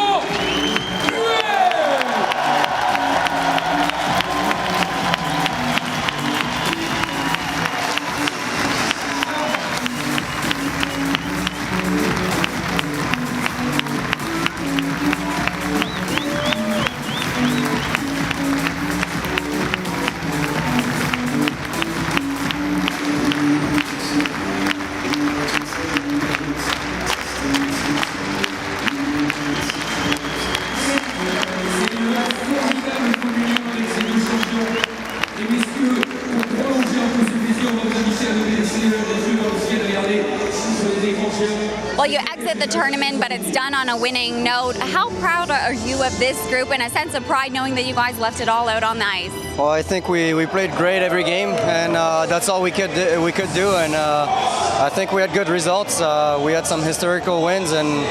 Well, you exit the tournament, but it's done on a winning note. How proud are you of this group and a sense of pride knowing that you guys left it all out on the ice? Well, I think we played great every game, and that's all we could do. And I think we had good results. We had some historical wins, and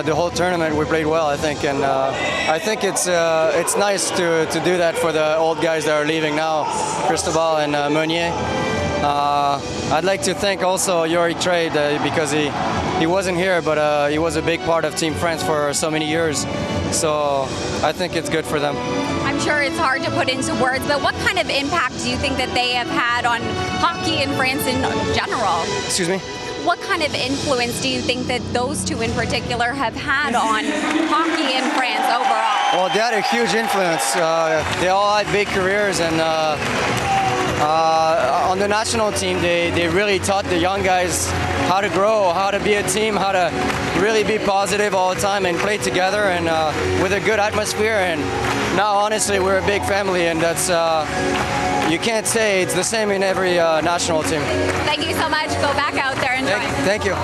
the whole tournament we played well, I think. And I think it's nice to do that for the old guys that are leaving now, Cristobal and Meunier. I'd like to thank also Yuri Trade because he wasn't here, but he was a big part of Team France for so many years. So I think it's good for them. I'm sure it's hard to put into words, but what kind of impact do you think that they have had on hockey in France in general? Excuse me? What kind of influence do you think that those two in particular have had on hockey in France overall? Well, they had a huge influence. They all had big careers, and on the national team, they really taught the young guys how to grow, how to be a team, how to really be positive all the time and play together, and with a good atmosphere. And now, honestly, we're a big family, and that's you can't say it's the same in every national team. Thank you so much. Go back out there and enjoy. Thank you.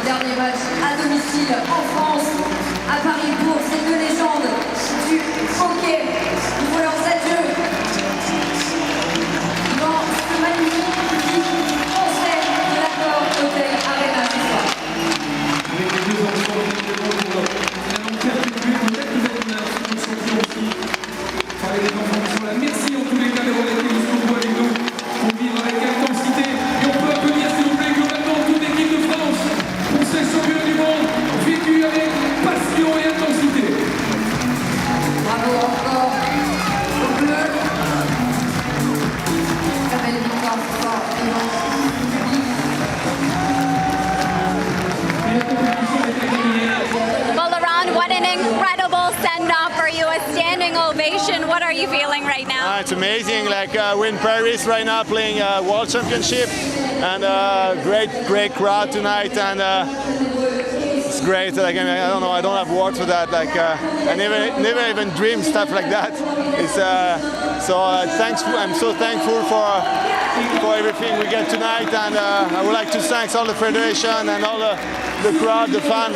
Dernier match à domicile en France, à Paris pour ces deux légendes du hockey. Nous voulons leurs adieux dans ce magnifique public français de l'accord Hôtel Arena ce soir. Avec les deux enfants, nous allons faire du but, peut-être que vous êtes un champion aussi. Avec les enfants qui sont là. Merci en tous les cas d'avoir été jusqu'au bout avec nous pour vivre avec intensité. Et on peut applaudir s'il vous plaît. What are you feeling right now? It's amazing. Like we're in Paris right now playing World Championship, and great crowd tonight, and it's great. Like I don't know, I don't have words for that. Like I never even dreamed stuff like that. It's thanks. I'm so thankful for everything we get tonight, and I would like to thank all the federation and all the crowd, the fan.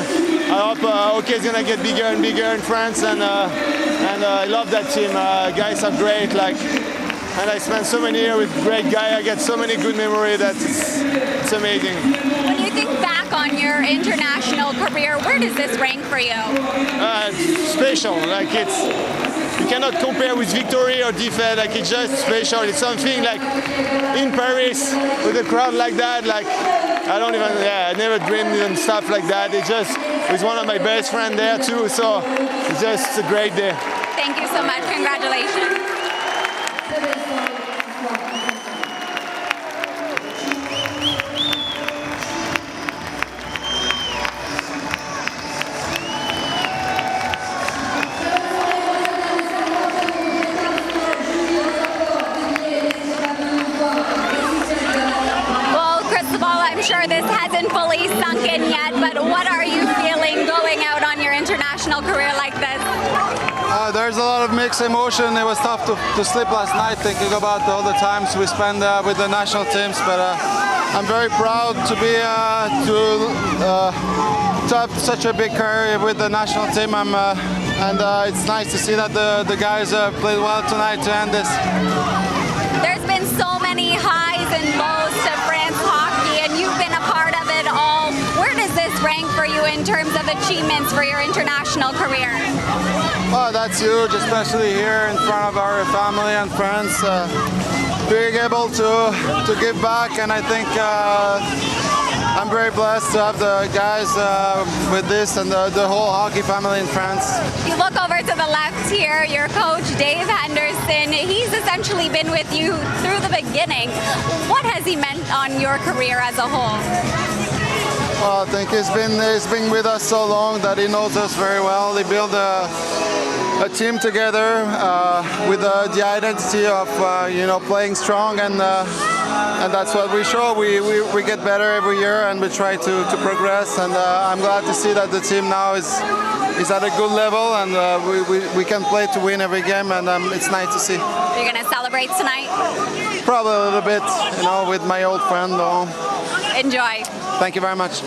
I hope hockey is gonna get bigger and bigger in France, and I love that team. Guys are great. Like, and I spent so many years with great guys. I get so many good memories that it's amazing. When you think back on your international career, where does this rank for you? It's special. Like you cannot compare with victory or defeat. Like it's just special. It's something like in Paris with a crowd like that. Like I never dreamed and stuff like that. It just was one of my best friends there too. So it's just a great day. Thank you so much. Congratulations. Sure this hasn't fully sunk in yet, but what are you feeling going out on your international career like this? There's a lot of mixed emotion. It was tough to sleep last night thinking about all the times we spent with the national teams, but I'm very proud to be to have such a big career with the national team. And it's nice to see that the guys played well tonight to end this. There's been so many highs and lows to France hockey, and you've been a part of it all. Where does this rank for you in terms of achievements for your international career? Oh, that's huge, especially here in front of our family and friends. Being able to give back, and I think I'm very blessed to have the guys with this and the whole hockey family in France. You look over to the left here, your coach Dave Henderson, he's essentially been with you through the beginning. What has he meant on your career as a whole? Well, I think he's been with us so long that he knows us very well. He built a team together with the identity of playing strong, and that's what we show. We get better every year, and we try to progress. And I'm glad to see that the team now is at a good level, and we can play to win every game, and it's nice to see. You're going to celebrate tonight? Probably a little bit, with my old friend. Enjoy. Thank you very much.